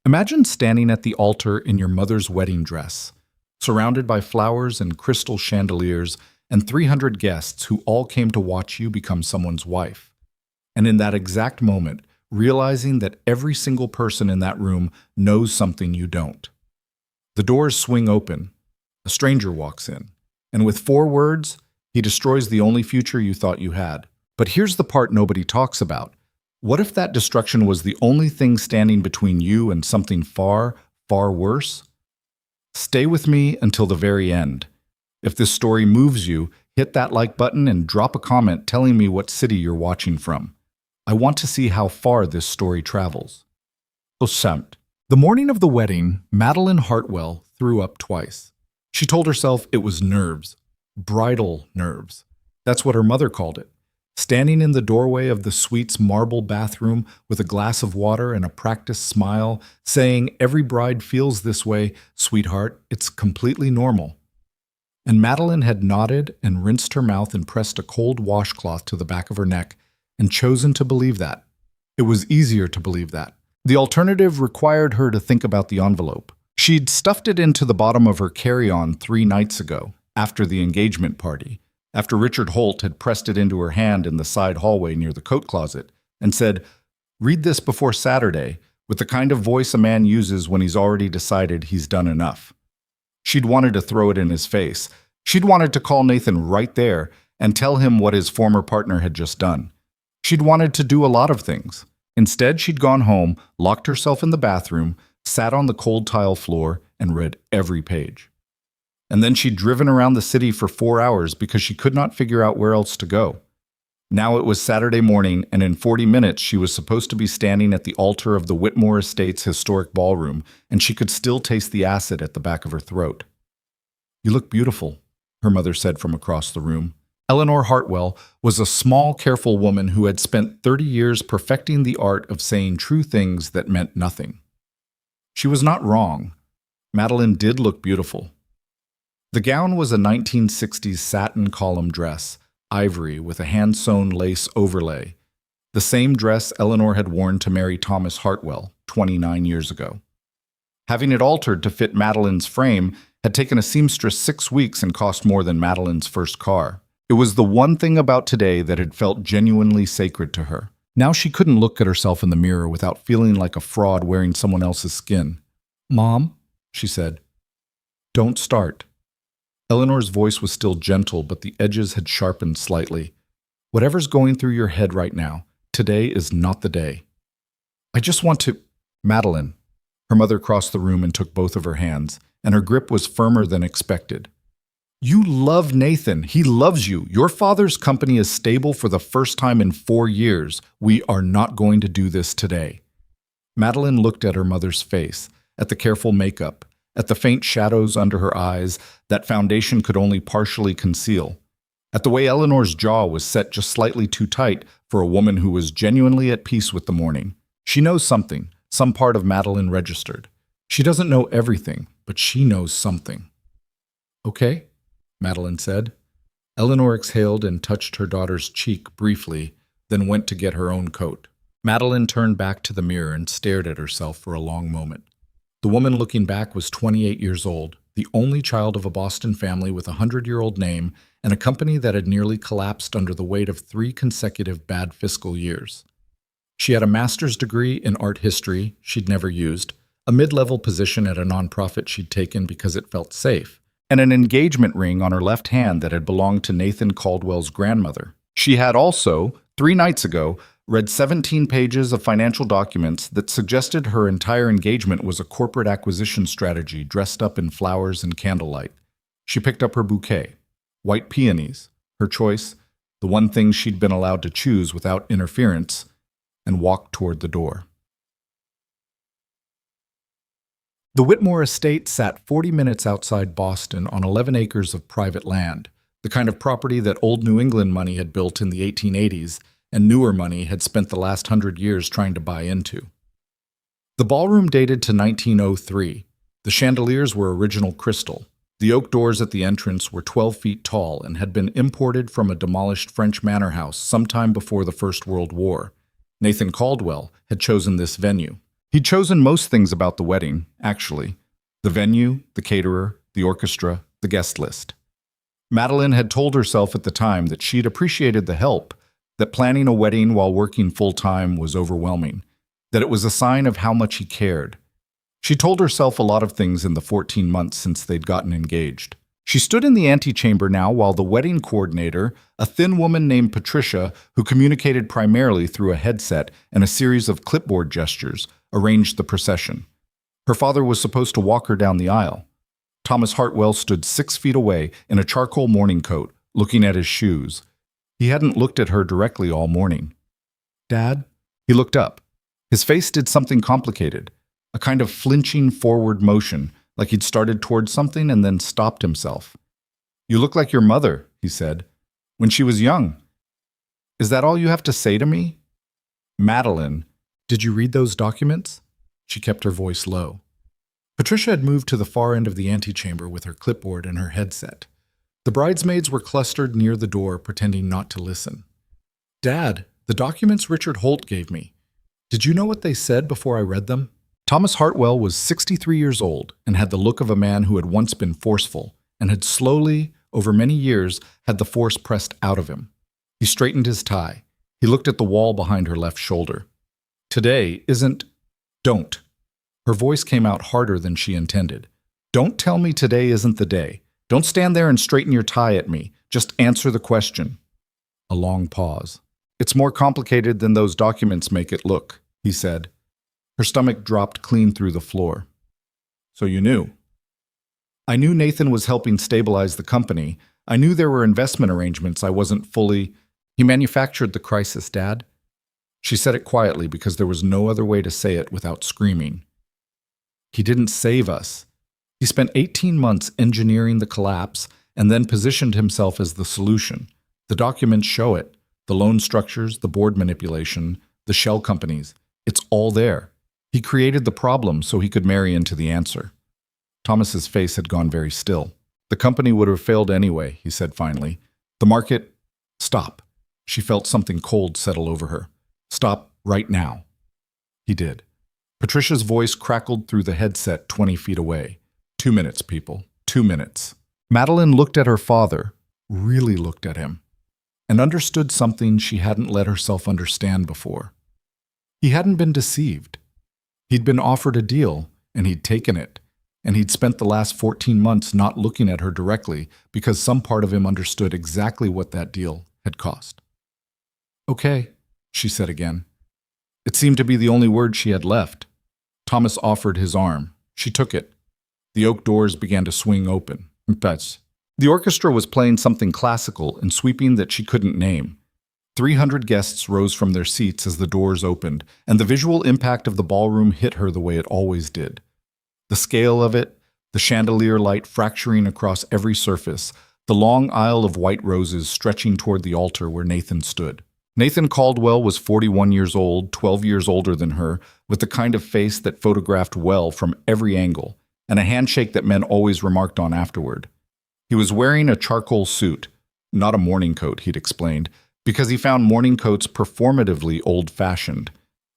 Imagine standing at the altar in your mother's wedding dress, surrounded by flowers and crystal chandeliers and 300 guests who all came to watch you become someone's wife. And in that exact moment, realizing that every single person in that room knows something you don't. The doors swing open, a stranger walks in, and with 4 words, he destroys the only future you thought you had. But here's the part nobody talks about. What if that destruction was the only thing standing between you and something far, far worse? Stay with me until the very end. If this story moves you, hit that like button and drop a comment telling me what city you're watching from. I want to see how far this story travels. The morning of the wedding, Madeline Hartwell threw up twice. She told herself it was nerves, bridal nerves. That's what her mother called it. Standing in the doorway of the suite's marble bathroom with a glass of water and a practiced smile, saying, "Every bride feels this way, sweetheart, it's completely normal." And Madeline had nodded and rinsed her mouth and pressed a cold washcloth to the back of her neck and chosen to believe that. It was easier to believe that. The alternative required her to think about the envelope. She'd stuffed it into the bottom of her carry-on 3 nights ago, after the engagement party, after Richard Holt had pressed it into her hand in the side hallway near the coat closet and said, "Read this before Saturday," with the kind of voice a man uses when he's already decided he's done enough. She'd wanted to throw it in his face. She'd wanted to call Nathan right there and tell him what his former partner had just done. She'd wanted to do a lot of things. Instead, she'd gone home, locked herself in the bathroom, sat on the cold tile floor, and read every page. And then she'd driven around the city for 4 hours because she could not figure out where else to go. Now it was Saturday morning, and in 40 minutes she was supposed to be standing at the altar of the Whitmore Estates historic ballroom, and she could still taste the acid at the back of her throat. "You look beautiful," her mother said from across the room. Eleanor Hartwell was a small, careful woman who had spent 30 years perfecting the art of saying true things that meant nothing. She was not wrong. Madeline did look beautiful. The gown was a 1960s satin column dress, ivory with a hand-sewn lace overlay, the same dress Eleanor had worn to marry Thomas Hartwell 29 years ago. Having it altered to fit Madeline's frame had taken a seamstress 6 weeks and cost more than Madeline's first car. It was the one thing about today that had felt genuinely sacred to her. Now she couldn't look at herself in the mirror without feeling like a fraud wearing someone else's skin. "Mom," she said, "don't start." Eleanor's voice was still gentle, but the edges had sharpened slightly. "Whatever's going through your head right now, today is not the day." "I just want to—" "Madeline." Her mother crossed the room and took both of her hands, and her grip was firmer than expected. "You love Nathan. He loves you. Your father's company is stable for the first time in 4 years. We are not going to do this today." Madeline looked at her mother's face, at the careful makeup, at the faint shadows under her eyes that foundation could only partially conceal, at the way Eleanor's jaw was set just slightly too tight for a woman who was genuinely at peace with the morning. She knows something, some part of Madeline registered. She doesn't know everything, but she knows something. "Okay," Madeline said. Eleanor exhaled and touched her daughter's cheek briefly, then went to get her own coat. Madeline turned back to the mirror and stared at herself for a long moment. The woman looking back was 28 years old, the only child of a Boston family with a 100-year-old name and a company that had nearly collapsed under the weight of 3 consecutive bad fiscal years. She had a master's degree in art history she'd never used, a mid-level position at a nonprofit she'd taken because it felt safe, and an engagement ring on her left hand that had belonged to Nathan Caldwell's grandmother. She had also, 3 nights ago, read 17 pages of financial documents that suggested her entire engagement was a corporate acquisition strategy dressed up in flowers and candlelight. She picked up her bouquet, white peonies, her choice, the one thing she'd been allowed to choose without interference, and walked toward the door. The Whitmore estate sat 40 minutes outside Boston on 11 acres of private land, the kind of property that old New England money had built in the 1880s and newer money had spent the last 100 years trying to buy into. The ballroom dated to 1903. The chandeliers were original crystal. The oak doors at the entrance were 12 feet tall and had been imported from a demolished French manor house sometime before the First World War. Nathan Caldwell had chosen this venue. He'd chosen most things about the wedding, actually. The venue, the caterer, the orchestra, the guest list. Madeline had told herself at the time that she'd appreciated the help, that planning a wedding while working full-time was overwhelming, that it was a sign of how much he cared. She told herself a lot of things in the 14 months since they'd gotten engaged. She stood in the antechamber now while the wedding coordinator, a thin woman named Patricia, who communicated primarily through a headset and a series of clipboard gestures, arranged the procession. Her father was supposed to walk her down the aisle. Thomas Hartwell stood 6 feet away in a charcoal morning coat, looking at his shoes. He hadn't looked at her directly all morning. "Dad?" He looked up. His face did something complicated, a kind of flinching forward motion, like he'd started towards something and then stopped himself. "You look like your mother," he said, "when she was young. Is that all you have to say to me?" "Madeline, did you read those documents?" She kept her voice low. Patricia had moved to the far end of the antechamber with her clipboard and her headset. The bridesmaids were clustered near the door, pretending not to listen. "Dad, the documents Richard Holt gave me. Did you know what they said before I read them?" Thomas Hartwell was 63 years old and had the look of a man who had once been forceful and had slowly, over many years, had the force pressed out of him. He straightened his tie. He looked at the wall behind her left shoulder. "Today isn't... Don't." Her voice came out harder than she intended. "Don't tell me today isn't the day. Don't stand there and straighten your tie at me. Just answer the question." A long pause. "It's more complicated than those documents make it look," he said. Her stomach dropped clean through the floor. "So you knew?" "I knew Nathan was helping stabilize the company. I knew there were investment arrangements I wasn't fully... He manufactured the crisis, Dad." She said it quietly because there was no other way to say it without screaming. "He didn't save us. He spent 18 months engineering the collapse and then positioned himself as the solution. The documents show it. The loan structures, the board manipulation, the shell companies. It's all there. He created the problem so he could marry into the answer." Thomas's face had gone very still. "The company would have failed anyway," he said finally. "The market..." "Stop." She felt something cold settle over her. "Stop right now." He did. Patricia's voice crackled through the headset 20 feet away. 2 minutes, people. 2 minutes. Madeline looked at her father, really looked at him, and understood something she hadn't let herself understand before. He hadn't been deceived. He'd been offered a deal, and he'd taken it, and he'd spent the last 14 months not looking at her directly because some part of him understood exactly what that deal had cost. "Okay," she said again. It seemed to be the only word she had left. Thomas offered his arm. She took it. The oak doors began to swing open. The orchestra was playing something classical and sweeping that she couldn't name. 300 guests rose from their seats as the doors opened, and the visual impact of the ballroom hit her the way it always did. The scale of it, the chandelier light fracturing across every surface, the long aisle of white roses stretching toward the altar where Nathan stood. Nathan Caldwell was 41 years old, 12 years older than her, with the kind of face that photographed well from every angle, and a handshake that men always remarked on afterward. He was wearing a charcoal suit, not a morning coat, he'd explained, because he found morning coats performatively old-fashioned,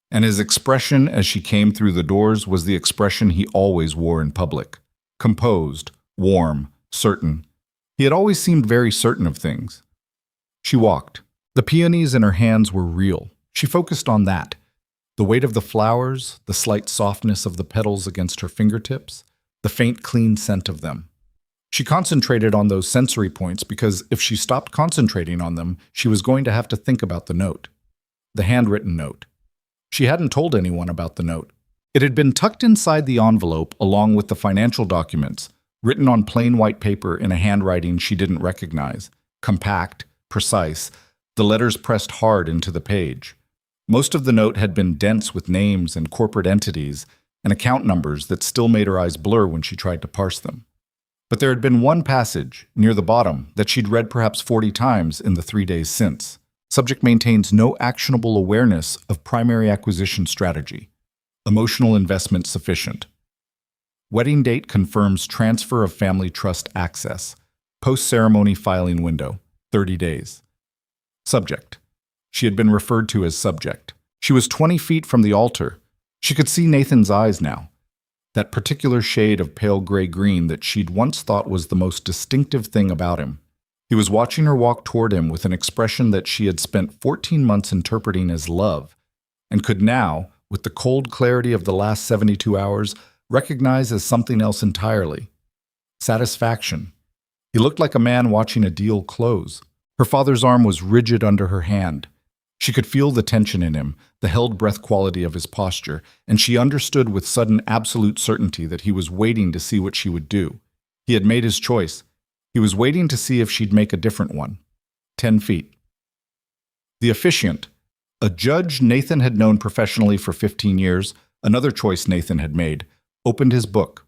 and his expression as she came through the doors was the expression he always wore in public. Composed, warm, certain. He had always seemed very certain of things. She walked. The peonies in her hands were real. She focused on that. The weight of the flowers, the slight softness of the petals against her fingertips, the faint, clean scent of them. She concentrated on those sensory points because if she stopped concentrating on them, she was going to have to think about the note. The handwritten note. She hadn't told anyone about the note. It had been tucked inside the envelope along with the financial documents, written on plain white paper in a handwriting she didn't recognize. Compact, precise, the letters pressed hard into the page. Most of the note had been dense with names and corporate entities and account numbers that still made her eyes blur when she tried to parse them. But there had been one passage, near the bottom, that she'd read perhaps 40 times in the 3 days since. Subject maintains no actionable awareness of primary acquisition strategy. Emotional investment sufficient. Wedding date confirms transfer of family trust access. Post-ceremony filing window, 30 days. Subject. She had been referred to as subject. She was 20 feet from the altar. She could see Nathan's eyes now, that particular shade of pale gray-green that she'd once thought was the most distinctive thing about him. He was watching her walk toward him with an expression that she had spent 14 months interpreting as love, and could now, with the cold clarity of the last 72 hours, recognize as something else entirely. Satisfaction. He looked like a man watching a deal close. Her father's arm was rigid under her hand. She could feel the tension in him, the held-breath quality of his posture, and she understood with sudden absolute certainty that he was waiting to see what she would do. He had made his choice. He was waiting to see if she'd make a different one. 10 feet. The officiant, a judge Nathan had known professionally for 15 years, another choice Nathan had made, opened his book.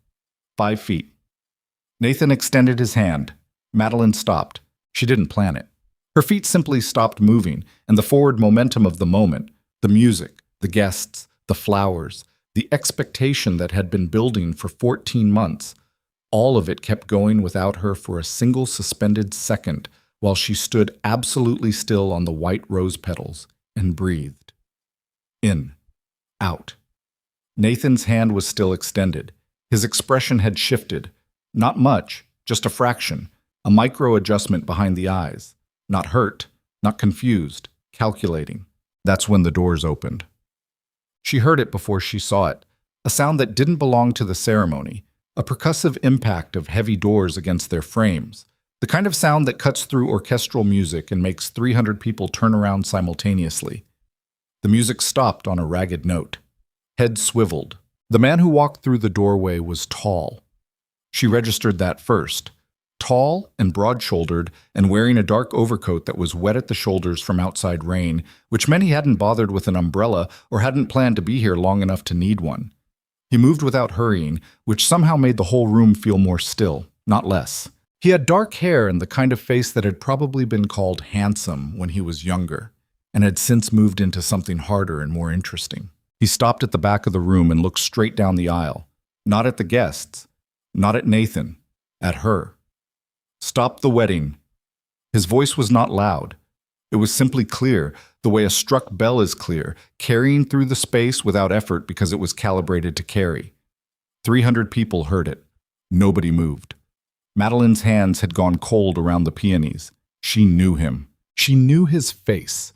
5 feet. Nathan extended his hand. Madeline stopped. She didn't plan it. Her feet simply stopped moving, and the forward momentum of the moment, the music, the guests, the flowers, the expectation that had been building for 14 months, all of it kept going without her for a single suspended second while she stood absolutely still on the white rose petals and breathed. In. Out. Nathan's hand was still extended. His expression had shifted. Not much, just a fraction, a micro-adjustment behind the eyes. Not hurt, not confused, calculating. That's when the doors opened. She heard it before she saw it, a sound that didn't belong to the ceremony, a percussive impact of heavy doors against their frames, the kind of sound that cuts through orchestral music and makes 300 people turn around simultaneously. The music stopped on a ragged note. Head swiveled. The man who walked through the doorway was tall. She registered that first. Tall and broad-shouldered and wearing a dark overcoat that was wet at the shoulders from outside rain, which meant he hadn't bothered with an umbrella or hadn't planned to be here long enough to need one. He moved without hurrying, which somehow made the whole room feel more still, not less. He had dark hair and the kind of face that had probably been called handsome when he was younger, and had since moved into something harder and more interesting. He stopped at the back of the room and looked straight down the aisle, not at the guests, not at Nathan, at her. Stop the wedding. His voice was not loud. It was simply clear, the way a struck bell is clear, carrying through the space without effort because it was calibrated to carry. 300 people heard it. Nobody moved. Madeline's hands had gone cold around the peonies. She knew him. She knew his face.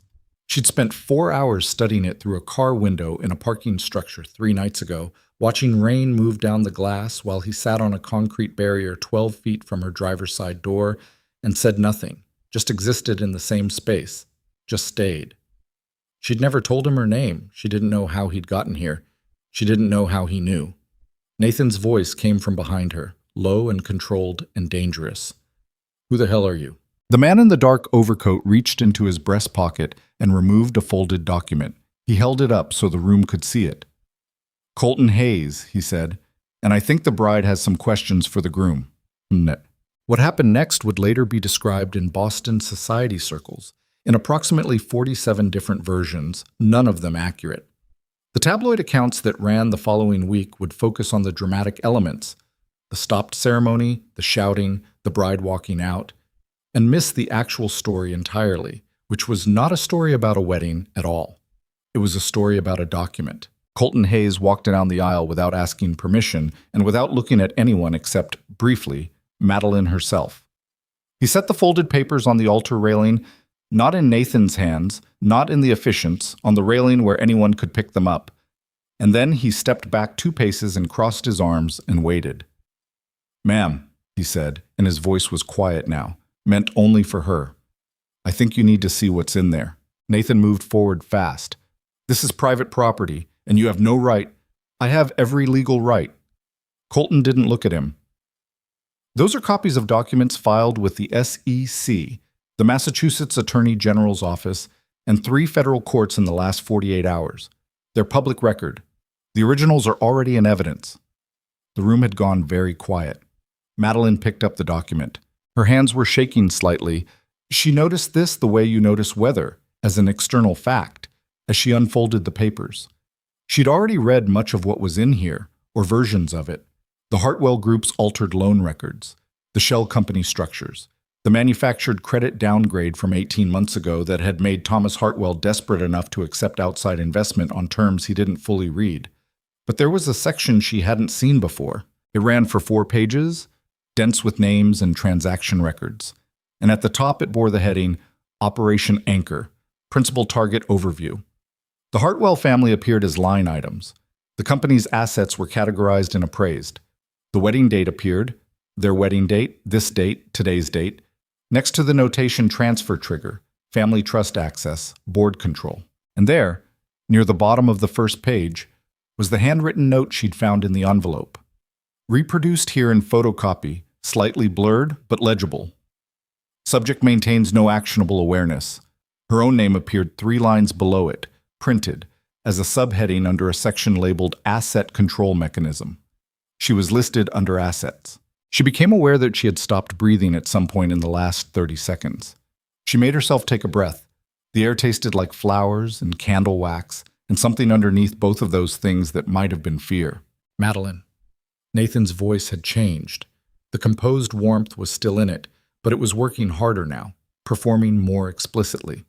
She'd spent 4 hours studying it through a car window in a parking structure 3 nights ago, watching rain move down the glass while he sat on a concrete barrier 12 feet from her driver's side door and said nothing, just existed in the same space, just stayed. She'd never told him her name. She didn't know how he'd gotten here. She didn't know how he knew. Nathan's voice came from behind her, low and controlled and dangerous. Who the hell are you? The man in the dark overcoat reached into his breast pocket and removed a folded document. He held it up so the room could see it. Colton Hayes, he said, and I think the bride has some questions for the groom. What happened next would later be described in Boston society circles, in approximately 47 different versions, none of them accurate. The tabloid accounts that ran the following week would focus on the dramatic elements, the stopped ceremony, the shouting, the bride walking out, and miss the actual story entirely, which was not a story about a wedding at all. It was a story about a document. Colton Hayes walked down the aisle without asking permission and without looking at anyone except, briefly, Madeline herself. He set the folded papers on the altar railing, not in Nathan's hands, not in the officiant's, on the railing where anyone could pick them up. And then he stepped back 2 paces and crossed his arms and waited. Ma'am, he said, and his voice was quiet now, meant only for her. I think you need to see what's in there. Nathan moved forward fast. This is private property, and you have no right. I have every legal right. Colton didn't look at him. Those are copies of documents filed with the SEC, the Massachusetts Attorney General's office, and 3 federal courts in the last 48 hours. They're public record. The originals are already in evidence. The room had gone very quiet. Madeline picked up the document. Her hands were shaking slightly. She noticed this the way you notice weather, as an external fact, as she unfolded the papers. She'd already read much of what was in here, or versions of it. The Hartwell Group's altered loan records, the shell company structures, the manufactured credit downgrade from 18 months ago that had made Thomas Hartwell desperate enough to accept outside investment on terms he didn't fully read, But there was a section she hadn't seen before. It ran for 4 pages, dense with names and transaction records. And at the top it bore the heading, Operation Anchor, Principal Target Overview. The Hartwell family appeared as line items. The company's assets were categorized and appraised. The wedding date appeared, their wedding date, this date, today's date, next to the notation transfer trigger, family trust access, board control. And there, near the bottom of the first page, was the handwritten note she'd found in the envelope. Reproduced here in photocopy, slightly blurred but legible. Subject maintains no actionable awareness. Her own name appeared 3 lines below it, printed, as a subheading under a section labeled Asset Control Mechanism. She was listed under Assets. She became aware that she had stopped breathing at some point in the last 30 seconds. She made herself take a breath. The air tasted like flowers and candle wax, and something underneath both of those things that might have been fear. Madeline. Nathan's voice had changed. The composed warmth was still in it, but it was working harder now, performing more explicitly.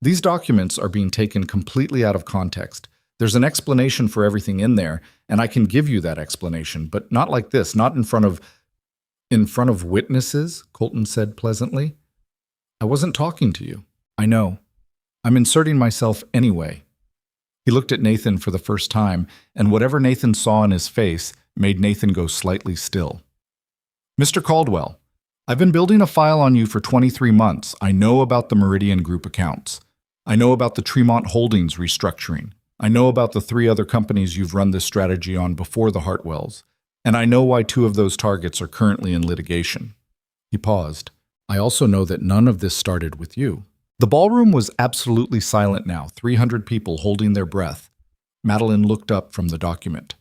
These documents are being taken completely out of context. There's an explanation for everything in there, and I can give you that explanation, but not like this, not in front of witnesses, Colton said pleasantly. I wasn't talking to you. I know. I'm inserting myself anyway. He looked at Nathan for the first time, and whatever Nathan saw in his face made Nathan go slightly still. Mr. Caldwell, I've been building a file on you for 23 months. I know about the Meridian Group accounts. I know about the Tremont Holdings restructuring. I know about the 3 other companies you've run this strategy on before the Hartwells. And I know why 2 of those targets are currently in litigation. He paused. I also know that none of this started with you. The ballroom was absolutely silent now, 300 people holding their breath. Madeline looked up from the document.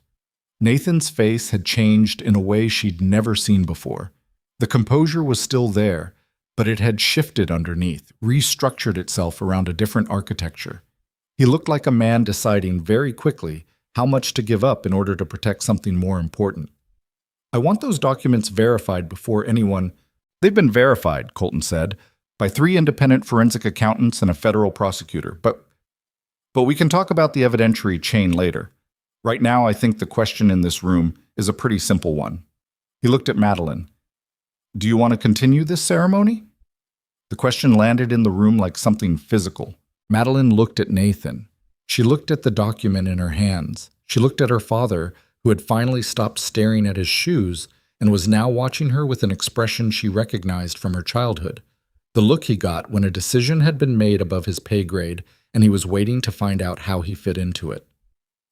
Nathan's face had changed in a way she'd never seen before. The composure was still there, but it had shifted underneath, restructured itself around a different architecture. He looked like a man deciding very quickly how much to give up in order to protect something more important. I want those documents verified before anyone— They've been verified, Colton said, by 3 independent forensic accountants and a federal prosecutor, but we can talk about the evidentiary chain later. Right now, I think the question in this room is a pretty simple one. He looked at Madeline. Do you want to continue this ceremony? The question landed in the room like something physical. Madeline looked at Nathan. She looked at the document in her hands. She looked at her father, who had finally stopped staring at his shoes and was now watching her with an expression she recognized from her childhood. The look he got when a decision had been made above his pay grade and he was waiting to find out how he fit into it.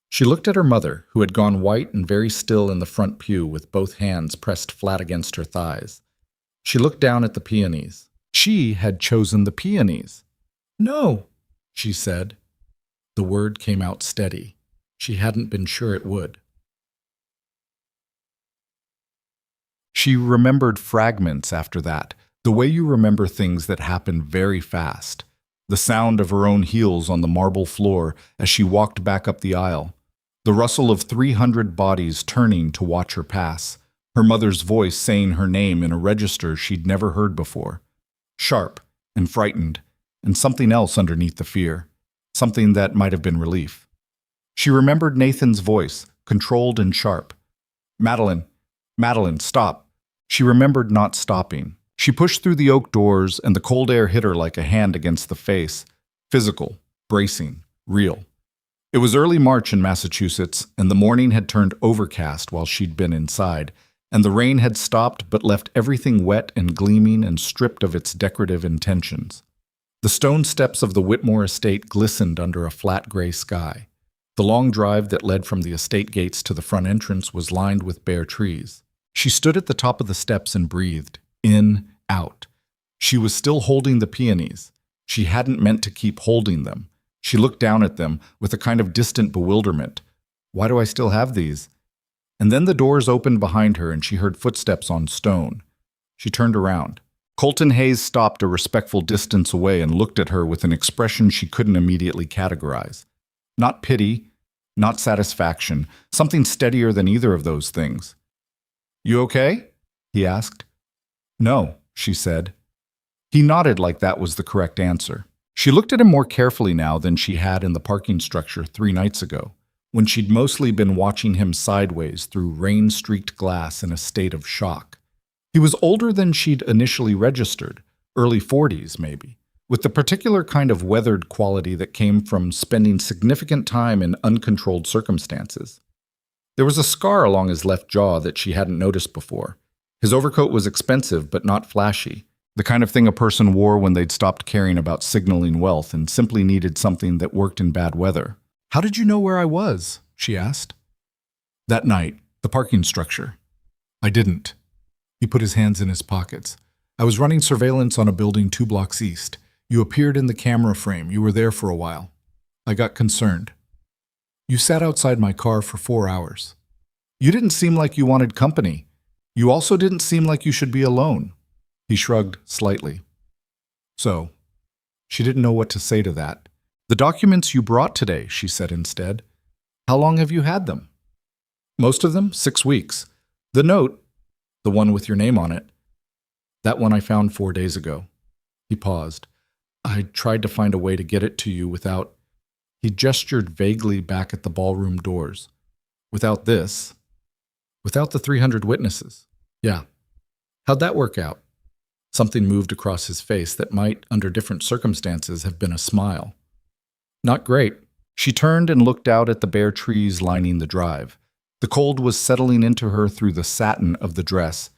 She looked at her mother, who had gone white and very still in the front pew with both hands pressed flat against her thighs. She looked down at the peonies. She had chosen the peonies. No, she said. The word came out steady. She hadn't been sure it would. She remembered fragments after that, the way you remember things that happen very fast. The sound of her own heels on the marble floor as she walked back up the aisle. The rustle of 300 bodies turning to watch her pass. Her mother's voice saying her name in a register she'd never heard before. Sharp and frightened, and something else underneath the fear. Something that might have been relief. She remembered Nathan's voice, controlled and sharp. Madeline, stop. She remembered not stopping. She pushed through the oak doors, and the cold air hit her like a hand against the face. Physical, bracing, real. It was early March in Massachusetts, and the morning had turned overcast while she'd been inside, and the rain had stopped but left everything wet and gleaming and stripped of its decorative intentions. The stone steps of the Whitmore estate glistened under a flat gray sky. The long drive that led from the estate gates to the front entrance was lined with bare trees. She stood at the top of the steps and breathed, in, out. She was still holding the peonies. She hadn't meant to keep holding them. She looked down at them with a kind of distant bewilderment. Why do I still have these? And then the doors opened behind her and she heard footsteps on stone. She turned around. Colton Hayes stopped a respectful distance away and looked at her with an expression she couldn't immediately categorize. Not pity, not satisfaction, something steadier than either of those things. You okay? He asked. No, she said. He nodded like that was the correct answer. She looked at him more carefully now than she had in the parking structure 3 nights ago. when she'd mostly been watching him sideways through rain-streaked glass in a state of shock. He was older than she'd initially registered, early 40s maybe, with the particular kind of weathered quality that came from spending significant time in uncontrolled circumstances. There was a scar along his left jaw that she hadn't noticed before. His overcoat was expensive but not flashy, the kind of thing a person wore when they'd stopped caring about signaling wealth and simply needed something that worked in bad weather. "How did you know where I was?" she asked. "That night, the parking structure." "I didn't." He put his hands in his pockets. "I was running surveillance on a building 2 blocks east. You appeared in the camera frame. You were there for a while. I got concerned. You sat outside my car for 4 hours. You didn't seem like you wanted company. You also didn't seem like you should be alone." He shrugged slightly. "So," she didn't know what to say to that. "The documents you brought today," she said instead. "How long have you had them?" "Most of them, 6 weeks. The note, the one with your name on it, that one I found 4 days ago." He paused. "I tried to find a way to get it to you without—" He gestured vaguely back at the ballroom doors. "Without this. Without the 300 witnesses. Yeah. How'd that work out?" Something moved across his face that might, under different circumstances, have been a smile. "Not great." She turned and looked out at the bare trees lining the drive. The cold was settling into her through the satin of the dress.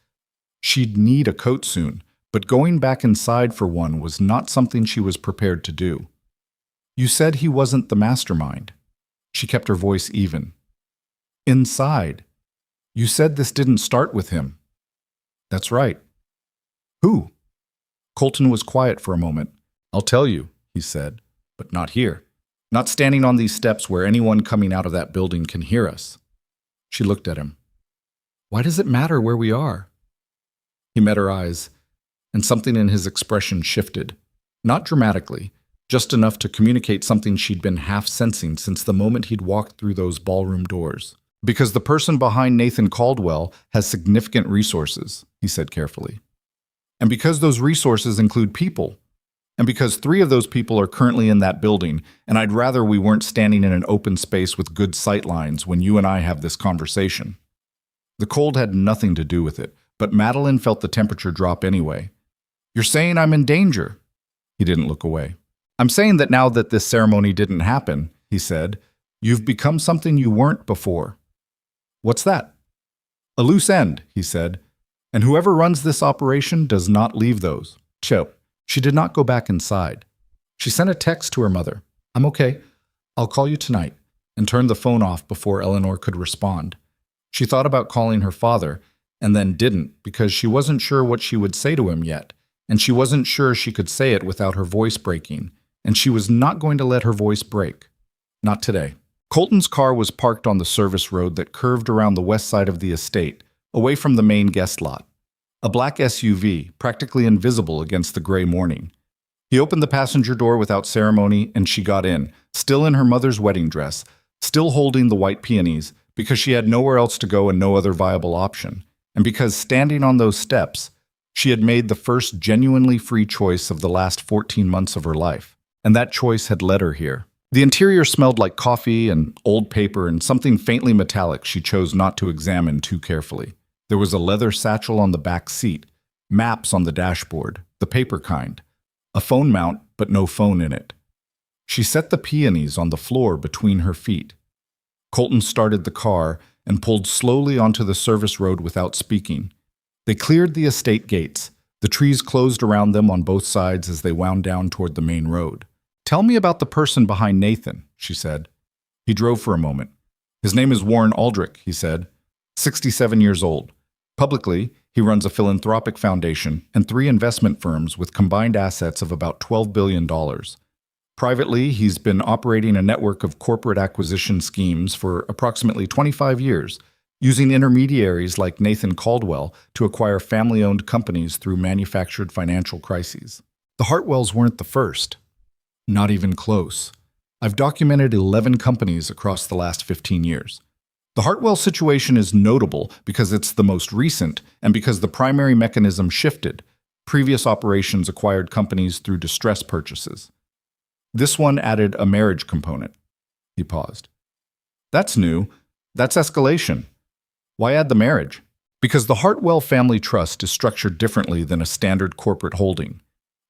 She'd need a coat soon, but going back inside for one was not something she was prepared to do. "You said he wasn't the mastermind." She kept her voice even. "Inside. You said this didn't start with him." "That's right." "Who?" Colton was quiet for a moment. "I'll tell you," he said, "but not here. Not standing on these steps where anyone coming out of that building can hear us." She looked at him. "Why does it matter where we are?" He met her eyes, and something in his expression shifted. Not dramatically, just enough to communicate something she'd been half-sensing since the moment he'd walked through those ballroom doors. "Because the person behind Nathan Caldwell has significant resources," he said carefully. "And because those resources include people. And because 3 of those people are currently in that building, and I'd rather we weren't standing in an open space with good sight lines when you and I have this conversation." The cold had nothing to do with it, but Madeline felt the temperature drop anyway. "You're saying I'm in danger?" He didn't look away. "I'm saying that now that this ceremony didn't happen," he said, "you've become something you weren't before." "What's that?" "A loose end," he said, "and whoever runs this operation does not leave those." She did not go back inside. She sent a text to her mother. "I'm okay. I'll call you tonight," and turned the phone off before Eleanor could respond. She thought about calling her father, and then didn't because she wasn't sure what she would say to him yet, and she wasn't sure she could say it without her voice breaking, and she was not going to let her voice break. Not today. Colton's car was parked on the service road that curved around the west side of the estate, away from the main guest lot. A black SUV, practically invisible against the gray morning. He opened the passenger door without ceremony, and she got in, still in her mother's wedding dress, still holding the white peonies, because she had nowhere else to go and no other viable option, and because standing on those steps, she had made the first genuinely free choice of the last 14 months of her life, and that choice had led her here. The interior smelled like coffee and old paper and something faintly metallic she chose not to examine too carefully. There was a leather satchel on the back seat, maps on the dashboard, the paper kind, a phone mount but no phone in it. She set the peonies on the floor between her feet. Colton started the car and pulled slowly onto the service road without speaking. They cleared the estate gates. The trees closed around them on both sides as they wound down toward the main road. "Tell me about the person behind Nathan," she said. He drove for a moment. "His name is Warren Aldrich," he said, 67 years old. Publicly, he runs a philanthropic foundation and 3 investment firms with combined assets of about $12 billion. Privately, he's been operating a network of corporate acquisition schemes for approximately 25 years, using intermediaries like Nathan Caldwell to acquire family-owned companies through manufactured financial crises. The Hartwells weren't the first. Not even close. I've documented 11 companies across the last 15 years. The Hartwell situation is notable because it's the most recent and because the primary mechanism shifted. Previous operations acquired companies through distress purchases. This one added a marriage component. He paused. That's new. That's escalation. Why add the marriage? Because the Hartwell Family Trust is structured differently than a standard corporate holding.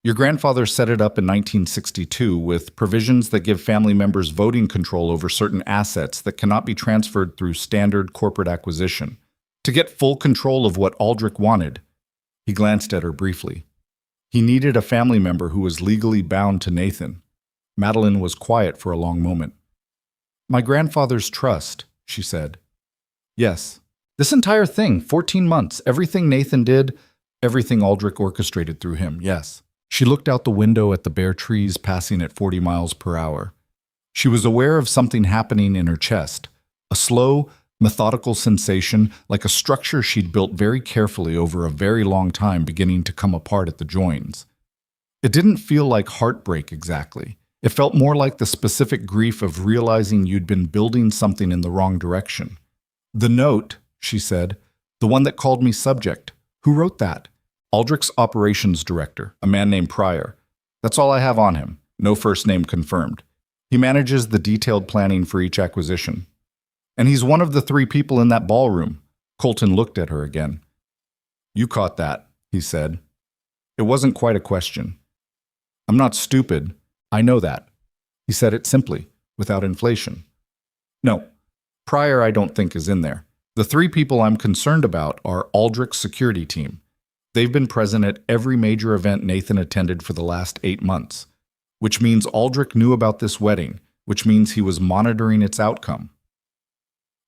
Your grandfather set it up in 1962 with provisions that give family members voting control over certain assets that cannot be transferred through standard corporate acquisition. To get full control of what Aldrich wanted, he glanced at her briefly. He needed a family member who was legally bound to Nathan. Madeline was quiet for a long moment. My grandfather's trust, she said. Yes. This entire thing, 14 months, everything Nathan did, everything Aldrich orchestrated through him, yes. She looked out the window at the bare trees passing at 40 miles per hour. She was aware of something happening in her chest, a slow, methodical sensation like a structure she'd built very carefully over a very long time beginning to come apart at the joins. It didn't feel like heartbreak exactly. It felt more like the specific grief of realizing you'd been building something in the wrong direction. The note, she said, the one that called me subject. Who wrote that? Aldrich's operations director, a man named Pryor. That's all I have on him. No first name confirmed. He manages the detailed planning for each acquisition. And he's one of the 3 people in that ballroom. Colton looked at her again. You caught that, he said. It wasn't quite a question. I'm not stupid. I know that. He said it simply, without inflation. No, Pryor I don't think is in there. The 3 people I'm concerned about are Aldrich's security team. They've been present at every major event Nathan attended for the last 8 months, which means Aldrich knew about this wedding, which means he was monitoring its outcome.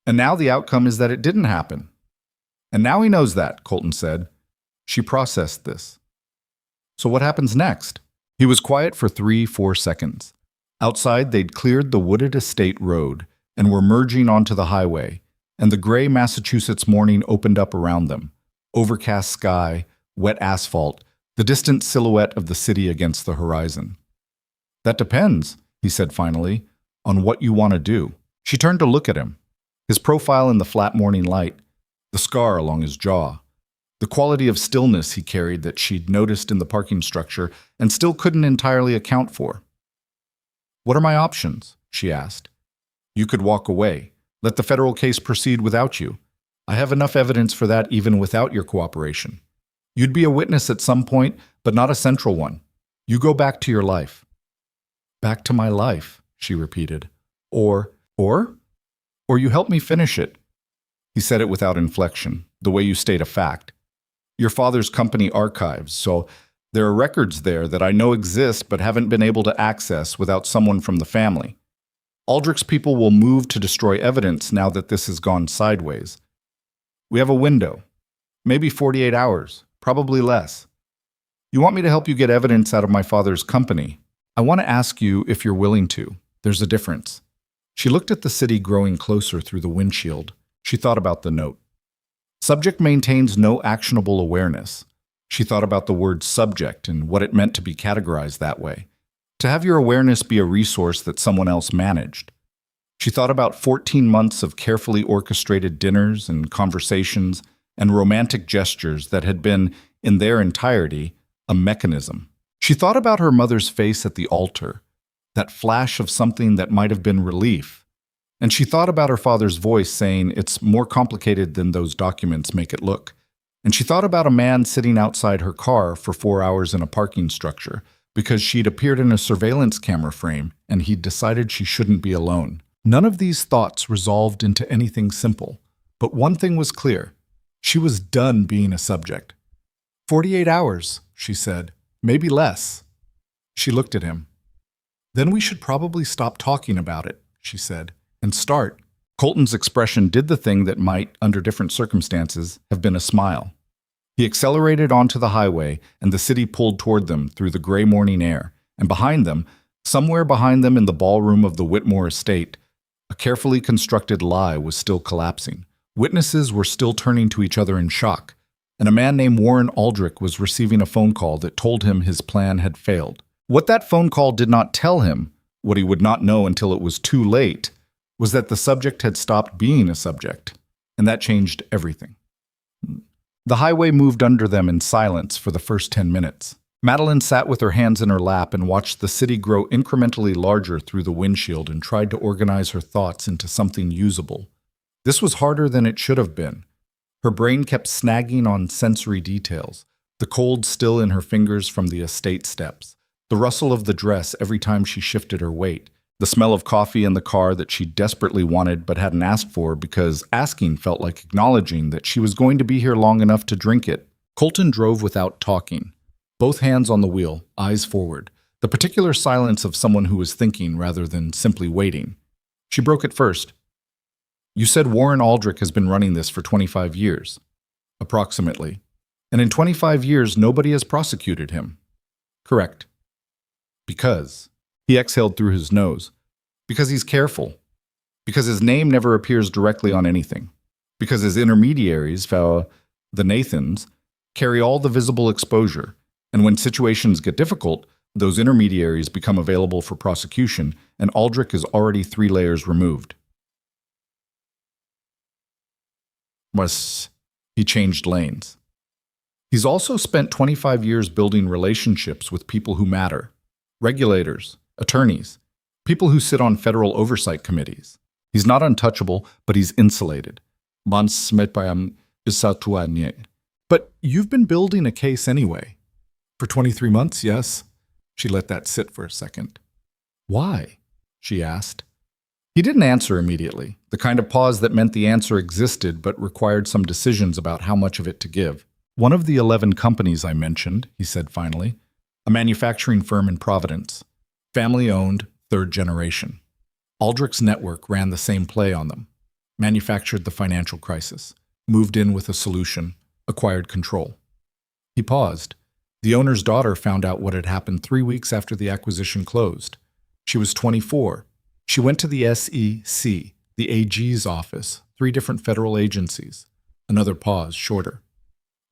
And now the outcome is that it didn't happen. And now he knows that, Colton said. She processed this. So what happens next? He was quiet for 3-4 seconds. Outside, they'd cleared the wooded estate road and were merging onto the highway, and the gray Massachusetts morning opened up around them. Overcast sky, wet asphalt, the distant silhouette of the city against the horizon. That depends, he said finally, on what you want to do. She turned to look at him. His profile in the flat morning light, the scar along his jaw, the quality of stillness he carried that she'd noticed in the parking structure and still couldn't entirely account for. What are my options? She asked. You could walk away, let the federal case proceed without you. I have enough evidence for that even without your cooperation. You'd be a witness at some point, but not a central one. You go back to your life. Back to my life, she repeated. Or you help me finish it. He said it without inflection, the way you state a fact. Your father's company archives, so there are records there that I know exist but haven't been able to access without someone from the family. Aldrich's people will move to destroy evidence now that this has gone sideways. We have a window, maybe 48 hours, probably less. You want me to help you get evidence out of my father's company. I want to ask you if you're willing to. There's a difference. She looked at the city growing closer through the windshield. She thought about the note. Subject maintains no actionable awareness. She thought about the word subject and what it meant to be categorized that way. To have your awareness be a resource that someone else managed. She thought about 14 months of carefully orchestrated dinners and conversations and romantic gestures that had been, in their entirety, a mechanism. She thought about her mother's face at the altar, that flash of something that might have been relief. And she thought about her father's voice saying it's more complicated than those documents make it look. And she thought about a man sitting outside her car for 4 hours in a parking structure because she'd appeared in a surveillance camera frame and he'd decided she shouldn't be alone. None of these thoughts resolved into anything simple, but one thing was clear. She was done being a subject. 48 hours, she said, maybe less. She looked at him. Then we should probably stop talking about it, she said, and start. Colton's expression did the thing that might, under different circumstances, have been a smile. He accelerated onto the highway, and the city pulled toward them through the gray morning air, and behind them, somewhere behind them in the ballroom of the Whitmore estate, a carefully constructed lie was still collapsing. Witnesses were still turning to each other in shock, and a man named Warren Aldrich was receiving a phone call that told him his plan had failed. What that phone call did not tell him, what he would not know until it was too late, was that the subject had stopped being a subject, and that changed everything. The highway moved under them in silence for the first 10 minutes. Madeline sat with her hands in her lap and watched the city grow incrementally larger through the windshield and tried to organize her thoughts into something usable. This was harder than it should have been. Her brain kept snagging on sensory details, the cold still in her fingers from the estate steps, the rustle of the dress every time she shifted her weight, the smell of coffee in the car that she desperately wanted but hadn't asked for because asking felt like acknowledging that she was going to be here long enough to drink it. Colton drove without talking, both hands on the wheel, eyes forward, the particular silence of someone who was thinking rather than simply waiting. She broke it first. You said Warren Aldrich has been running this for 25 years. Approximately. And in 25 years, nobody has prosecuted him. Correct. Because. He exhaled through his nose. Because he's careful. Because his name never appears directly on anything. Because his intermediaries, the Nathans, carry all the visible exposure. And when situations get difficult, those intermediaries become available for prosecution, and Aldrich is already 3 layers removed. He changed lanes. He's also spent 25 years building relationships with people who matter. Regulators, attorneys, people who sit on federal oversight committees. He's not untouchable, but he's insulated. But you've been building a case anyway. For 23 months, yes? She let that sit for a second. Why? She asked. He didn't answer immediately, the kind of pause that meant the answer existed but required some decisions about how much of it to give. One of the 11 companies I mentioned, he said finally, a manufacturing firm in Providence, family-owned, 3rd generation. Aldrich's network ran the same play on them, manufactured the financial crisis, moved in with a solution, acquired control. He paused. The owner's daughter found out what had happened 3 weeks after the acquisition closed. She was 24. She went to the SEC, the AG's office, 3 different federal agencies. Another pause, shorter.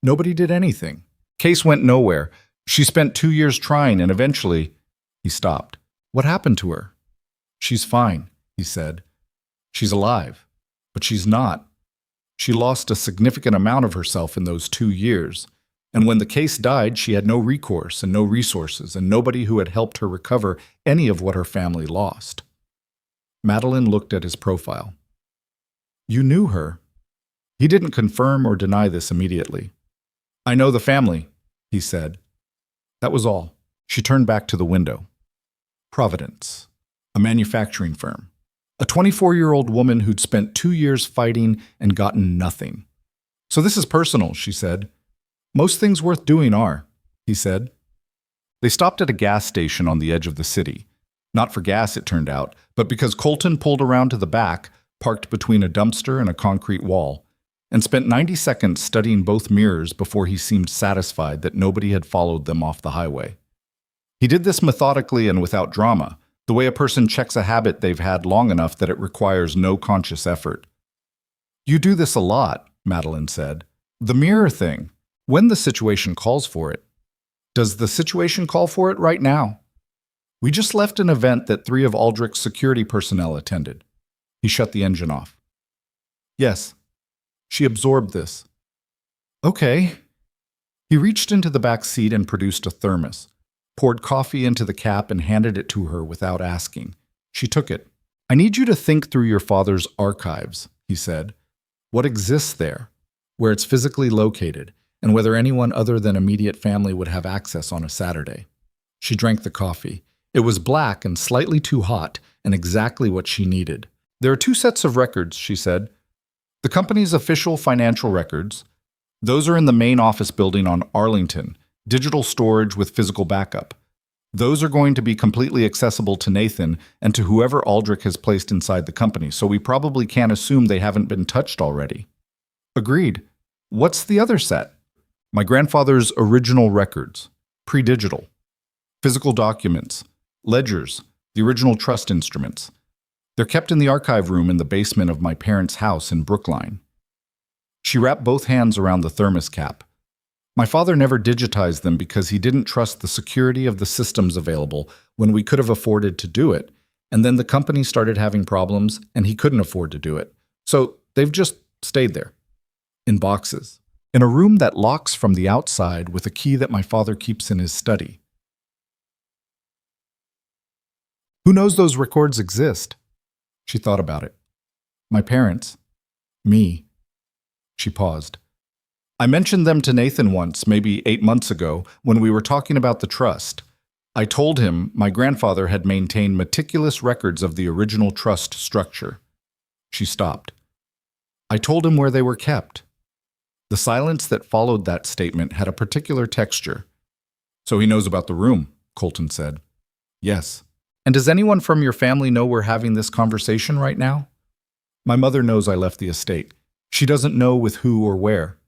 Nobody did anything. Case went nowhere. She spent 2 years trying and eventually... He stopped. What happened to her? She's fine, he said. She's alive. But she's not. She lost a significant amount of herself in those 2 years. And when the case died, she had no recourse and no resources and nobody who had helped her recover any of what her family lost. Madeline looked at his profile. You knew her. He didn't confirm or deny this immediately. I know the family, he said. That was all. She turned back to the window. Providence, a manufacturing firm. A 24-year-old woman who'd spent 2 years fighting and gotten nothing. So this is personal, she said. Most things worth doing are, he said. They stopped at a gas station on the edge of the city. Not for gas, it turned out, but because Colton pulled around to the back, parked between a dumpster and a concrete wall, and spent 90 seconds studying both mirrors before he seemed satisfied that nobody had followed them off the highway. He did this methodically and without drama, the way a person checks a habit they've had long enough that it requires no conscious effort. You do this a lot, Madeline said. The mirror thing, when the situation calls for it. Does the situation call for it right now? We just left an event that 3 of Aldrich's security personnel attended. He shut the engine off. Yes. She absorbed this. Okay. He reached into the back seat and produced a thermos, poured coffee into the cap and handed it to her without asking. She took it. I need you to think through your father's archives, he said. What exists there, where it's physically located, and whether anyone other than immediate family would have access on a Saturday. She drank the coffee. It was black and slightly too hot, and exactly what she needed. There are 2 sets of records, she said. The company's official financial records. Those are in the main office building on Arlington, digital storage with physical backup. Those are going to be completely accessible to Nathan and to whoever Aldrich has placed inside the company, so we probably can't assume they haven't been touched already. Agreed. What's the other set? My grandfather's original records, pre-digital. Physical documents. Ledgers, the original trust instruments. They're kept in the archive room in the basement of my parents' house in Brookline. She wrapped both hands around the thermos cap. My father never digitized them because he didn't trust the security of the systems available when we could have afforded to do it, and then the company started having problems and he couldn't afford to do it. So they've just stayed there, in boxes. In a room that locks from the outside with a key that my father keeps in his study. Who knows those records exist? She thought about it. My parents. Me. She paused. I mentioned them to Nathan once, maybe 8 months ago, when we were talking about the trust. I told him my grandfather had maintained meticulous records of the original trust structure. She stopped. I told him where they were kept. The silence that followed that statement had a particular texture. So he knows about the room, Colton said. Yes. And does anyone from your family know we're having this conversation right now? My mother knows I left the estate. She doesn't know with who or where.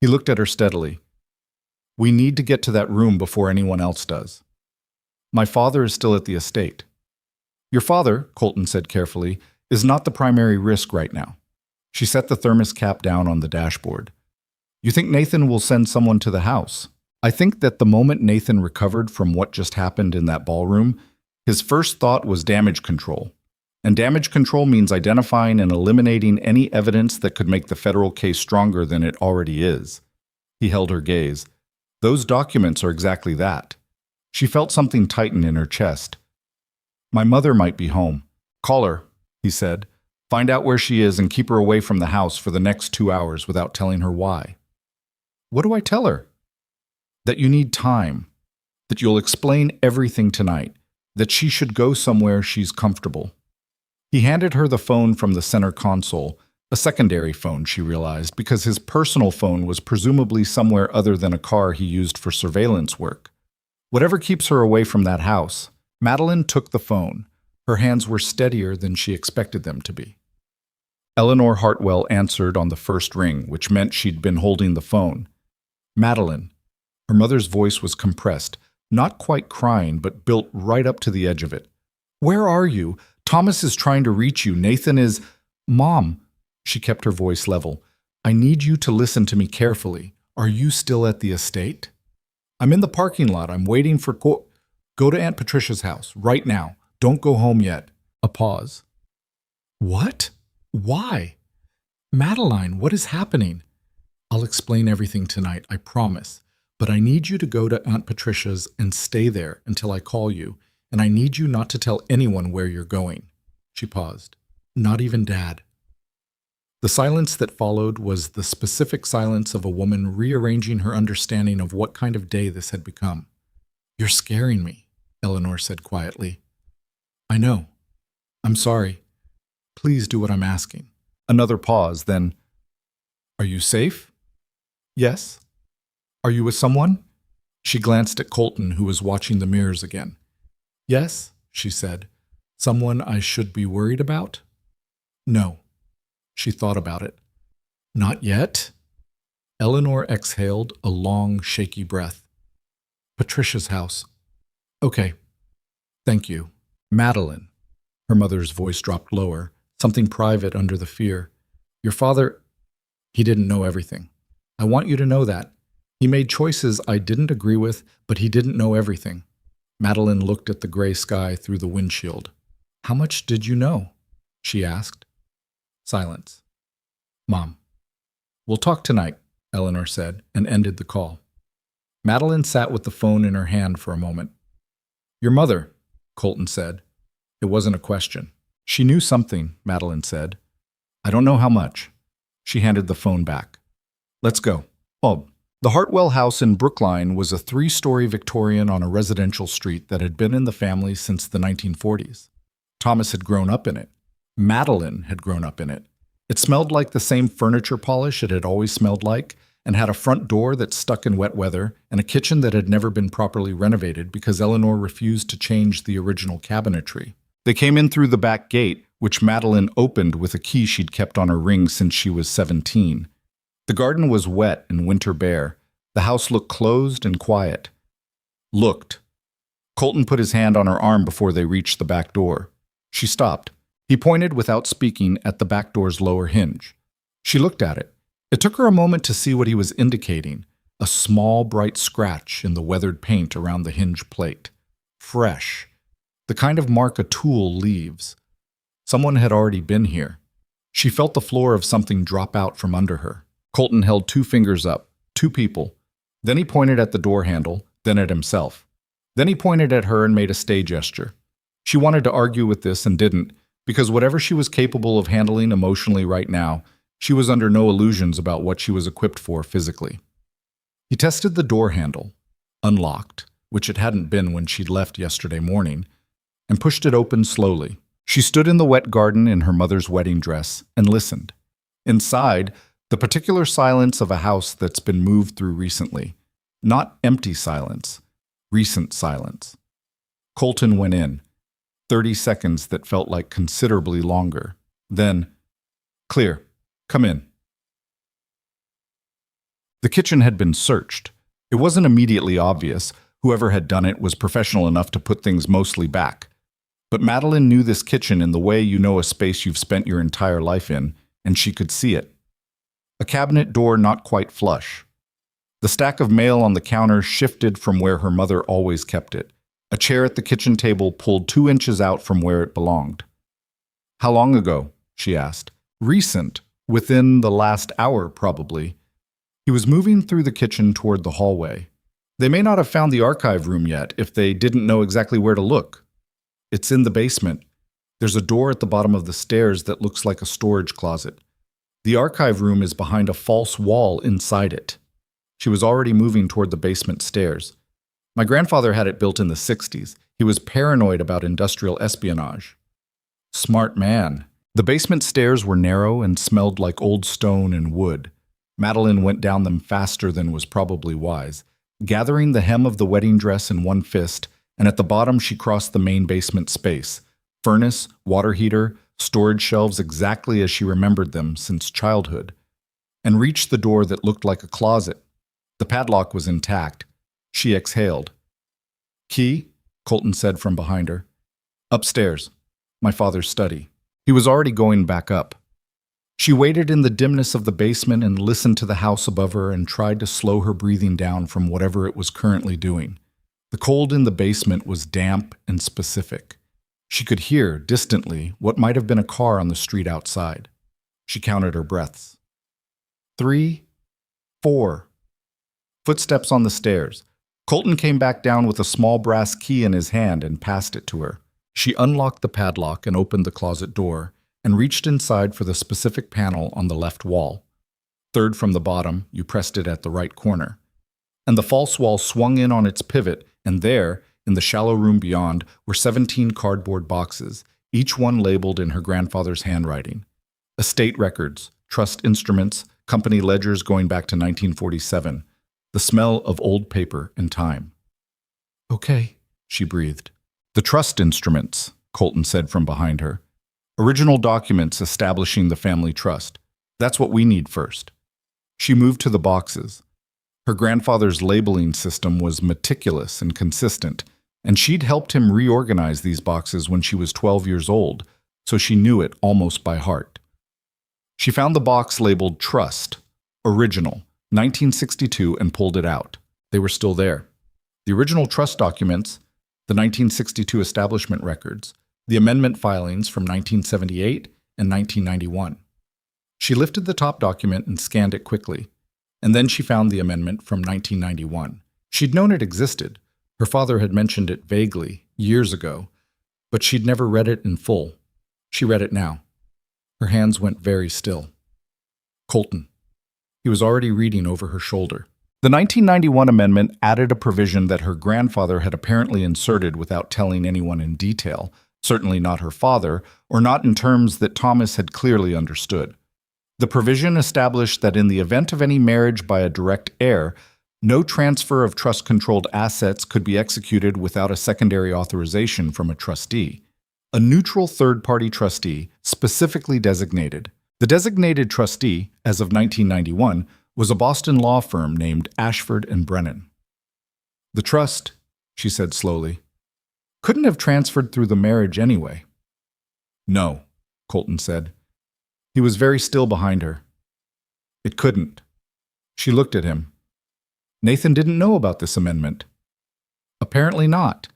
He looked at her steadily. We need to get to that room before anyone else does. My father is still at the estate. Your father, Colton said carefully, is not the primary risk right now. She set the thermos cap down on the dashboard. You think Nathan will send someone to the house? I think that the moment Nathan recovered from what just happened in that ballroom, his first thought was damage control. And damage control means identifying and eliminating any evidence that could make the federal case stronger than it already is. He held her gaze. Those documents are exactly that. She felt something tighten in her chest. My mother might be home. Call her, he said. Find out where she is and keep her away from the house for the next 2 hours without telling her why. What do I tell her? That you need time. That you'll explain everything tonight. That she should go somewhere she's comfortable. He handed her the phone from the center console, a secondary phone, she realized, because his personal phone was presumably somewhere other than a car he used for surveillance work. Whatever keeps her away from that house. Madeline took the phone. Her hands were steadier than she expected them to be. Eleanor Hartwell answered on the first ring, which meant she'd been holding the phone. Madeline. Her mother's voice was compressed, not quite crying, but built right up to the edge of it. Where are you? Thomas is trying to reach you. Nathan is... Mom. She kept her voice level. I need you to listen to me carefully. Are you still at the estate? I'm in the parking lot. I'm waiting for... Go to Aunt Patricia's house, right now. Don't go home yet. A pause. What? Why? Madeline, what is happening? I'll explain everything tonight, I promise. But I need you to go to Aunt Patricia's and stay there until I call you, and I need you not to tell anyone where you're going. She paused. Not even Dad. The silence that followed was the specific silence of a woman rearranging her understanding of what kind of day this had become. You're scaring me, Eleanor said quietly. I know. I'm sorry. Please do what I'm asking. Another pause, then, Are you safe? Yes. Are you with someone? She glanced at Colton, who was watching the mirrors again. Yes, she said. Someone I should be worried about? No. She thought about it. Not yet? Eleanor exhaled a long, shaky breath. Patricia's house. Okay. Thank you. Madeline. Her mother's voice dropped lower, something private under the fear. Your father, he didn't know everything. I want you to know that. He made choices I didn't agree with, but he didn't know everything. Madeline looked at the gray sky through the windshield. How much did you know? She asked. Silence. Mom. We'll talk tonight, Eleanor said, and ended the call. Madeline sat with the phone in her hand for a moment. Your mother, Colton said. It wasn't a question. She knew something, Madeline said. I don't know how much. She handed the phone back. Let's go. Oh, the Hartwell house in Brookline was a 3-story Victorian on a residential street that had been in the family since the 1940s. Thomas had grown up in it. Madeline had grown up in it. It smelled like the same furniture polish it had always smelled like, and had a front door that stuck in wet weather, and a kitchen that had never been properly renovated because Eleanor refused to change the original cabinetry. They came in through the back gate, which Madeline opened with a key she'd kept on her ring since she was 17. The garden was wet and winter bare. The house looked closed and quiet. Looked. Colton put his hand on her arm before they reached the back door. She stopped. He pointed without speaking at the back door's lower hinge. She looked at it. It took her a moment to see what he was indicating, a small, bright scratch in the weathered paint around the hinge plate. Fresh. The kind of mark a tool leaves. Someone had already been here. She felt the floor of something drop out from under her. Colton held 2 fingers up. 2 people. Then he pointed at the door handle, then at himself. Then he pointed at her and made a stay gesture. She wanted to argue with this and didn't, because whatever she was capable of handling emotionally right now, she was under no illusions about what she was equipped for physically. He tested the door handle, unlocked, which it hadn't been when she'd left yesterday morning, and pushed it open slowly. She stood in the wet garden in her mother's wedding dress and listened. Inside, the particular silence of a house that's been moved through recently. Not empty silence, recent silence. Colton went in. 30 seconds that felt like considerably longer. Then, "Clear. Come in." The kitchen had been searched. It wasn't immediately obvious. Whoever had done it was professional enough to put things mostly back. But Madeline knew this kitchen in the way you know a space you've spent your entire life in, and she could see it. A cabinet door not quite flush. The stack of mail on the counter shifted from where her mother always kept it. A chair at the kitchen table pulled 2 inches out from where it belonged. "How long ago?" she asked. "Recent. Within the last hour, probably." He was moving through the kitchen toward the hallway. They may not have found the archive room yet if they didn't know exactly where to look. It's in the basement. There's a door at the bottom of the stairs that looks like a storage closet. The archive room is behind a false wall inside it. She was already moving toward the basement stairs. "My grandfather had it built in the 60s. He was paranoid about industrial espionage." Smart man. The basement stairs were narrow and smelled like old stone and wood. Madeline went down them faster than was probably wise, gathering the hem of the wedding dress in one fist, and at the bottom she crossed the main basement space. Furnace, water heater, storage shelves exactly as she remembered them since childhood, and reached the door that looked like a closet. The padlock was intact. She exhaled. "Key?" Colton said from behind her. "Upstairs. My father's study." He was already going back up. She waited in the dimness of the basement and listened to the house above her and tried to slow her breathing down from whatever it was currently doing. The cold in the basement was damp and specific. She could hear, distantly, what might have been a car on the street outside. She counted her breaths. 3, 4. Footsteps on the stairs. Colton came back down with a small brass key in his hand and passed it to her. She unlocked the padlock and opened the closet door, and reached inside for the specific panel on the left wall. Third from the bottom, you pressed it at the right corner. And the false wall swung in on its pivot, and there, in the shallow room beyond, were 17 cardboard boxes, each one labeled in her grandfather's handwriting. Estate records, trust instruments, company ledgers going back to 1947. The smell of old paper and time. "Okay," she breathed. "The trust instruments," Colton said from behind her. "Original documents establishing the family trust. That's what we need first." She moved to the boxes. Her grandfather's labeling system was meticulous and consistent, and she'd helped him reorganize these boxes when she was 12 years old, so she knew it almost by heart. She found the box labeled Trust, Original, 1962, and pulled it out. They were still there. The original trust documents, the 1962 establishment records, the amendment filings from 1978 and 1991. She lifted the top document and scanned it quickly, and then she found the amendment from 1991. She'd known it existed. Her father had mentioned it vaguely, years ago, but she'd never read it in full. She read it now. Her hands went very still. Colton. He was already reading over her shoulder. The 1991 amendment added a provision that her grandfather had apparently inserted without telling anyone in detail, certainly not her father, or not in terms that Thomas had clearly understood. The provision established that in the event of any marriage by a direct heir, no transfer of trust-controlled assets could be executed without a secondary authorization from a trustee. A neutral third-party trustee, specifically designated. The designated trustee, as of 1991, was a Boston law firm named Ashford and Brennan. "The trust," she said slowly, "couldn't have transferred through the marriage anyway." "No," Colton said. He was very still behind her. "It couldn't." She looked at him. "Nathan didn't know about this amendment." "Apparently not."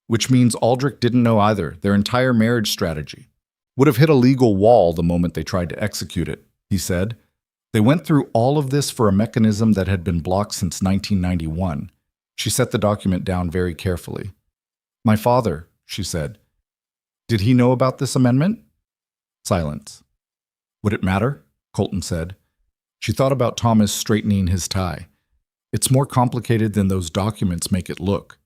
Which means Aldrich didn't know either. Their entire marriage strategy would have hit a legal wall the moment they tried to execute it, he said. They went through all of this for a mechanism that had been blocked since 1991. She set the document down very carefully. My father, she said. Did he know about this amendment? Silence. Would it matter? Colton said. She thought about Thomas straightening his tie. It's more complicated than those documents make it look.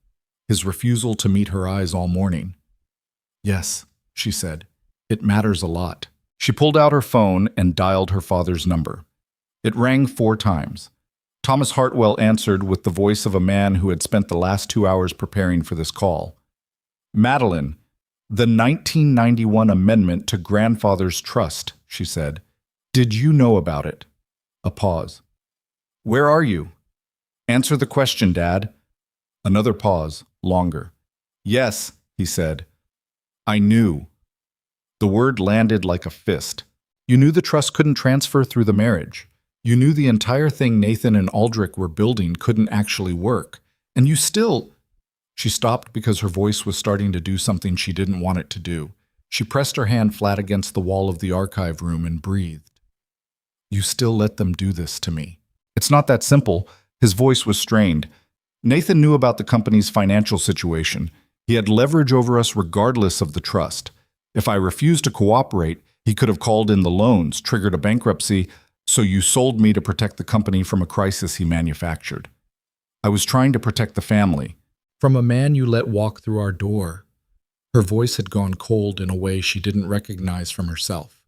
His refusal to meet her eyes all morning. Yes, she said. It matters a lot. She pulled out her phone and dialed her father's number. It rang 4 times. Thomas Hartwell answered with the voice of a man who had spent the last 2 hours preparing for this call. Madeline, the 1991 amendment to grandfather's trust, she said. Did you know about it? A pause. Where are you? Answer the question, Dad. Another pause, longer. Yes, he said. I knew. The word landed like a fist. You knew the trust couldn't transfer through the marriage. You knew the entire thing Nathan and Aldrich were building couldn't actually work. And you still... She stopped because her voice was starting to do something she didn't want it to do. She pressed her hand flat against the wall of the archive room and breathed. You still let them do this to me. It's not that simple. His voice was strained. Nathan knew about the company's financial situation. He had leverage over us regardless of the trust. If I refused to cooperate, he could have called in the loans, triggered a bankruptcy, so you sold me to protect the company from a crisis he manufactured. I was trying to protect the family. From a man you let walk through our door. Her voice had gone cold in a way she didn't recognize from herself.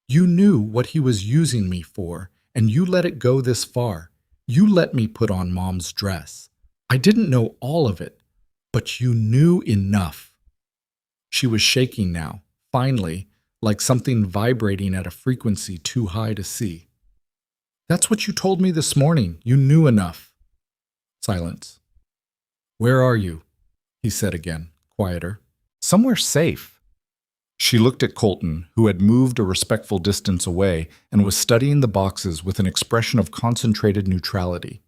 You knew what he was using me for, and you let it go this far. You let me put on Mom's dress. I didn't know all of it, but you knew enough. She was shaking now, finally, like something vibrating at a frequency too high to see. That's what you told me this morning. You knew enough. Silence. Where are you? He said again, quieter. Somewhere safe. She looked at Colton, who had moved a respectful distance away and was studying the boxes with an expression of concentrated neutrality.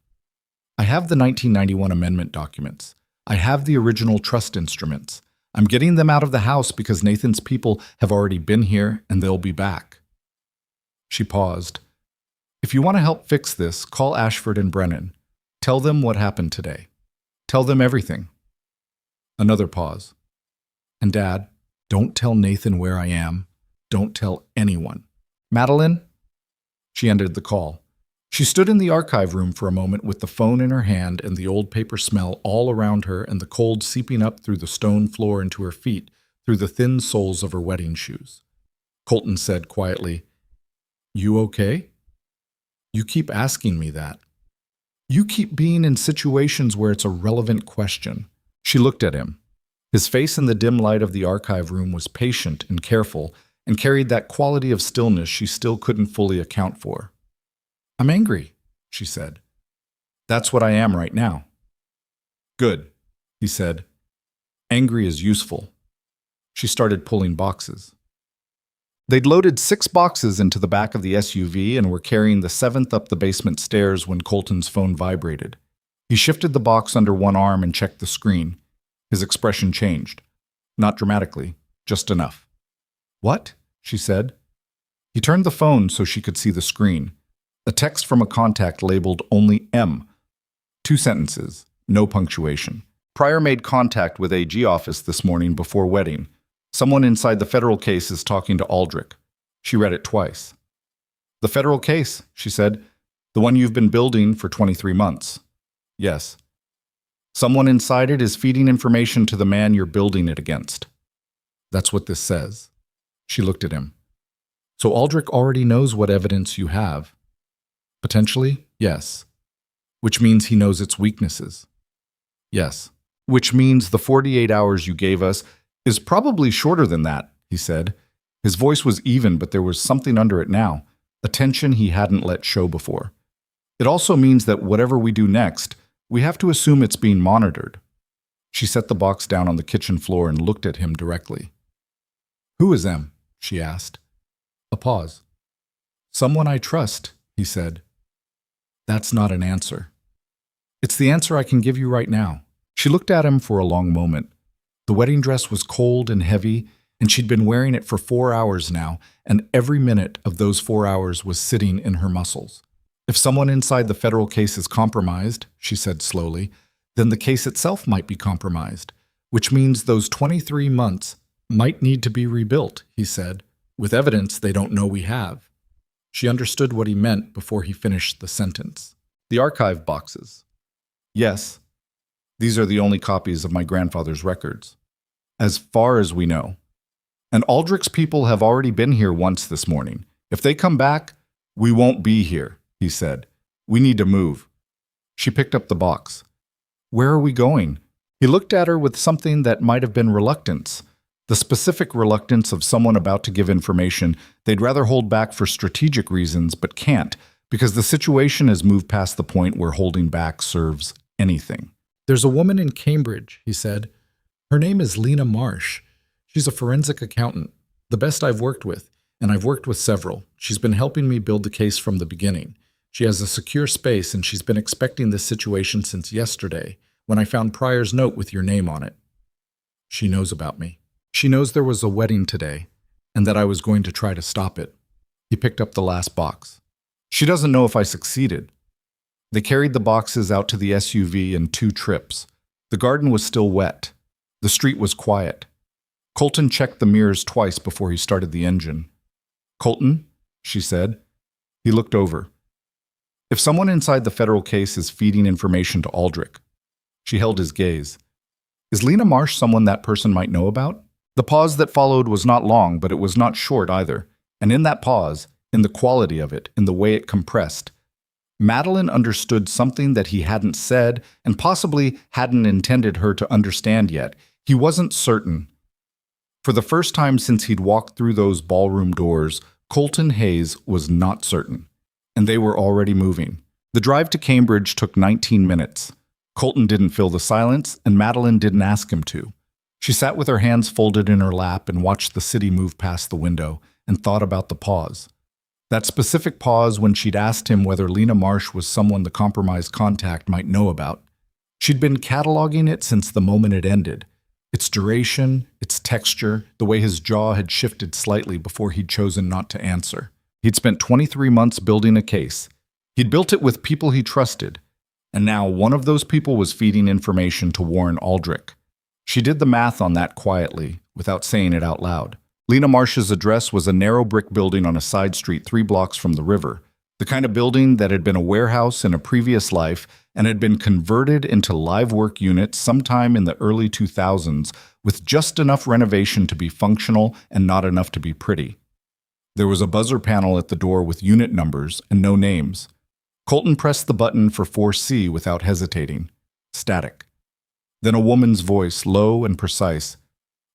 I have the 1991 amendment documents. I have the original trust instruments. I'm getting them out of the house because Nathan's people have already been here and they'll be back. She paused. If you want to help fix this, call Ashford and Brennan. Tell them what happened today. Tell them everything. Another pause. And Dad, don't tell Nathan where I am. Don't tell anyone. Madeline? She ended the call. She stood in the archive room for a moment with the phone in her hand and the old paper smell all around her and the cold seeping up through the stone floor into her feet, through the thin soles of her wedding shoes. Colton said quietly, You okay? You keep asking me that. You keep being in situations where it's a relevant question. She looked at him. His face in the dim light of the archive room was patient and careful and carried that quality of stillness she still couldn't fully account for. I'm angry, she said. That's what I am right now. Good, he said. Angry is useful. She started pulling boxes. They'd loaded 6 boxes into the back of the SUV and were carrying the 7th up the basement stairs when Colton's phone vibrated. He shifted the box under one arm and checked the screen. His expression changed. Not dramatically, just enough. What? She said. He turned the phone so she could see the screen. A text from a contact labeled only M. 2 sentences, no punctuation. Pryor made contact with AG office this morning before wedding. Someone inside the federal case is talking to Aldrich. She read it twice. The federal case, she said. The one you've been building for 23 months. Yes. Someone inside it is feeding information to the man you're building it against. That's what this says. She looked at him. So Aldrich already knows what evidence you have. Potentially, yes. Which means he knows its weaknesses. Yes. Which means the 48 hours you gave us is probably shorter than that, he said. His voice was even, but there was something under it now, a tension he hadn't let show before. It also means that whatever we do next, we have to assume it's being monitored. She set the box down on the kitchen floor and looked at him directly. Who is them? She asked. A pause. Someone I trust, he said. That's not an answer. It's the answer I can give you right now. She looked at him for a long moment. The wedding dress was cold and heavy, and she'd been wearing it for 4 hours now, and every minute of those 4 hours was sitting in her muscles. If someone inside the federal case is compromised, she said slowly, then the case itself might be compromised, which means those 23 months might need to be rebuilt, he said, with evidence they don't know we have. She understood what he meant before he finished the sentence. The archive boxes. Yes, these are the only copies of my grandfather's records, as far as we know. And Aldrich's people have already been here once this morning. If they come back, we won't be here, he said. We need to move. She picked up the box. Where are we going? He looked at her with something that might have been reluctance, the specific reluctance of someone about to give information they'd rather hold back for strategic reasons but can't, because the situation has moved past the point where holding back serves anything. There's a woman in Cambridge, he said. Her name is Lena Marsh. She's a forensic accountant, the best I've worked with, and I've worked with several. She's been helping me build the case from the beginning. She has a secure space, and she's been expecting this situation since yesterday, when I found Pryor's note with your name on it. She knows about me. She knows there was a wedding today, and that I was going to try to stop it. He picked up the last box. She doesn't know if I succeeded. They carried the boxes out to the SUV in 2 trips. The garden was still wet. The street was quiet. Colton checked the mirrors twice before he started the engine. Colton, she said. He looked over. If someone inside the federal case is feeding information to Aldrich. She held his gaze. Is Lena Marsh someone that person might know about? The pause that followed was not long, but it was not short either. And in that pause, in the quality of it, in the way it compressed, Madeline understood something that he hadn't said and possibly hadn't intended her to understand yet. He wasn't certain. For the first time since he'd walked through those ballroom doors, Colton Hayes was not certain. And they were already moving. The drive to Cambridge took 19 minutes. Colton didn't fill the silence, and Madeline didn't ask him to. She sat with her hands folded in her lap and watched the city move past the window and thought about the pause. That specific pause when she'd asked him whether Lena Marsh was someone the compromised contact might know about. She'd been cataloging it since the moment it ended. Its duration, its texture, the way his jaw had shifted slightly before he'd chosen not to answer. He'd spent 23 months building a case. He'd built it with people he trusted. And now one of those people was feeding information to Warren Aldrich. She did the math on that quietly, without saying it out loud. Lena Marsh's address was a narrow brick building on a side street 3 blocks from the river, the kind of building that had been a warehouse in a previous life and had been converted into live work units sometime in the early 2000s with just enough renovation to be functional and not enough to be pretty. There was a buzzer panel at the door with unit numbers and no names. Colton pressed the button for 4C without hesitating. Static. Then a woman's voice, low and precise.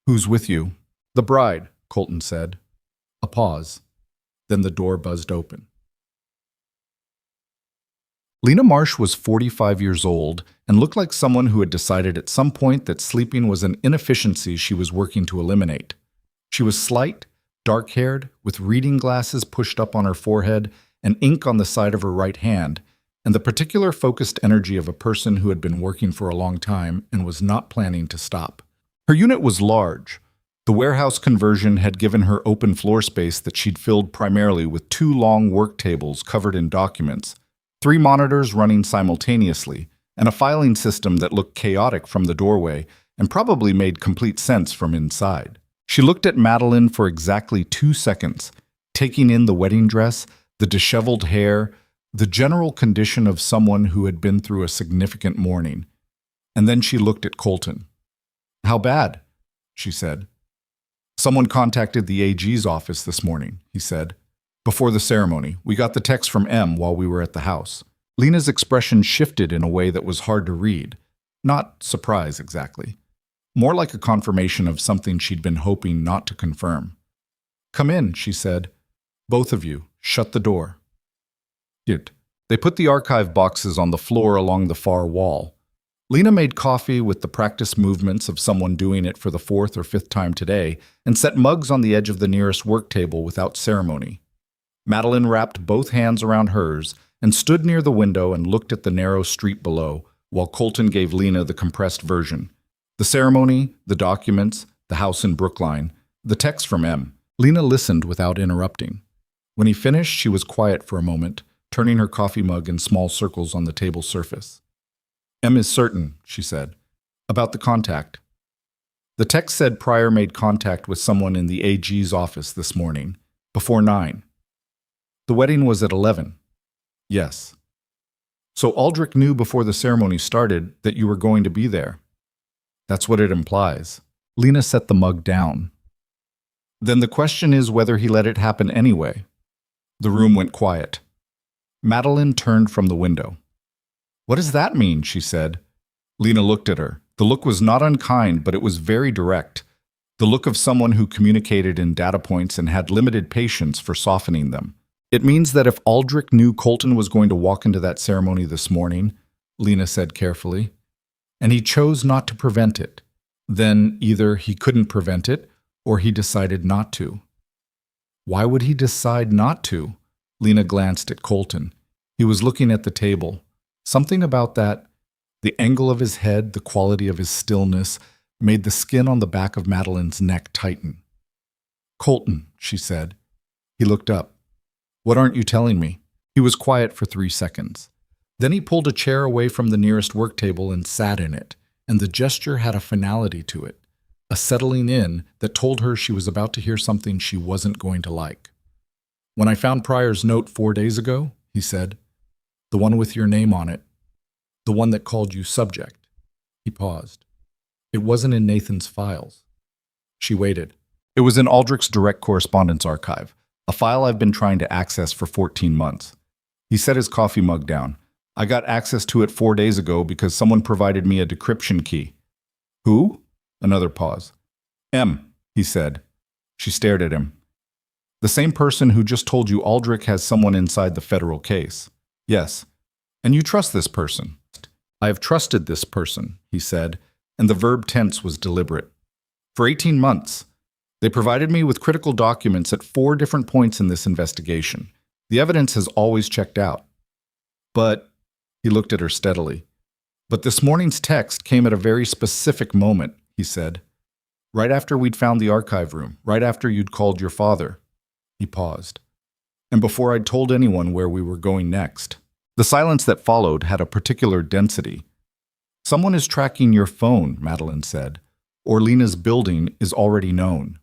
Who's with you? The bride, Colton said. A pause. Then the door buzzed open. Lena Marsh was 45 years old and looked like someone who had decided at some point that sleeping was an inefficiency she was working to eliminate. She was slight, dark-haired, with reading glasses pushed up on her forehead and ink on the side of her right hand, and the particular focused energy of a person who had been working for a long time and was not planning to stop. Her unit was large. The warehouse conversion had given her open floor space that she'd filled primarily with 2 long work tables covered in documents, 3 monitors running simultaneously, and a filing system that looked chaotic from the doorway and probably made complete sense from inside. She looked at Madeline for exactly 2 seconds, taking in the wedding dress, the disheveled hair, the general condition of someone who had been through a significant mourning. And then she looked at Colton. How bad? She said. Someone contacted the AG's office this morning, he said. Before the ceremony, we got the text from M while we were at the house. Lena's expression shifted in a way that was hard to read. Not surprise, exactly. More like a confirmation of something she'd been hoping not to confirm. Come in, she said. Both of you, shut the door. They put the archive boxes on the floor along the far wall. Lena made coffee with the practiced movements of someone doing it for the 4th or 5th time today and set mugs on the edge of the nearest work table without ceremony. Madeline wrapped both hands around hers and stood near the window and looked at the narrow street below, while Colton gave Lena the compressed version. The ceremony, the documents, the house in Brookline, The text from M. Lena listened without interrupting. When he finished, she was quiet for a moment, turning her coffee mug in small circles on the table surface. M is certain, she said, about the contact. The text said Pryor made contact with someone in the AG's office this morning, before 9. The wedding was at 11. Yes. So Aldrich knew before the ceremony started that you were going to be there. That's what it implies. Lena set the mug down. Then the question is whether he let it happen anyway. The room went quiet. Madeline turned from the window. What does that mean? She said. Lena looked at her. The look was not unkind, but it was very direct. The look of someone who communicated in data points and had limited patience for softening them. It means that if Aldrich knew Colton was going to walk into that ceremony this morning, Lena said carefully, and he chose not to prevent it, then either he couldn't prevent it or he decided not to. Why would he decide not to? Lena glanced at Colton. He was looking at the table. Something about that, the angle of his head, the quality of his stillness, made the skin on the back of Madeline's neck tighten. Colton, she said. He looked up. What aren't you telling me? He was quiet for 3 seconds. Then he pulled a chair away from the nearest work table and sat in it, and the gesture had a finality to it, a settling in that told her she was about to hear something she wasn't going to like. When I found Pryor's note 4 days ago, he said, the one with your name on it, the one that called you subject. He paused. It wasn't in Nathan's files. She waited. It was in Aldrich's direct correspondence archive, a file I've been trying to access for 14 months. He set his coffee mug down. I got access to it 4 days ago because someone provided me a decryption key. Who? Another pause. M, he said. She stared at him. The same person who just told you Aldrich has someone inside the federal case. Yes. And you trust this person. I have trusted this person, he said, and the verb tense was deliberate. For 18 months. They provided me with critical documents at 4 different points in this investigation. The evidence has always checked out. But, he looked at her steadily. But this morning's text came at a very specific moment, he said. Right after we'd found the archive room, right after you'd called your father. He paused. And before I'd told anyone where we were going next. The silence that followed had a particular density. Someone is tracking your phone, Madeline said, or Lena's building is already known.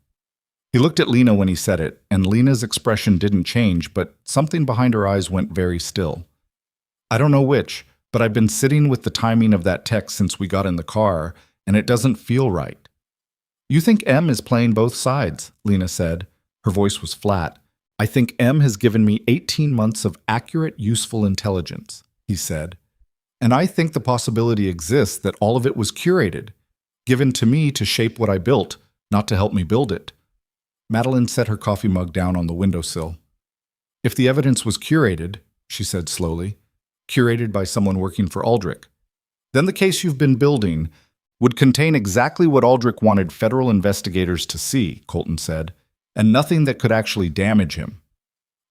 He looked at Lena when he said it, and Lena's expression didn't change, but something behind her eyes went very still. I don't know which, but I've been sitting with the timing of that text since we got in the car, and it doesn't feel right. You think M is playing both sides, Lena said. Her voice was flat. I think M has given me 18 months of accurate, useful intelligence, he said. And I think the possibility exists that all of it was curated, given to me to shape what I built, not to help me build it. Madeline set her coffee mug down on the windowsill. If the evidence was curated, she said slowly, curated by someone working for Aldrich, then the case you've been building would contain exactly what Aldrich wanted federal investigators to see, Colton said, and nothing that could actually damage him.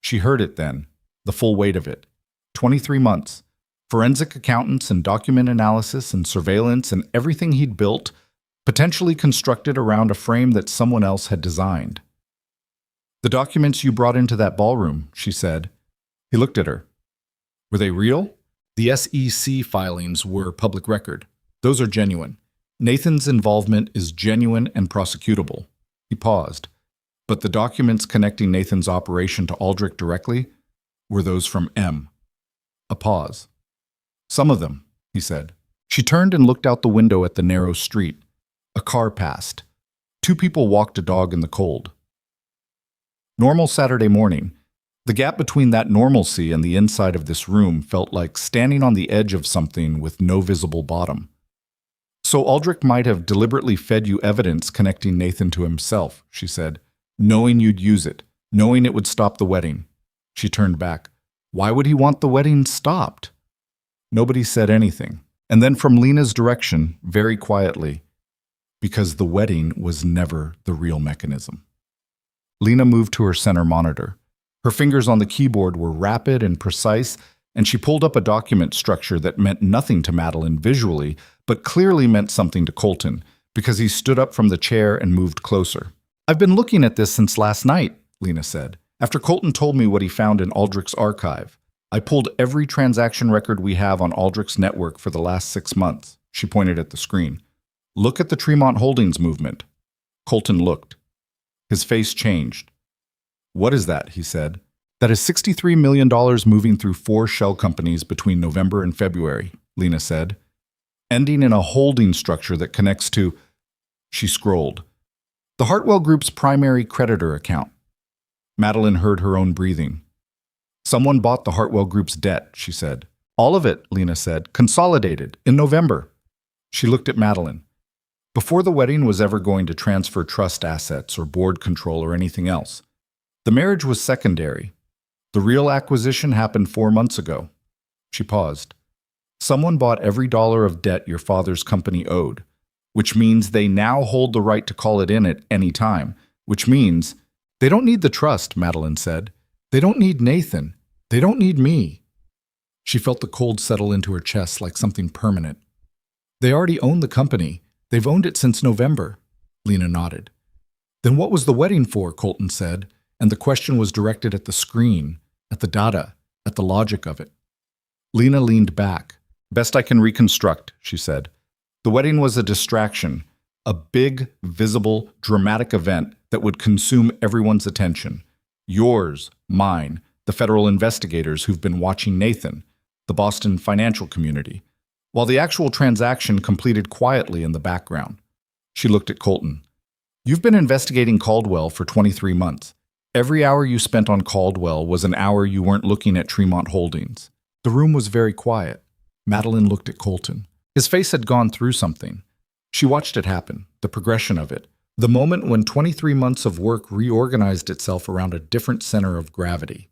She heard it then, the full weight of it. 23 months, forensic accountants and document analysis and surveillance and everything he'd built, potentially constructed around a frame that someone else had designed. The documents you brought into that ballroom, she said. He looked at her. Were they real? The SEC filings were public record. Those are genuine. Nathan's involvement is genuine and prosecutable. He paused. But the documents connecting Nathan's operation to Aldrich directly were those from M. A pause. Some of them, he said. She turned and looked out the window at the narrow street. A car passed. 2 people walked a dog in the cold. Normal Saturday morning. The gap between that normalcy and the inside of this room felt like standing on the edge of something with no visible bottom. So Aldrich might have deliberately fed you evidence connecting Nathan to himself, she said, knowing you'd use it, knowing it would stop the wedding. She turned back. Why would he want the wedding stopped? Nobody said anything. And then from Lena's direction, very quietly, because the wedding was never the real mechanism. Lena moved to her center monitor. Her fingers on the keyboard were rapid and precise, and she pulled up a document structure that meant nothing to Madeline visually, but clearly meant something to Colton, because he stood up from the chair and moved closer. I've been looking at this since last night, Lena said. After Colton told me what he found in Aldrich's archive, I pulled every transaction record we have on Aldrich's network for the last 6 months. She pointed at the screen. Look at the Tremont Holdings movement. Colton looked. His face changed. What is that? He said. That is $63 million moving through 4 shell companies between November and February, Lena said, ending in a holding structure that connects to, she scrolled, the Hartwell Group's primary creditor account. Madeline heard her own breathing. Someone bought the Hartwell Group's debt, she said. All of it, Lena said, consolidated, in November. She looked at Madeline. Before the wedding was ever going to transfer trust assets or board control or anything else. The marriage was secondary. The real acquisition happened 4 months ago. She paused. Someone bought every dollar of debt your father's company owed, which means they now hold the right to call it in at any time, which means they don't need the trust, Madeline said. They don't need Nathan. They don't need me. She felt the cold settle into her chest like something permanent. They already own the company. They've owned it since November. Lena nodded. Then what was the wedding for? Colton said, and the question was directed at the screen, at the data, at the logic of it. Lena leaned back. Best I can reconstruct, she said. The wedding was a distraction, a big, visible, dramatic event that would consume everyone's attention. Yours, mine, the federal investigators who've been watching Nathan, the Boston financial community, while the actual transaction completed quietly in the background. She looked at Colton. You've been investigating Caldwell for 23 months. Every hour you spent on Caldwell was an hour you weren't looking at Tremont Holdings. The room was very quiet. Madeline looked at Colton. His face had gone through something. She watched it happen, the progression of it, the moment when 23 months of work reorganized itself around a different center of gravity.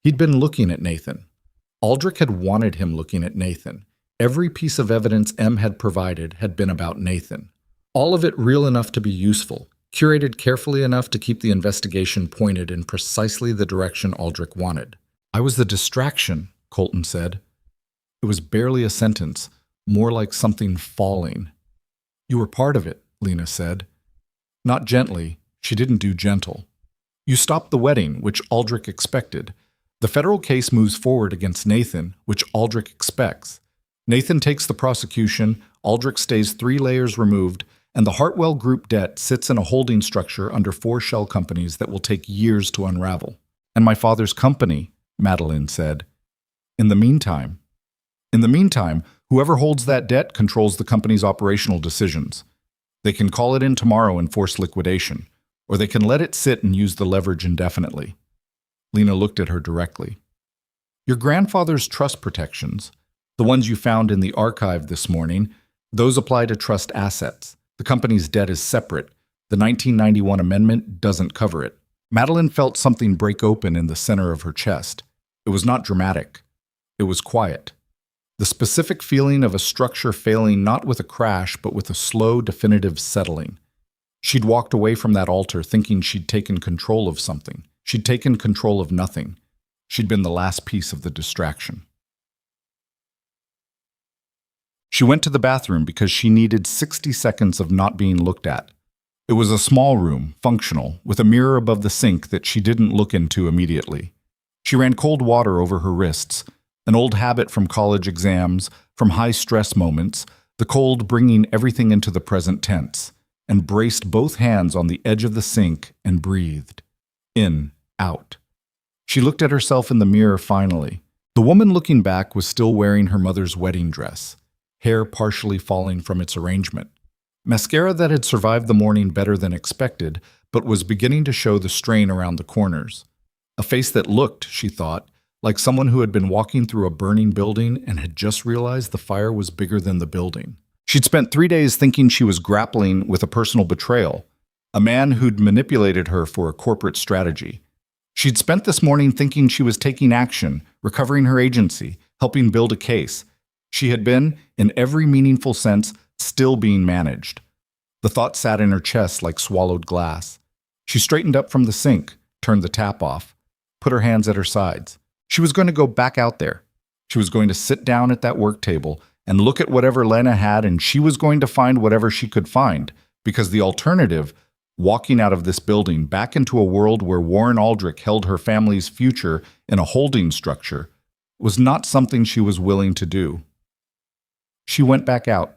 He'd been looking at Nathan. Aldrich had wanted him looking at Nathan. Every piece of evidence M had provided had been about Nathan. All of it real enough to be useful, curated carefully enough to keep the investigation pointed in precisely the direction Aldrich wanted. I was the distraction, Colton said. It was barely a sentence, more like something falling. You were part of it, Lena said. Not gently, she didn't do gentle. You stopped the wedding, which Aldrich expected. The federal case moves forward against Nathan, which Aldrich expects. Nathan takes the prosecution, Aldrich stays 3 layers removed, and the Hartwell Group debt sits in a holding structure under 4 shell companies that will take years to unravel. And my father's company, Madeline said. In the meantime, whoever holds that debt controls the company's operational decisions. They can call it in tomorrow and force liquidation, or they can let it sit and use the leverage indefinitely. Lena looked at her directly. Your grandfather's trust protections, the ones you found in the archive this morning, those apply to trust assets. The company's debt is separate. The 1991 amendment doesn't cover it. Madeline felt something break open in the center of her chest. It was not dramatic. It was quiet. The specific feeling of a structure failing not with a crash, but with a slow, definitive settling. She'd walked away from that altar thinking she'd taken control of something. She'd taken control of nothing. She'd been the last piece of the distraction. She went to the bathroom because she needed 60 seconds of not being looked at. It was a small room, functional, with a mirror above the sink that she didn't look into immediately. She ran cold water over her wrists, an old habit from college exams, from high-stress moments, the cold bringing everything into the present tense, and braced both hands on the edge of the sink and breathed. In, out. She looked at herself in the mirror finally. The woman looking back was still wearing her mother's wedding dress, hair partially falling from its arrangement. Mascara that had survived the morning better than expected, but was beginning to show the strain around the corners. A face that looked, she thought, like someone who had been walking through a burning building and had just realized the fire was bigger than the building. She'd spent 3 days thinking she was grappling with a personal betrayal, a man who'd manipulated her for a corporate strategy. She'd spent this morning thinking she was taking action, recovering her agency, helping build a case. She had been, in every meaningful sense, still being managed. The thought sat in her chest like swallowed glass. She straightened up from the sink, turned the tap off, put her hands at her sides. She was going to go back out there. She was going to sit down at that work table and look at whatever Lena had, and she was going to find whatever she could find, because the alternative Walking out of this building back into a world where Warren Aldrich held her family's future in a holding structure was not something she was willing to do. She went back out.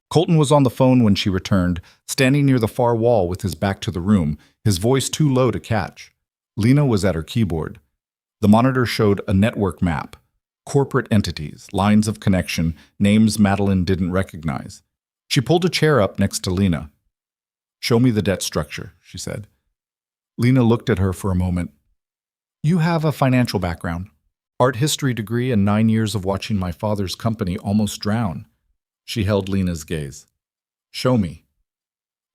Colton was on the phone when she returned, standing near the far wall with his back to the room, his voice too low to catch. Lena was at her keyboard. The monitor showed a network map, corporate entities, lines of connection, names Madeline didn't recognize. She pulled a chair up next to Lena. "Show me the debt structure," she said. Lena looked at her for a moment. "You have a financial background. Art history degree and 9 years of watching my father's company almost drown." She held Lena's gaze. "Show me."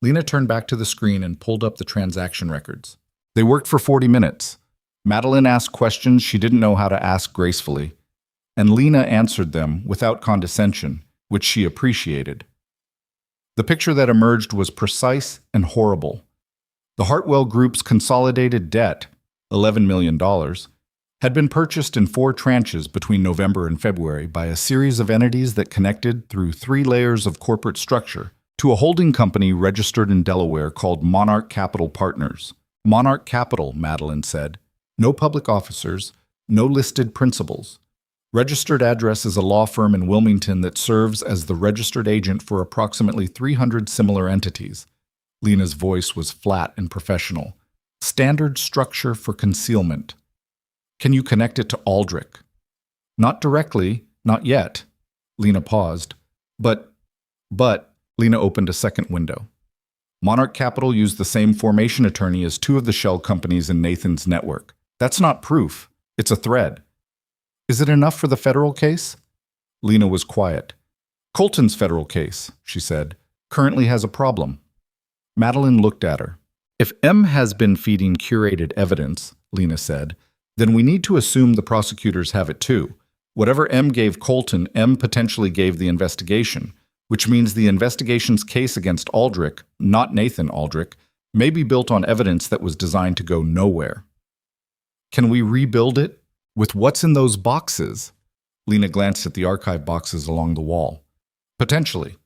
Lena turned back to the screen and pulled up the transaction records. They worked for 40 minutes. Madeline asked questions she didn't know how to ask gracefully, and Lena answered them without condescension, which she appreciated. The picture that emerged was precise and horrible. The Hartwell Group's consolidated debt, $11 million, had been purchased in 4 tranches between November and February by a series of entities that connected through 3 layers of corporate structure to a holding company registered in Delaware called Monarch Capital Partners. Monarch Capital, Madeline said. No public officers, no listed principals. Registered address is a law firm in Wilmington that serves as the registered agent for approximately 300 similar entities. Lena's voice was flat and professional. Standard structure for concealment. Can you connect it to Aldrich? Not directly, not yet. Lena paused. But, Lena opened a second window. Monarch Capital used the same formation attorney as 2 of the shell companies in Nathan's network. That's not proof. It's a thread. Is it enough for the federal case? Lena was quiet. Colton's federal case, she said, currently has a problem. Madeline looked at her. If M has been feeding curated evidence, Lena said, then we need to assume the prosecutors have it too. Whatever M gave Colton, M potentially gave the investigation, which means the investigation's case against Aldrich, not Nathan Aldrich, may be built on evidence that was designed to go nowhere. Can we rebuild it? With what's in those boxes? Lena glanced at the archive boxes along the wall. Potentially.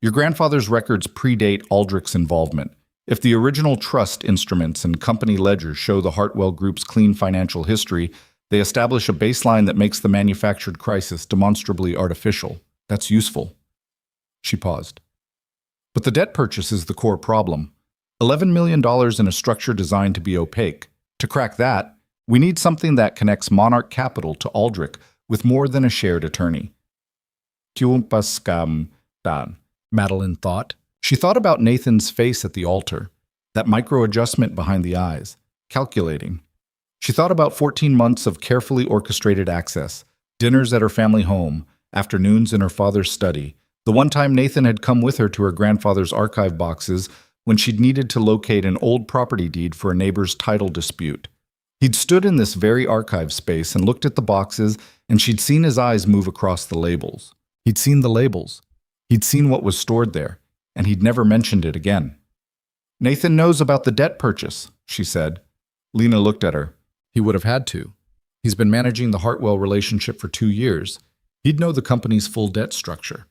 Your grandfather's records predate Aldrich's involvement. If the original trust instruments and company ledgers show the Hartwell Group's clean financial history, they establish a baseline that makes the manufactured crisis demonstrably artificial. That's useful. She paused. But the debt purchase is the core problem. $11 million in a structure designed to be opaque. To crack that, we need something that connects Monarch Capital to Aldrich with more than a shared attorney. Madeline thought. She thought about Nathan's face at the altar, that micro-adjustment behind the eyes, calculating. She thought about 14 months of carefully orchestrated access, dinners at her family home, afternoons in her father's study, the one time Nathan had come with her to her grandfather's archive boxes when she'd needed to locate an old property deed for a neighbor's title dispute. He'd stood in this very archive space and looked at the boxes, and she'd seen his eyes move across the labels. He'd seen the labels. He'd seen what was stored there, and he'd never mentioned it again. Nathan knows about the debt purchase, she said. Lena looked at her. He would have had to. He's been managing the Hartwell relationship for 2 years. He'd know the company's full debt structure.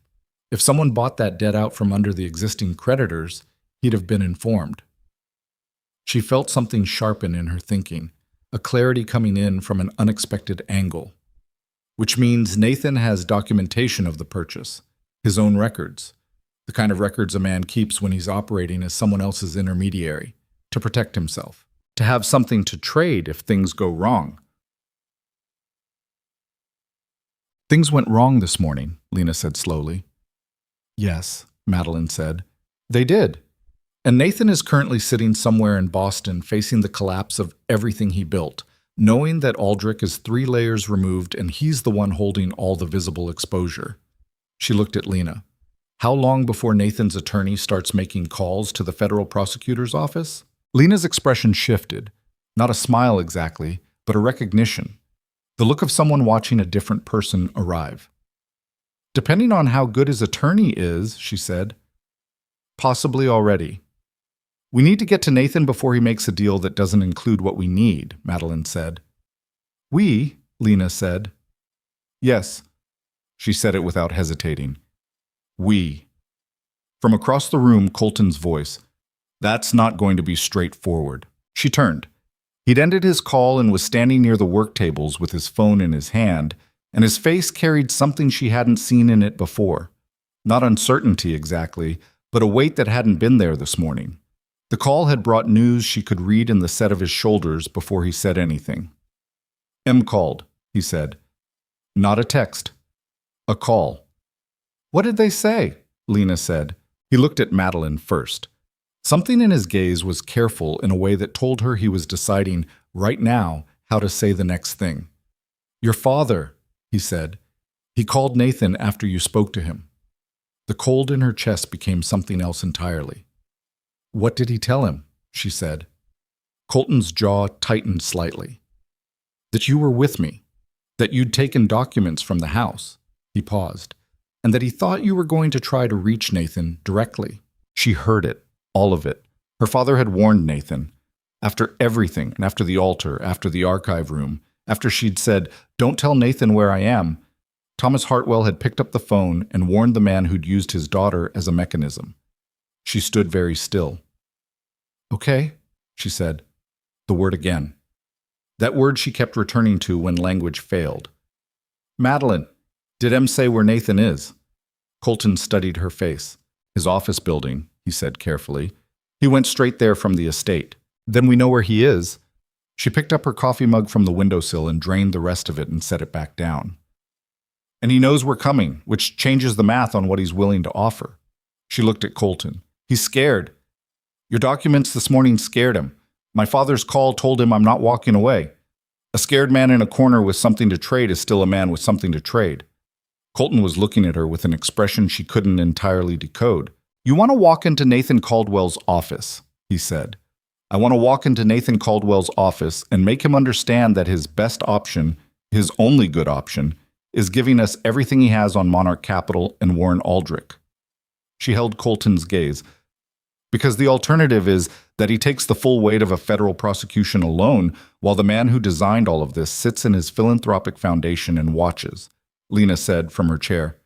If someone bought that debt out from under the existing creditors, he'd have been informed. She felt something sharpen in her thinking, a clarity coming in from an unexpected angle. Which means Nathan has documentation of the purchase, his own records, the kind of records a man keeps when he's operating as someone else's intermediary, to protect himself, to have something to trade if things go wrong. Things went wrong this morning, Lena said slowly. Yes, Madeline said. They did. And Nathan is currently sitting somewhere in Boston facing the collapse of everything he built, knowing that Aldrich is 3 layers removed and he's the one holding all the visible exposure. She looked at Lena. How long before Nathan's attorney starts making calls to the federal prosecutor's office? Lena's expression shifted. Not a smile exactly, but a recognition. The look of someone watching a different person arrive. Depending on how good his attorney is, she said. Possibly already. We need to get to Nathan before he makes a deal that doesn't include what we need, Madeline said. We, Lena said. Yes, she said it without hesitating. We. From across the room, Colton's voice. That's not going to be straightforward. She turned. He'd ended his call and was standing near the work tables with his phone in his hand, and his face carried something she hadn't seen in it before. Not uncertainty exactly, but a weight that hadn't been there this morning. The call had brought news she could read in the set of his shoulders before he said anything. "M called," he said. Not a text. A call. "What did they say?" Lena said. He looked at Madeline first. Something in his gaze was careful in a way that told her he was deciding, right now, how to say the next thing. "Your father," he said. "He called Nathan after you spoke to him." The cold in her chest became something else entirely. "What did he tell him?" she said. Colton's jaw tightened slightly. "That you were with me. That you'd taken documents from the house." He paused. "And that he thought you were going to try to reach Nathan directly." She heard it. All of it. Her father had warned Nathan. After everything, and after the altar, after the archive room, after she'd said, "Don't tell Nathan where I am," Thomas Hartwell had picked up the phone and warned the man who'd used his daughter as a mechanism. She stood very still. "Okay," she said. The word again. That word she kept returning to when language failed. "Madeline, did Em say where Nathan is?" Colton studied her face. "His office building," he said carefully. "He went straight there from the estate. Then we know where he is." She picked up her coffee mug from the windowsill and drained the rest of it and set it back down. "And he knows we're coming, which changes the math on what he's willing to offer." She looked at Colton. "He's scared. Your documents this morning scared him. My father's call told him I'm not walking away. A scared man in a corner with something to trade is still a man with something to trade." Colton was looking at her with an expression she couldn't entirely decode. "You want to walk into Nathan Caldwell's office," he said. "I want to walk into Nathan Caldwell's office and make him understand that his best option, his only good option, is giving us everything he has on Monarch Capital and Warren Aldrich." She held Colton's gaze. "Because the alternative is that he takes the full weight of a federal prosecution alone, while the man who designed all of this sits in his philanthropic foundation and watches," Lena said from her chair.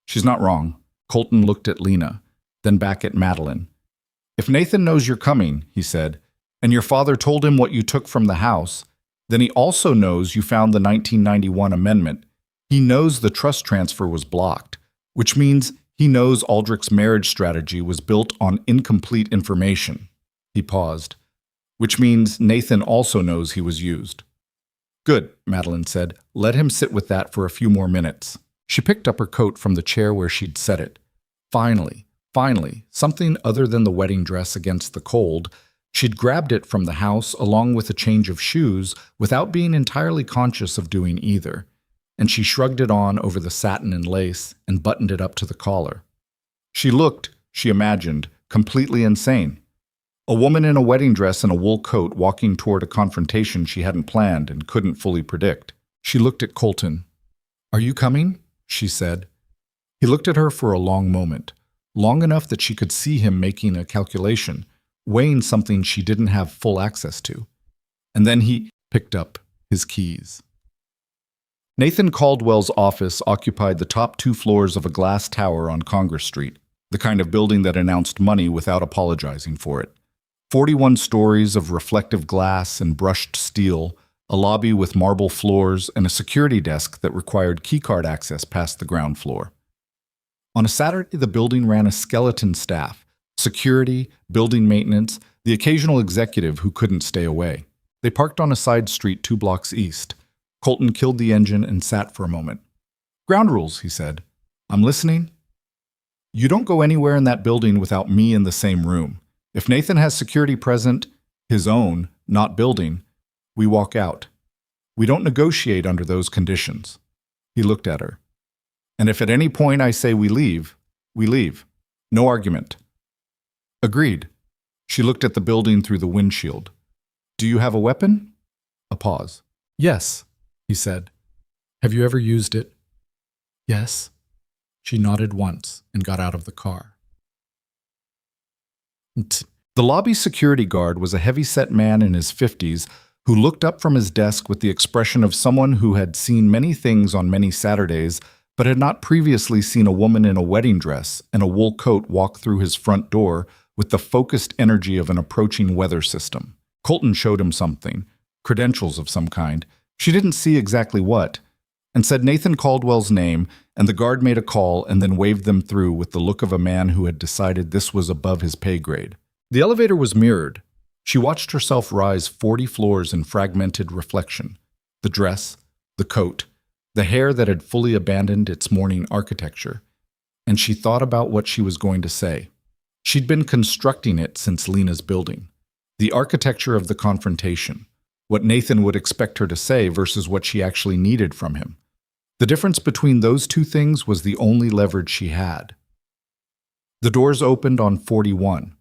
"She's not wrong." Colton looked at Lena, then back at Madeline. "If Nathan knows you're coming," he said, "and your father told him what you took from the house, then he also knows you found the 1991 amendment. He knows the trust transfer was blocked, which means he knows Aldrich's marriage strategy was built on incomplete information." He paused. "Which means Nathan also knows he was used." "Good," Madeline said. "Let him sit with that for a few more minutes." She picked up her coat from the chair where she'd set it. Finally, something other than the wedding dress against the cold. She'd grabbed it from the house along with a change of shoes without being entirely conscious of doing either, and she shrugged it on over the satin and lace and buttoned it up to the collar. She looked, she imagined, completely insane. A woman in a wedding dress and a wool coat walking toward a confrontation she hadn't planned and couldn't fully predict. She looked at Colton. "Are you coming?" she said. He looked at her for a long moment, long enough that she could see him making a calculation, weighing something she didn't have full access to. And then he picked up his keys. Nathan Caldwell's office occupied the top 2 floors of a glass tower on Congress Street, the kind of building that announced money without apologizing for it. 41 stories of reflective glass and brushed steel, a lobby with marble floors, and a security desk that required keycard access past the ground floor. On a Saturday, the building ran a skeleton staff: security, building maintenance, the occasional executive who couldn't stay away. They parked on a side street 2 blocks east. Colton killed the engine and sat for a moment. "Ground rules," he said. "I'm listening." "You don't go anywhere in that building without me in the same room. If Nathan has security present, his own, not building, we walk out. We don't negotiate under those conditions." He looked at her. "And if at any point I say we leave, we leave. No argument." "Agreed." She looked at the building through the windshield. "Do you have a weapon?" A pause. "Yes," he said. "Have you ever used it?" "Yes." She nodded once and got out of the car. The lobby security guard was a heavy-set man in his 50s who looked up from his desk with the expression of someone who had seen many things on many Saturdays but had not previously seen a woman in a wedding dress and a wool coat walk through his front door with the focused energy of an approaching weather system. Colton showed him something, credentials of some kind. She didn't see exactly what, and said Nathan Caldwell's name, and the guard made a call and then waved them through with the look of a man who had decided this was above his pay grade. The elevator was mirrored. She watched herself rise 40 floors in fragmented reflection. The dress, the coat, the hair that had fully abandoned its morning architecture. And she thought about what she was going to say. She'd been constructing it since Lena's building. The architecture of the confrontation. What Nathan would expect her to say versus what she actually needed from him. The difference between those two things was the only leverage she had. The doors opened on 41.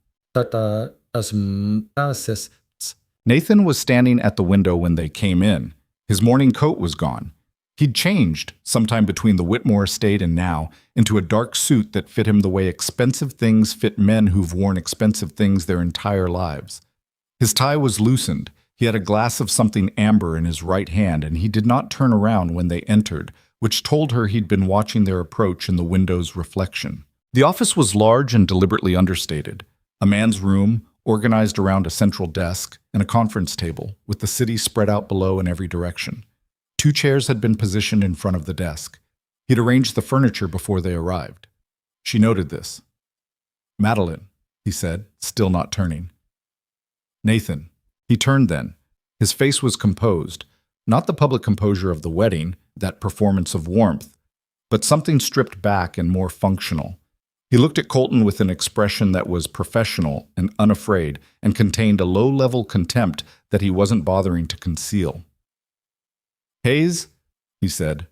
Nathan was standing at the window when they came in. His morning coat was gone. He'd changed, sometime between the Whitmore estate and now, into a dark suit that fit him the way expensive things fit men who've worn expensive things their entire lives. His tie was loosened. He had a glass of something amber in his right hand, and he did not turn around when they entered, which told her he'd been watching their approach in the window's reflection. The office was large and deliberately understated. A man's room, organized around a central desk, and a conference table, with the city spread out below in every direction. 2 chairs had been positioned in front of the desk. He'd arranged the furniture before they arrived. She noted this. "Madeline," he said, still not turning. "Nathan." He turned then. His face was composed, not the public composure of the wedding, that performance of warmth, but something stripped back and more functional. He looked at Colton with an expression that was professional and unafraid and contained a low-level contempt that he wasn't bothering to conceal. "Hayes," he said.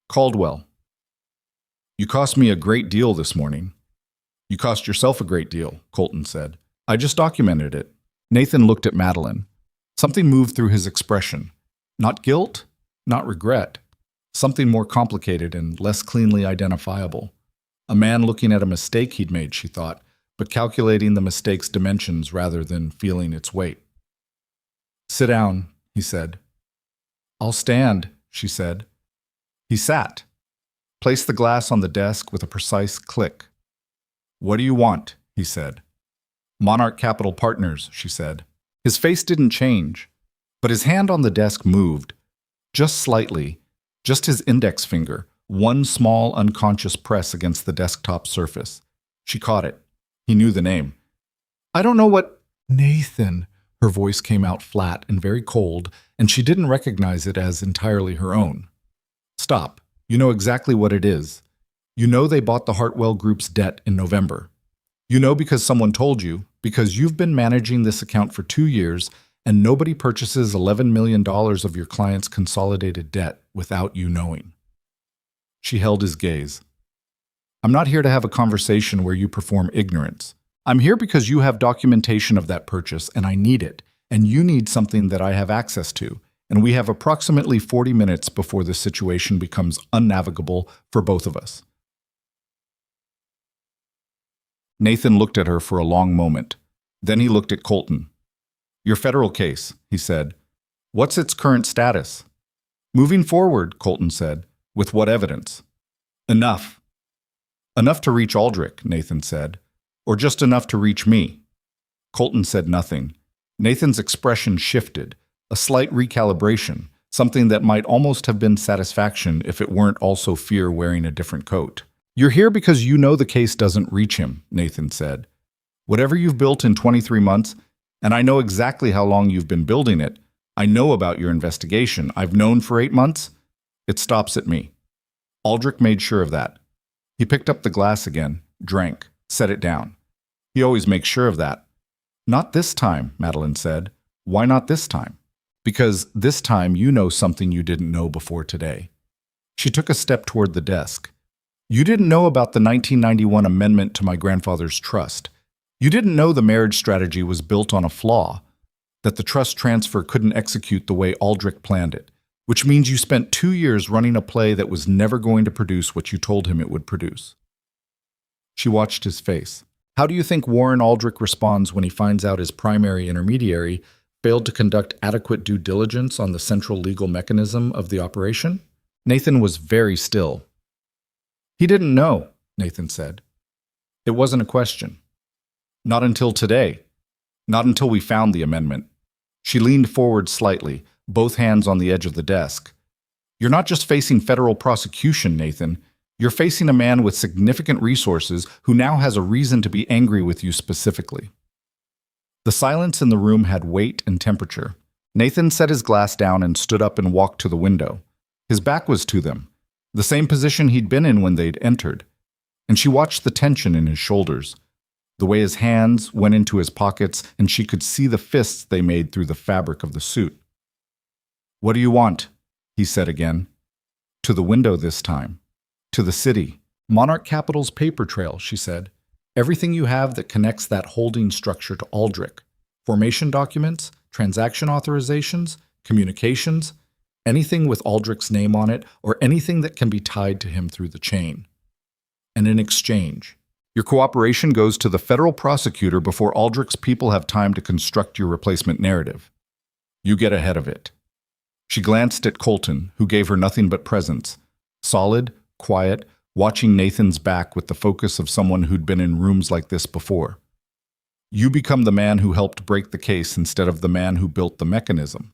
"Caldwell. You cost me a great deal this morning." "You cost yourself a great deal," Colton said. "I just documented it." Nathan looked at Madeline. Something moved through his expression. Not guilt, not regret. Something more complicated and less cleanly identifiable. A man looking at a mistake he'd made, she thought, but calculating the mistake's dimensions rather than feeling its weight. "Sit down," he said. "I'll stand," she said. He sat, placed the glass on the desk with a precise click. "What do you want?" he said. "Monarch Capital Partners," she said. His face didn't change, but his hand on the desk moved, just slightly, just his index finger, one small unconscious press against the desktop surface. She caught it. He knew the name. "I don't know what—" "Nathan." Her voice came out flat and very cold, and she didn't recognize it as entirely her own. "Stop. You know exactly what it is. You know they bought the Hartwell Group's debt in November. You know because someone told you, because you've been managing this account for 2 years, and nobody purchases $11 million of your client's consolidated debt without you knowing." She held his gaze. "I'm not here to have a conversation where you perform ignorance. I'm here because you have documentation of that purchase, and I need it, and you need something that I have access to, and we have approximately 40 minutes before this situation becomes unnavigable for both of us." Nathan looked at her for a long moment. Then he looked at Colton. "Your federal case," he said. "What's its current status?" "Moving forward," Colton said. "With what evidence?" "Enough." "Enough to reach Aldrich," Nathan said. "Or just enough to reach me?" Colton said nothing. Nathan's expression shifted, a slight recalibration, something that might almost have been satisfaction if it weren't also fear wearing a different coat. "You're here because you know the case doesn't reach him," Nathan said. "Whatever you've built in 23 months, and I know exactly how long you've been building it, I know about your investigation, I've known for 8 months, it stops at me." Aldrich made sure of that. He picked up the glass again, drank, set it down. He always makes sure of that. "Not this time," Madeline said. "Why not this time?" "Because this time you know something you didn't know before today." She took a step toward the desk. "You didn't know about the 1991 amendment to my grandfather's trust. You didn't know the marriage strategy was built on a flaw, that the trust transfer couldn't execute the way Aldrich planned it, which means you spent 2 years running a play that was never going to produce what you told him it would produce." She watched his face. "How do you think Warren Aldrich responds when he finds out his primary intermediary failed to conduct adequate due diligence on the central legal mechanism of the operation?" Nathan was very still. He didn't know, Nathan said. It wasn't a question. Not until today. Not until we found the amendment. She leaned forward slightly, both hands on the edge of the desk. You're not just facing federal prosecution, Nathan. You're facing a man with significant resources who now has a reason to be angry with you specifically. The silence in the room had weight and temperature. Nathan set his glass down and stood up and walked to the window. His back was to them, the same position he'd been in when they'd entered. And she watched the tension in his shoulders, the way his hands went into his pockets, and she could see the fists they made through the fabric of the suit. "What do you want?" he said again. To the window this time. To the city. "Monarch Capital's paper trail," she said. "Everything you have that connects that holding structure to Aldrich. Formation documents, transaction authorizations, communications, anything with Aldrich's name on it, or anything that can be tied to him through the chain. And in exchange, your cooperation goes to the federal prosecutor before Aldrich's people have time to construct your replacement narrative. You get ahead of it." She glanced at Colton, who gave her nothing but presence, solid, quiet, watching Nathan's back with the focus of someone who'd been in rooms like this before. You become the man who helped break the case instead of the man who built the mechanism.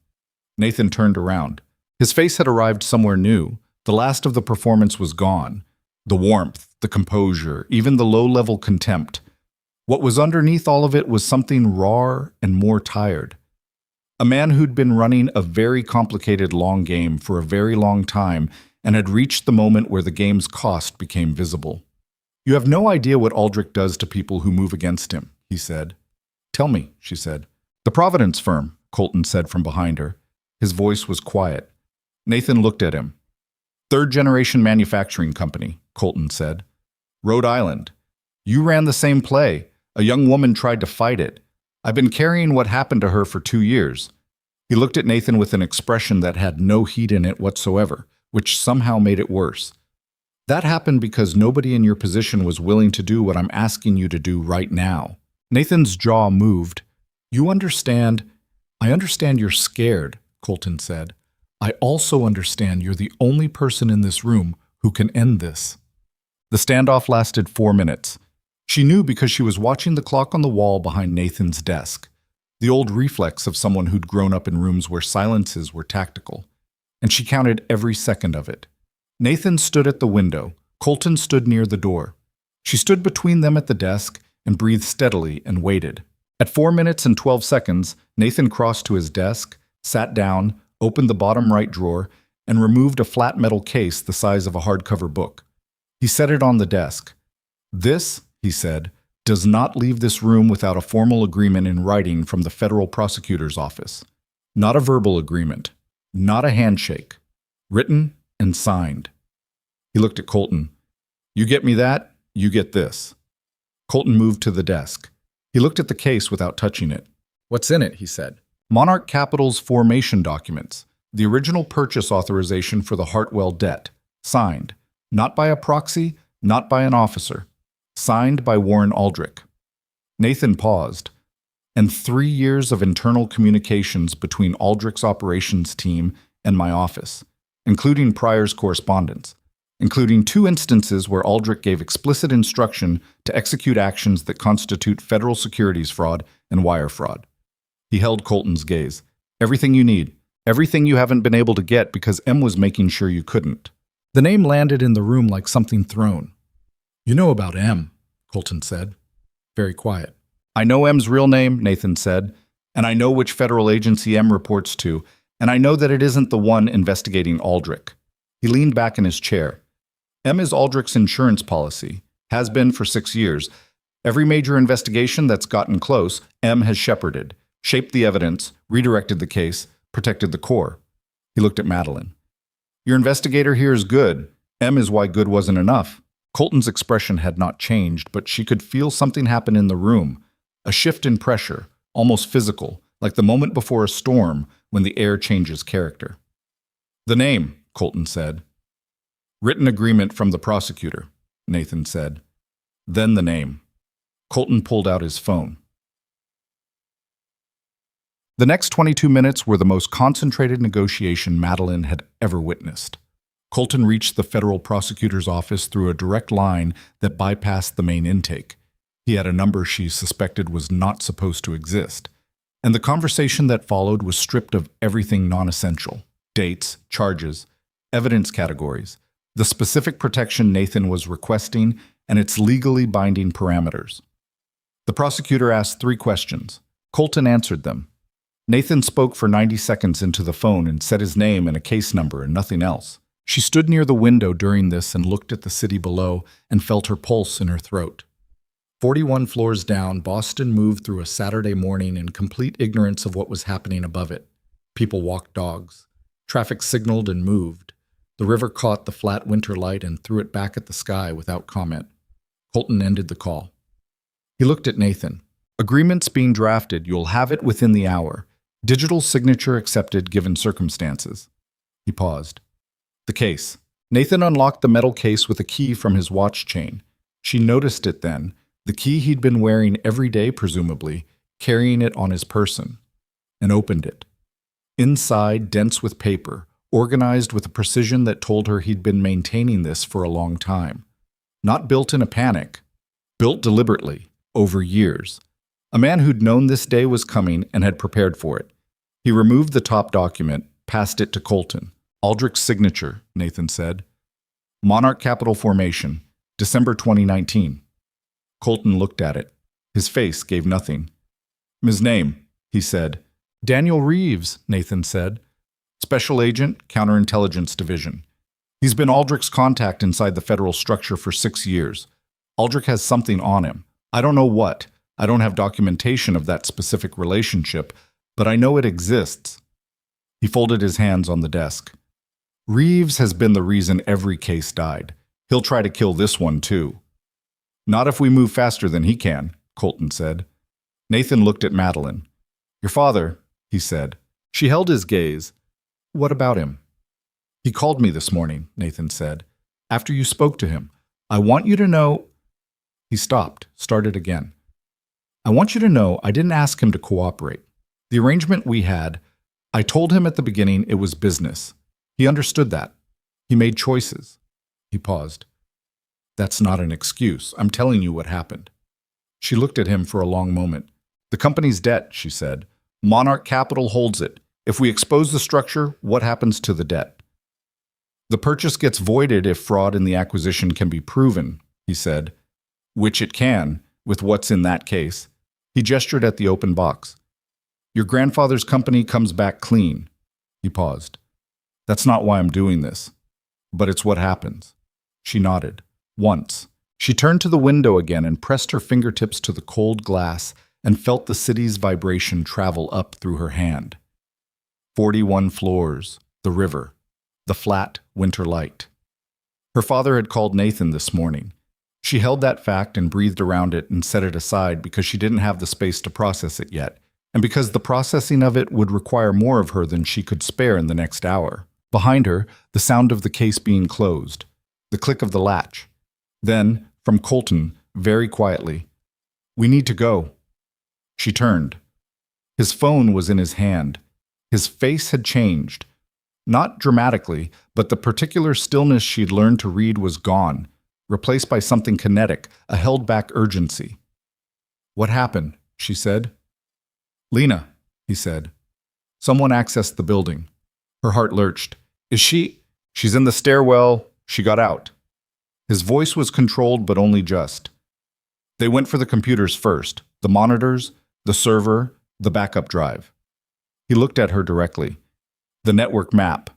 Nathan turned around. His face had arrived somewhere new. The last of the performance was gone. The warmth, the composure, even the low-level contempt. What was underneath all of it was something raw and more tired. A man who'd been running a very complicated long game for a very long time and had reached the moment where the game's cost became visible. "You have no idea what Aldrich does to people who move against him," he said. "Tell me," she said. "The Providence firm," Colton said from behind her. His voice was quiet. Nathan looked at him. "Third-generation manufacturing company," Colton said. "Rhode Island. You ran the same play. A young woman tried to fight it. I've been carrying what happened to her for 2 years. He looked at Nathan with an expression that had no heat in it whatsoever, which somehow made it worse. "That happened because nobody in your position was willing to do what I'm asking you to do right now." Nathan's jaw moved. "You understand? I understand you're scared," Colton said. "I also understand you're the only person in this room who can end this." The standoff lasted 4 minutes. She knew because she was watching the clock on the wall behind Nathan's desk, the old reflex of someone who'd grown up in rooms where silences were tactical. And she counted every second of it. Nathan stood at the window. Colton stood near the door. She stood between them at the desk and breathed steadily and waited. At 4 minutes and 12 seconds, Nathan crossed to his desk, sat down, opened the bottom right drawer, and removed a flat metal case the size of a hardcover book. He set it on the desk. "This," he said, "does not leave this room without a formal agreement in writing from the federal prosecutor's office. Not a verbal agreement. Not a handshake. Written and signed." He looked at Colton. "You get me that, you get this." Colton moved to the desk. He looked at the case without touching it. "What's in it?" he said. "Monarch Capital's formation documents, the original purchase authorization for the Hartwell debt, signed, not by a proxy, not by an officer, signed by Warren Aldrich." Nathan paused. "And 3 years of internal communications between Aldrich's operations team and my office, including Pryor's correspondence, including 2 instances where Aldrich gave explicit instruction to execute actions that constitute federal securities fraud and wire fraud." He held Colton's gaze. "Everything you need. Everything you haven't been able to get because M was making sure you couldn't." The name landed in the room like something thrown. "You know about M," Colton said. Very quiet. "I know M's real name," Nathan said, "and I know which federal agency M reports to, and I know that it isn't the one investigating Aldrich." He leaned back in his chair. "M is Aldrich's insurance policy, has been for 6 years. Every major investigation that's gotten close, M has shepherded, shaped the evidence, redirected the case, protected the core." He looked at Madeline. "Your investigator here is good. M is why good wasn't enough." Colton's expression had not changed, but she could feel something happen in the room, a shift in pressure, almost physical, like the moment before a storm when the air changes character. "The name," Colton said. "Written agreement from the prosecutor," Nathan said. "Then the name." Colton pulled out his phone. The next 22 minutes were the most concentrated negotiation Madeline had ever witnessed. Colton reached the federal prosecutor's office through a direct line that bypassed the main intake. He had a number she suspected was not supposed to exist. And the conversation that followed was stripped of everything non-essential: dates, charges, evidence categories, the specific protection Nathan was requesting, and its legally binding parameters. The prosecutor asked 3 questions. Colton answered them. Nathan spoke for 90 seconds into the phone and said his name and a case number and nothing else. She stood near the window during this and looked at the city below and felt her pulse in her throat. 41 floors down, Boston moved through a Saturday morning in complete ignorance of what was happening above it. People walked dogs. Traffic signaled and moved. The river caught the flat winter light and threw it back at the sky without comment. Colton ended the call. He looked at Nathan. Agreements being drafted. You'll have it within the hour. Digital signature accepted given circumstances. He paused. The case. Nathan unlocked the metal case with a key from his watch chain. She noticed it then, the key he'd been wearing every day presumably, carrying it on his person, and opened it. Inside, dense with paper, organized with a precision that told her he'd been maintaining this for a long time. Not built in a panic, built deliberately, over years. A man who'd known this day was coming and had prepared for it. He removed the top document, passed it to Colton. Aldrich's signature, Nathan said. Monarch Capital Formation, December 2019. Colton looked at it. His face gave nothing. His name, he said. Daniel Reeves, Nathan said. Special Agent, Counterintelligence Division. He's been Aldrich's contact inside the federal structure for 6 years. Aldrich has something on him. I don't know what. I don't have documentation of that specific relationship, but I know it exists. He folded his hands on the desk. Reeves has been the reason every case died. He'll try to kill this one, too. Not if we move faster than he can, Colton said. Nathan looked at Madeline. Your father, he said. She held his gaze. What about him? He called me this morning, Nathan said. After you spoke to him. I want you to know... He stopped, started again. I want you to know I didn't ask him to cooperate. The arrangement we had, I told him at the beginning it was business. He understood that. He made choices. He paused. That's not an excuse. I'm telling you what happened. She looked at him for a long moment. The company's debt, she said. Monarch Capital holds it. If we expose the structure, what happens to the debt? The purchase gets voided if fraud in the acquisition can be proven, he said. Which it can, with what's in that case. He gestured at the open box. Your grandfather's company comes back clean. He paused. That's not why I'm doing this. But it's what happens. She nodded. Once. She turned to the window again and pressed her fingertips to the cold glass and felt the city's vibration travel up through her hand. 41 floors, the river, the flat winter light. Her father had called Nathan this morning. She held that fact and breathed around it and set it aside because she didn't have the space to process it yet, and because the processing of it would require more of her than she could spare in the next hour. Behind her, the sound of the case being closed, the click of the latch. Then, from Colton, very quietly, We need to go. She turned. His phone was in his hand. His face had changed. Not dramatically, but the particular stillness she'd learned to read was gone, replaced by something kinetic, a held-back urgency. What happened? She said. Lena, he said. Someone accessed the building. Her heart lurched. Is she? She's in the stairwell. She got out. His voice was controlled, but only just. They went for the computers first, the monitors, the server, the backup drive. He looked at her directly. The network map.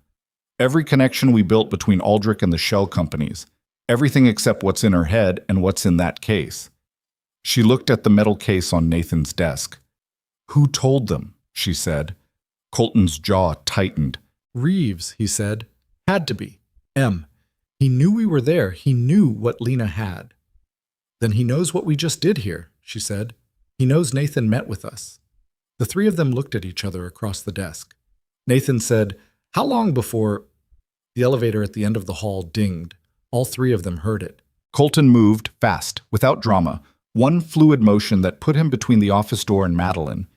Every connection we built between Aldrich and the shell companies. Everything except what's in her head and what's in that case. She looked at the metal case on Nathan's desk. Who told them? She said. Colton's jaw tightened. Reeves, he said. Had to be. He knew we were there. He knew what Lena had. Then he knows what we just did here, she said. He knows Nathan met with us. The 3 of them looked at each other across the desk. Nathan said, How long before... The elevator at the end of the hall dinged. All 3 of them heard it. Colton moved, fast, without drama, one fluid motion that put him between the office door and Madeline.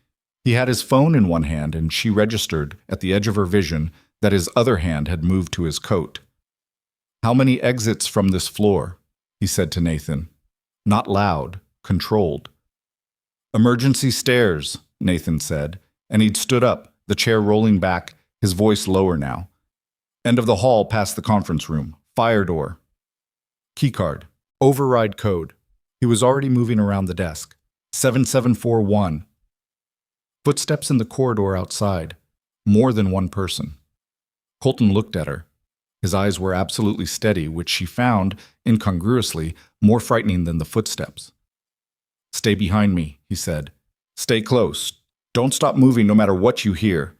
He had his phone in one hand, and she registered, at the edge of her vision, that his other hand had moved to his coat. How many exits from this floor? He said to Nathan. Not loud, controlled. Emergency stairs, Nathan said, and he'd stood up, the chair rolling back, his voice lower now. End of the hall past the conference room. Fire door. Keycard. Override code. He was already moving around the desk. 7741. Footsteps in the corridor outside. More than one person. Colton looked at her. His eyes were absolutely steady, which she found, incongruously, more frightening than the footsteps. Stay behind me, he said. Stay close. Don't stop moving no matter what you hear.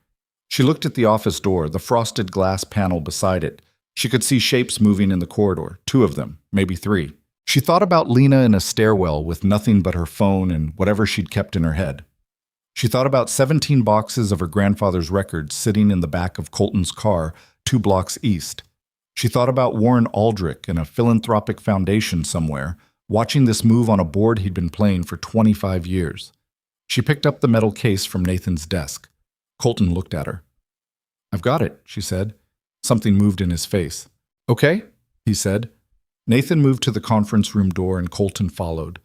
She looked at the office door, the frosted glass panel beside it. She could see shapes moving in the corridor, 2 of them, maybe 3. She thought about Lena in a stairwell with nothing but her phone and whatever she'd kept in her head. She thought about 17 boxes of her grandfather's records sitting in the back of Colton's car, 2 blocks east. She thought about Warren Aldrich in a philanthropic foundation somewhere, watching this move on a board he'd been playing for 25 years. She picked up the metal case from Nathan's desk. Colton looked at her. I've got it, she said. Something moved in his face. Okay, he said. Nathan moved to the conference room door and Colton followed.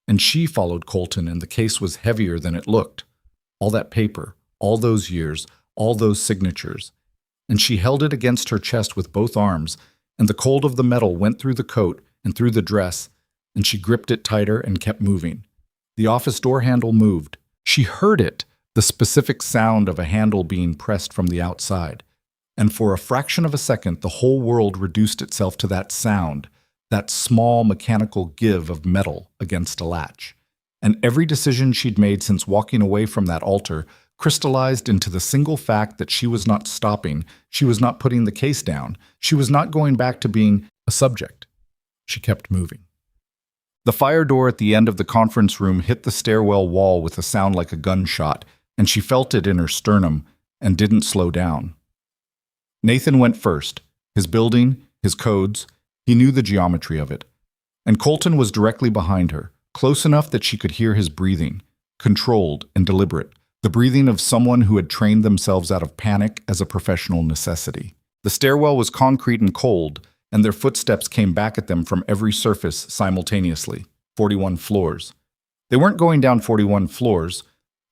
And she followed Colton, and the case was heavier than it looked. All that paper, all those years, all those signatures. And she held it against her chest with both arms, and the cold of the metal went through the coat and through the dress, and she gripped it tighter and kept moving. The office door handle moved. She heard it, the specific sound of a handle being pressed from the outside. And for a fraction of a second, the whole world reduced itself to that sound, that small mechanical give of metal against a latch. And every decision she'd made since walking away from that altar crystallized into the single fact that she was not stopping, she was not putting the case down, she was not going back to being a subject. She kept moving. The fire door at the end of the conference room hit the stairwell wall with a sound like a gunshot, and she felt it in her sternum and didn't slow down. Nathan went first. His building, his codes, he knew the geometry of it. And Colton was directly behind her, close enough that she could hear his breathing, controlled and deliberate, the breathing of someone who had trained themselves out of panic as a professional necessity. The stairwell was concrete and cold, and their footsteps came back at them from every surface simultaneously. 41 floors. They weren't going down 41 floors.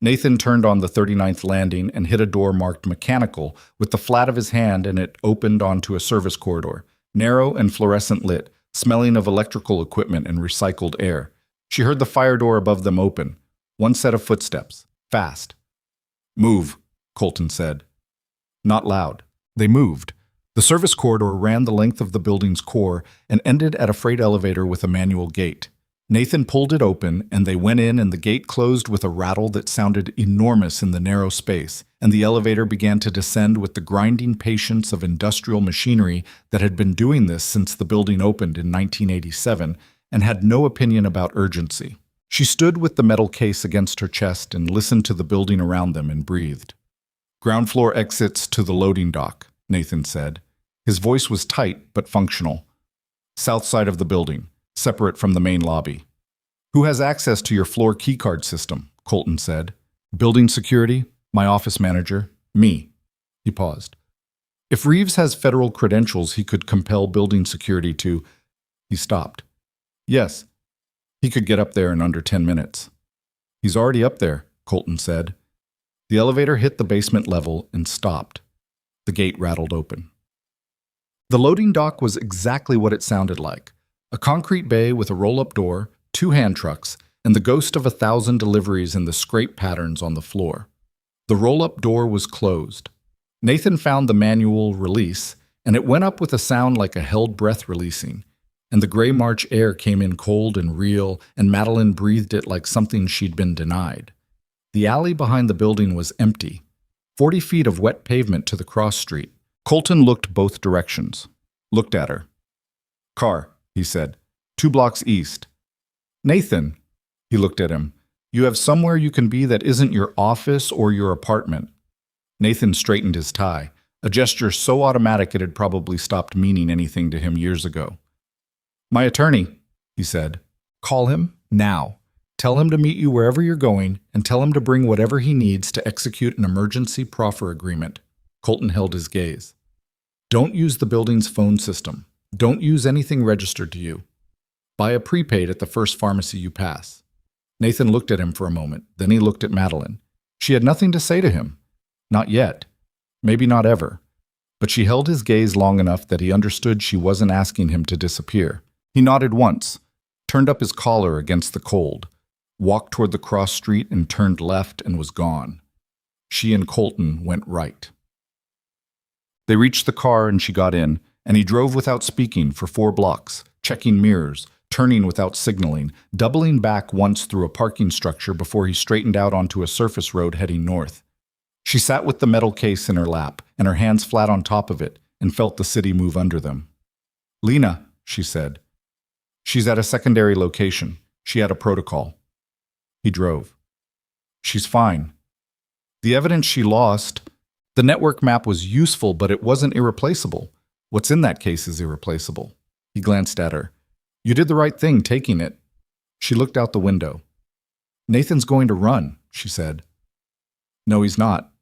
Nathan turned on the 39th landing and hit a door marked mechanical with the flat of his hand, and it opened onto a service corridor, narrow and fluorescent lit, smelling of electrical equipment and recycled air. She heard the fire door above them open. One set of footsteps. Fast. Move, Colton said. Not loud. They moved. The service corridor ran the length of the building's core and ended at a freight elevator with a manual gate. Nathan pulled it open, and they went in, and the gate closed with a rattle that sounded enormous in the narrow space, and the elevator began to descend with the grinding patience of industrial machinery that had been doing this since the building opened in 1987 and had no opinion about urgency. She stood with the metal case against her chest and listened to the building around them and breathed. Ground floor exits to the loading dock, Nathan said. His voice was tight but functional. South side of the building, separate from the main lobby. Who has access to your floor keycard system? Colton said. Building security, my office manager, me. He paused. If Reeves has federal credentials, he could compel building security to... He stopped. Yes. He could get up there in under 10 minutes. He's already up there, Colton said. The elevator hit the basement level and stopped. The gate rattled open. The loading dock was exactly what it sounded like. A concrete bay with a roll-up door, 2 hand trucks, and the ghost of 1,000 deliveries in the scrape patterns on the floor. The roll-up door was closed. Nathan found the manual release, and it went up with a sound like a held breath releasing, and the gray March air came in cold and real, and Madeline breathed it like something she'd been denied. The alley behind the building was empty. 40 feet of wet pavement to the cross street. Colton looked both directions. Looked at her. Car, he said. 2 blocks east. Nathan, he looked at him. You have somewhere you can be that isn't your office or your apartment. Nathan straightened his tie, a gesture so automatic it had probably stopped meaning anything to him years ago. My attorney, he said. Call him now. Tell him to meet you wherever you're going, and tell him to bring whatever he needs to execute an emergency proffer agreement. Colton held his gaze. Don't use the building's phone system. Don't use anything registered to you. Buy a prepaid at the first pharmacy you pass. Nathan looked at him for a moment, then he looked at Madeline. She had nothing to say to him. Not yet. Maybe not ever. But she held his gaze long enough that he understood she wasn't asking him to disappear. He nodded once, turned up his collar against the cold, walked toward the cross street and turned left and was gone. She and Colton went right. They reached the car and she got in, and he drove without speaking for 4 blocks, checking mirrors, turning without signaling, doubling back once through a parking structure before he straightened out onto a surface road heading north. She sat with the metal case in her lap and her hands flat on top of it and felt the city move under them. "Lena," she said. "She's at a secondary location. She had a protocol." He drove. "She's fine. The evidence she lost, the network map was useful, but it wasn't irreplaceable. What's in that case is irreplaceable." He glanced at her. "You did the right thing taking it." She looked out the window. "Nathan's going to run," she said. "No, he's not.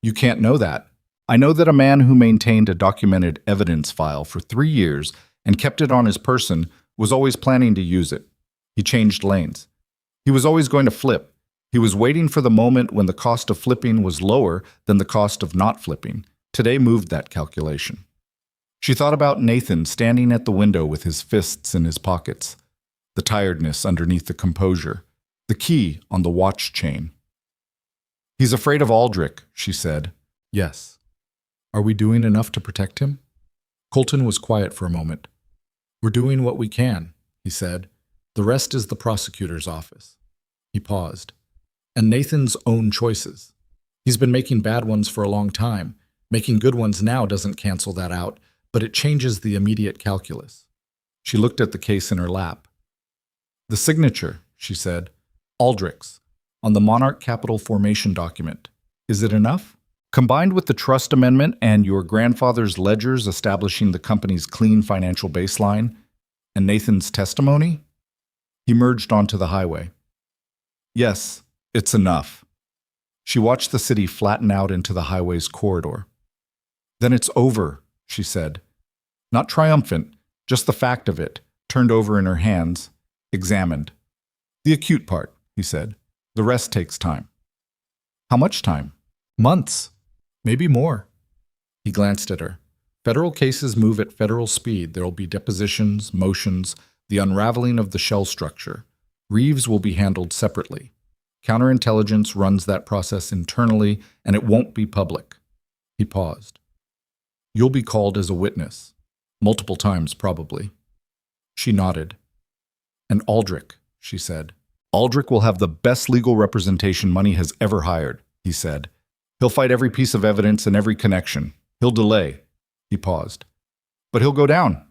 You can't know that. I know that a man who maintained a documented evidence file for 3 years and kept it on his person was always planning to use it. He changed lanes. He was always going to flip. He was waiting for the moment when the cost of flipping was lower than the cost of not flipping. Today moved that calculation." She thought about Nathan standing at the window with his fists in his pockets, the tiredness underneath the composure, the key on the watch chain. "He's afraid of Aldrich," she said. "Yes. Are we doing enough to protect him?" Colton was quiet for a moment. "We're doing what we can," he said. "The rest is the prosecutor's office." He paused. "And Nathan's own choices. He's been making bad ones for a long time. Making good ones now doesn't cancel that out, but it changes the immediate calculus." She looked at the case in her lap. "The signature," she said. "Aldrich's, on the Monarch Capital formation document. Is it enough? Combined with the trust amendment and your grandfather's ledgers establishing the company's clean financial baseline, and Nathan's testimony?" He merged onto the highway. "Yes, it's enough." She watched the city flatten out into the highway's corridor. "Then it's over," she said. Not triumphant, just the fact of it, turned over in her hands, examined. "The acute part," he said. "The rest takes time." "How much time?" "Months. Maybe more." He glanced at her. "Federal cases move at federal speed. There'll be depositions, motions, the unraveling of the shell structure. Reeves will be handled separately. Counterintelligence runs that process internally, and it won't be public." He paused. "You'll be called as a witness. Multiple times, probably." She nodded. "And Aldrich," she said. "Aldrich will have the best legal representation money has ever hired," he said. "He'll fight every piece of evidence and every connection. He'll delay." He paused. "But he'll go down.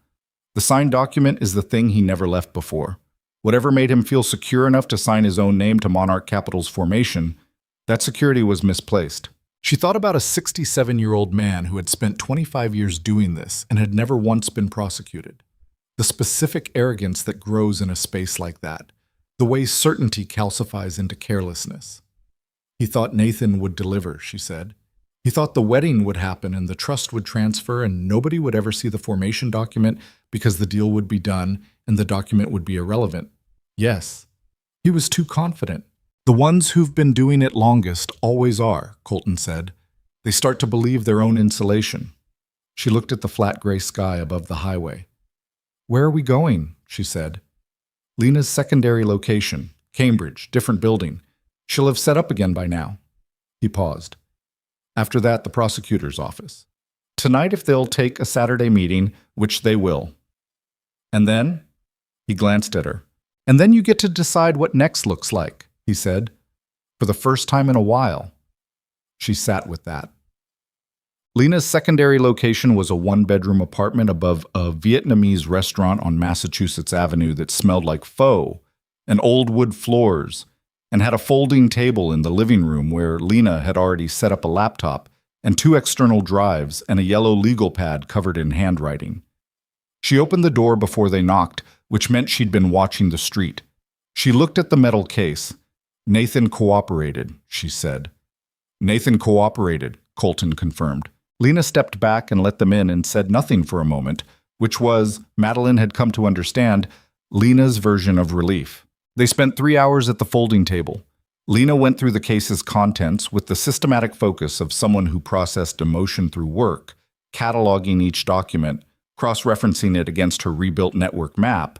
The signed document is the thing he never left before. Whatever made him feel secure enough to sign his own name to Monarch Capital's formation, that security was misplaced." She thought about a 67-year-old man who had spent 25 years doing this and had never once been prosecuted. The specific arrogance that grows in a space like that, the way certainty calcifies into carelessness. He thought Nathan would deliver, she said. He thought the wedding would happen and the trust would transfer and nobody would ever see the formation document because the deal would be done and the document would be irrelevant. Yes, he was too confident. "The ones who've been doing it longest always are," Colton said. "They start to believe their own insulation." She looked at the flat gray sky above the highway. "Where are we going?" she said. "Lena's secondary location, Cambridge, different building. She'll have set up again by now." He paused. "After that, the prosecutor's office. Tonight if they'll take a Saturday meeting, which they will. And then?" He glanced at her. "And then you get to decide what next looks like," he said. "For the first time in a while." She sat with that. Lena's secondary location was a 1-bedroom apartment above a Vietnamese restaurant on Massachusetts Avenue that smelled like pho and old wood floors, and had a folding table in the living room where Lena had already set up a laptop and 2 external drives and a yellow legal pad covered in handwriting. She opened the door before they knocked, which meant she'd been watching the street. She looked at the metal case. "Nathan cooperated," she said. "Nathan cooperated," Colton confirmed. Lena stepped back and let them in and said nothing for a moment, which was, Madeline had come to understand, Lena's version of relief. They spent 3 hours at the folding table. Lena went through the case's contents with the systematic focus of someone who processed emotion through work, cataloging each document, cross-referencing it against her rebuilt network map,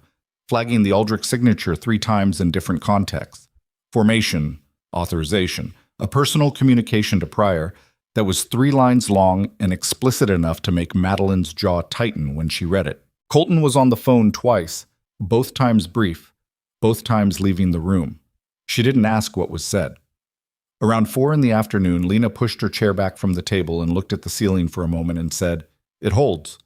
flagging the Aldrich signature 3 times in different contexts. Formation, authorization, a personal communication to Pryor that was 3 lines long and explicit enough to make Madeline's jaw tighten when she read it. Colton was on the phone twice, both times brief, both times leaving the room. She didn't ask what was said. Around 4 in the afternoon, Lena pushed her chair back from the table and looked at the ceiling for a moment and said, "It holds."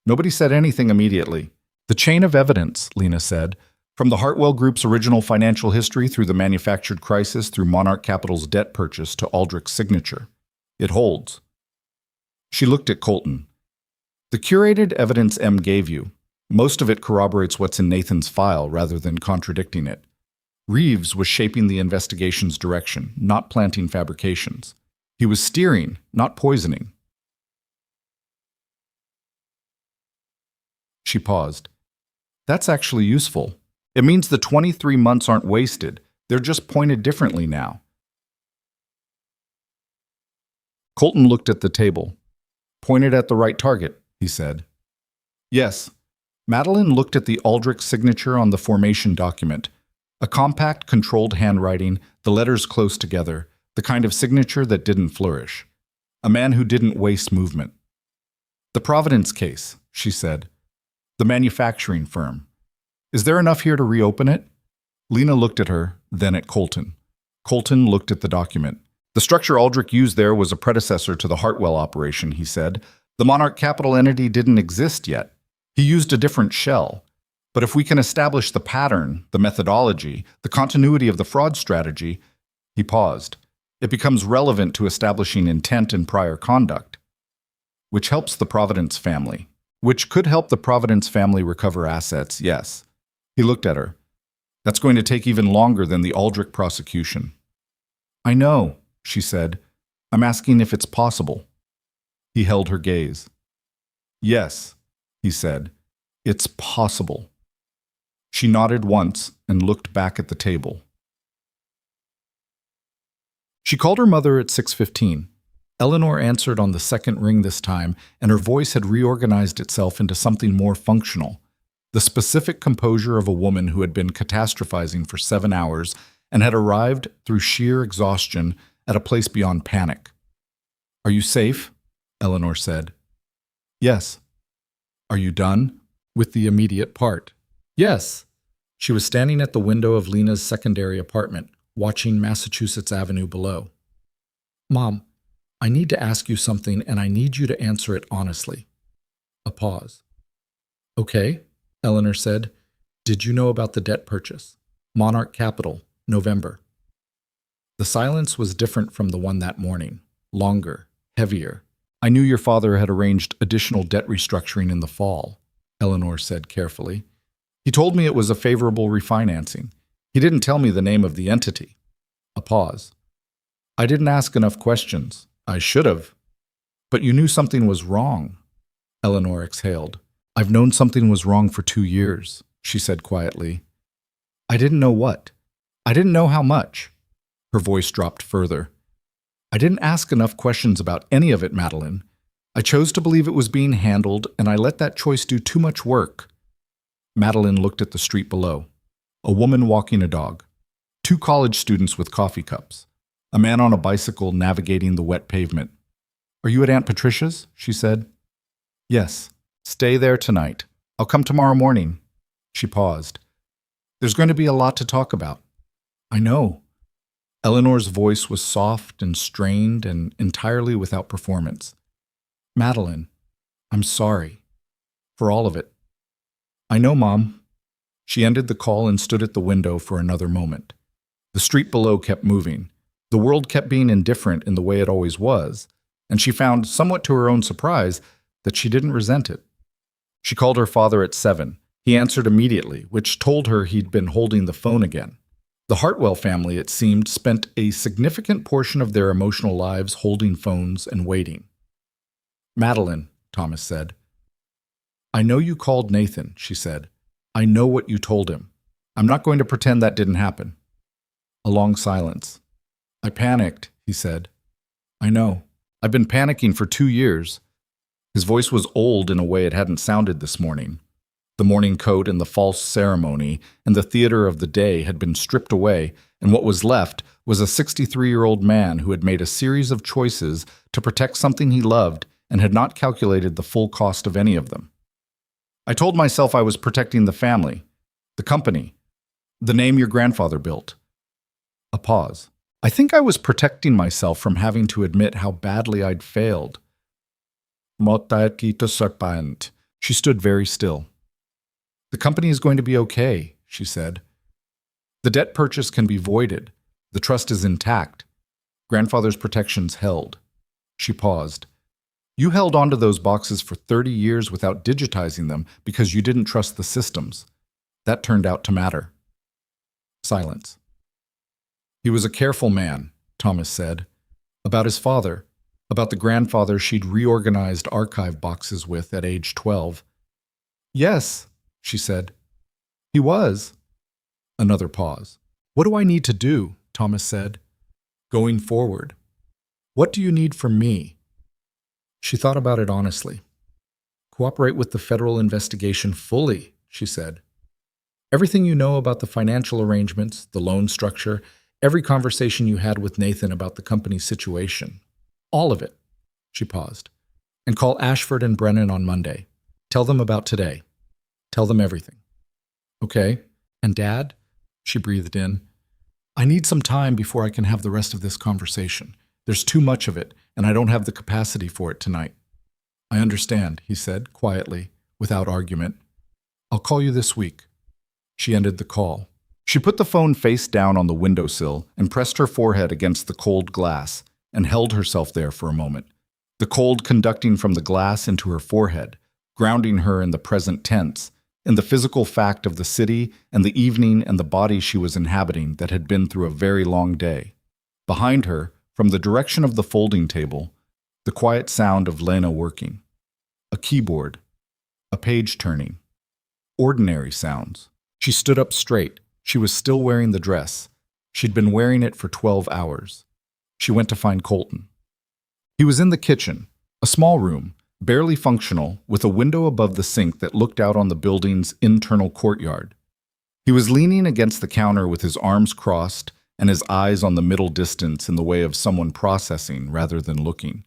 Nobody said anything immediately. "The chain of evidence," Lena said, "from the Hartwell Group's original financial history through the manufactured crisis through Monarch Capital's debt purchase to Aldrich's signature. It holds." She looked at Colton. "The curated evidence M gave you, most of it corroborates what's in Nathan's file rather than contradicting it. Reeves was shaping the investigation's direction, not planting fabrications. He was steering, not poisoning." She paused. "That's actually useful. It means the 23 months aren't wasted. They're just pointed differently now." Colton looked at the table. "Pointed at the right target," he said. "Yes." Madeline looked at the Aldrich signature on the formation document. A compact, controlled handwriting, the letters close together, the kind of signature that didn't flourish. A man who didn't waste movement. "The Providence case," she said. "The manufacturing firm. Is there enough here to reopen it?" Lena looked at her, then at Colton. Colton looked at the document. "The structure Aldrich used there was a predecessor to the Hartwell operation," he said. "The Monarch Capital entity didn't exist yet. He used a different shell. But if we can establish the pattern, the methodology, the continuity of the fraud strategy," he paused, "it becomes relevant to establishing intent and prior conduct, which helps the Providence family. Which could help the Providence family recover assets, yes." He looked at her. "That's going to take even longer than the Aldrich prosecution." "I know," she said. "I'm asking if it's possible." He held her gaze. "Yes," he said. "It's possible." She nodded once and looked back at the table. She called her mother at 6:15. Eleanor answered on the second ring this time, and her voice had reorganized itself into something more functional. The specific composure of a woman who had been catastrophizing for 7 hours and had arrived, through sheer exhaustion, at a place beyond panic. "Are you safe?" Eleanor said. "Yes." "Are you done with the immediate part?" "Yes." She was standing at the window of Lena's secondary apartment, watching Massachusetts Avenue below. "Mom, I need to ask you something, and I need you to answer it honestly." A pause. "Okay," Eleanor said. "Did you know about the debt purchase? Monarch Capital, November." The silence was different from the one that morning. Longer, heavier. "I knew your father had arranged additional debt restructuring in the fall," Eleanor said carefully. "He told me it was a favorable refinancing. He didn't tell me the name of the entity." A pause. "I didn't ask enough questions. I should have." "But you knew something was wrong." Eleanor exhaled. "I've known something was wrong for 2 years," she said quietly. "I didn't know what. I didn't know how much." Her voice dropped further. "I didn't ask enough questions about any of it, Madeline. I chose to believe it was being handled, and I let that choice do too much work." Madeline looked at the street below. A woman walking a dog. 2 college students with coffee cups. A man on a bicycle navigating the wet pavement. "Are you at Aunt Patricia's?" she said. "Yes. Stay there tonight. I'll come tomorrow morning." She paused. "There's going to be a lot to talk about." "I know." Eleanor's voice was soft and strained and entirely without performance. "Madeline, I'm sorry. For all of it." "I know, Mom." She ended the call and stood at the window for another moment. The street below kept moving. The world kept being indifferent in the way it always was, and she found, somewhat to her own surprise, that she didn't resent it. She called her father at 7. He answered immediately, which told her he'd been holding the phone again. The Hartwell family, it seemed, spent a significant portion of their emotional lives holding phones and waiting. "Madeline," Thomas said. I know you called Nathan, she said. I know what you told him. I'm not going to pretend that didn't happen. A long silence. I panicked, he said. I know. I've been panicking for 2 years. His voice was old in a way it hadn't sounded this morning. The morning coat and the false ceremony and the theater of the day had been stripped away, and what was left was a 63-year-old man who had made a series of choices to protect something he loved and had not calculated the full cost of any of them. I told myself I was protecting the family, the company, the name your grandfather built. A pause. I think I was protecting myself from having to admit how badly I'd failed. She stood very still. The company is going to be okay, she said. The debt purchase can be voided. The trust is intact. Grandfather's protections held. She paused. You held onto those boxes for 30 years without digitizing them because you didn't trust the systems. That turned out to matter. Silence. He was a careful man, Thomas said. About his father, about the grandfather she'd reorganized archive boxes with at age 12. Yes, she said. He was. Another pause. What do I need to do? Thomas said. Going forward. What do you need from me? She thought about it honestly. Cooperate with the federal investigation fully, she said. Everything you know about the financial arrangements, the loan structure, every conversation you had with Nathan about the company's situation. All of it. She paused. And call Ashford and Brennan on Monday. Tell them about today. Tell them everything. Okay. And Dad? She breathed in. I need some time before I can have the rest of this conversation. There's too much of it, and I don't have the capacity for it tonight. I understand, he said, quietly, without argument. I'll call you this week. She ended the call. She put the phone face down on the windowsill and pressed her forehead against the cold glass and held herself there for a moment, the cold conducting from the glass into her forehead, grounding her in the present tense, in the physical fact of the city and the evening and the body she was inhabiting that had been through a very long day. Behind her, from the direction of the folding table, the quiet sound of Lena working. A keyboard. A page turning. Ordinary sounds. She stood up straight. She was still wearing the dress. She'd been wearing it for 12 hours. She went to find Colton. He was in the kitchen, a small room, barely functional, with a window above the sink that looked out on the building's internal courtyard. He was leaning against the counter with his arms crossed and his eyes on the middle distance in the way of someone processing rather than looking.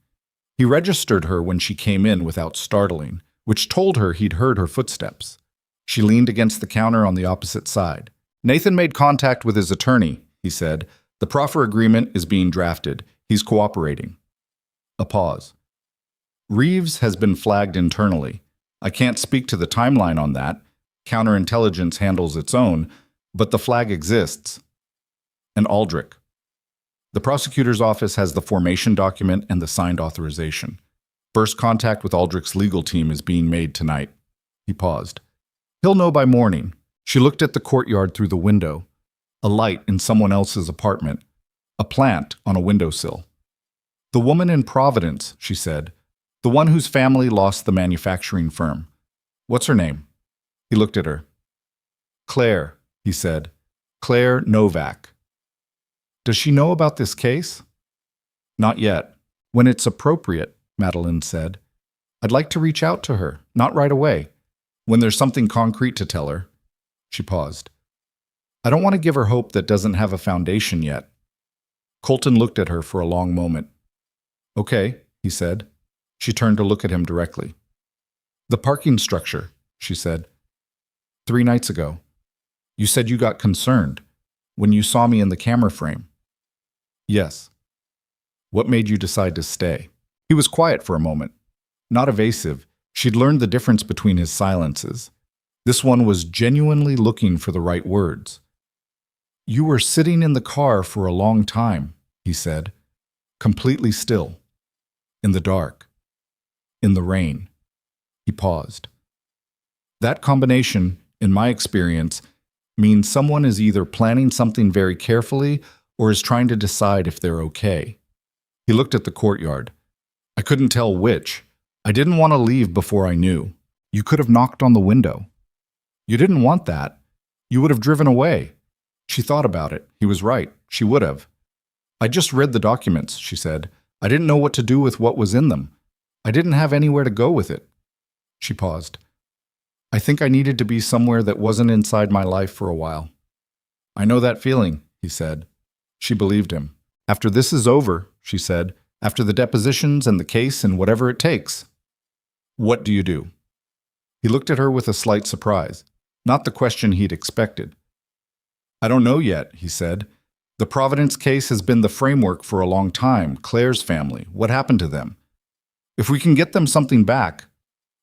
He registered her when she came in without startling, which told her he'd heard her footsteps. She leaned against the counter on the opposite side. Nathan made contact with his attorney, he said. The proffer agreement is being drafted. He's cooperating. A pause. Reeves has been flagged internally. I can't speak to the timeline on that. Counterintelligence handles its own, but the flag exists. And Aldrich. The prosecutor's office has the formation document and the signed authorization. First contact with Aldrich's legal team is being made tonight. He paused. He'll know by morning. She looked at the courtyard through the window. A light in someone else's apartment. A plant on a windowsill. The woman in Providence, she said. The one whose family lost the manufacturing firm. What's her name? He looked at her. Claire, he said. Claire Novak. Does she know about this case? Not yet. When it's appropriate, Madeline said. I'd like to reach out to her, not right away. When there's something concrete to tell her. She paused. I don't want to give her hope that doesn't have a foundation yet. Colton looked at her for a long moment. Okay, he said. She turned to look at him directly. The parking structure, she said. 3 nights ago. You said you got concerned when you saw me in the camera frame. Yes. What made you decide to stay? He was quiet for a moment. Not evasive. She'd learned the difference between his silences. This one was genuinely looking for the right words. You were sitting in the car for a long time, he said. Completely still. In the dark. In the rain. He paused. That combination, in my experience, means someone is either planning something very carefully or is trying to decide if they're okay. He looked at the courtyard. I couldn't tell which. I didn't want to leave before I knew. You could have knocked on the window. You didn't want that. You would have driven away. She thought about it. He was right. She would have. I just read the documents, she said. I didn't know what to do with what was in them. I didn't have anywhere to go with it. She paused. I think I needed to be somewhere that wasn't inside my life for a while. I know that feeling, he said. She believed him. After this is over, she said, after the depositions and the case and whatever it takes. What do you do? He looked at her with a slight surprise, not the question he'd expected. I don't know yet, he said. The Providence case has been the framework for a long time. Claire's family, what happened to them? If we can get them something back.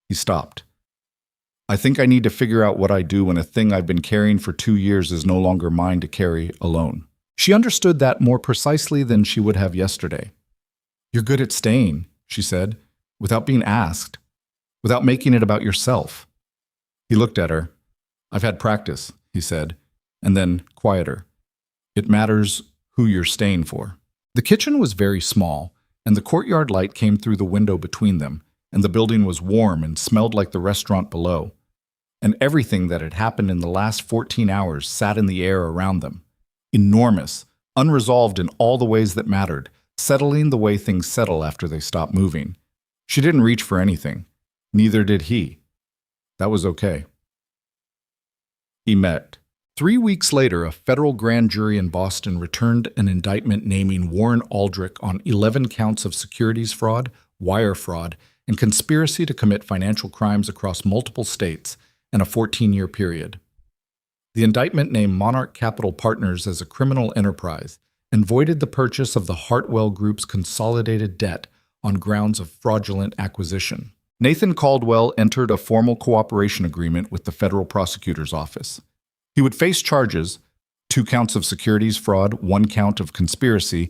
He stopped. I think I need to figure out what I do when a thing I've been carrying for 2 years is no longer mine to carry alone. She understood that more precisely than she would have yesterday. You're good at staying, she said, without being asked, without making it about yourself. He looked at her. I've had practice, he said, and then quieter. It matters who you're staying for. The kitchen was very small, and the courtyard light came through the window between them, and the building was warm and smelled like the restaurant below. And everything that had happened in the last 14 hours sat in the air around them. Enormous, unresolved in all the ways that mattered, settling the way things settle after they stop moving. She didn't reach for anything. Neither did he. That was okay. He met. 3 weeks later, a federal grand jury in Boston returned an indictment naming Warren Aldrich on 11 counts of securities fraud, wire fraud, and conspiracy to commit financial crimes across multiple states in a 14-year period. The indictment named Monarch Capital Partners as a criminal enterprise and voided the purchase of the Hartwell Group's consolidated debt on grounds of fraudulent acquisition. Nathan Caldwell entered a formal cooperation agreement with the federal prosecutor's office. He would face charges, 2 counts of securities fraud, 1 count of conspiracy,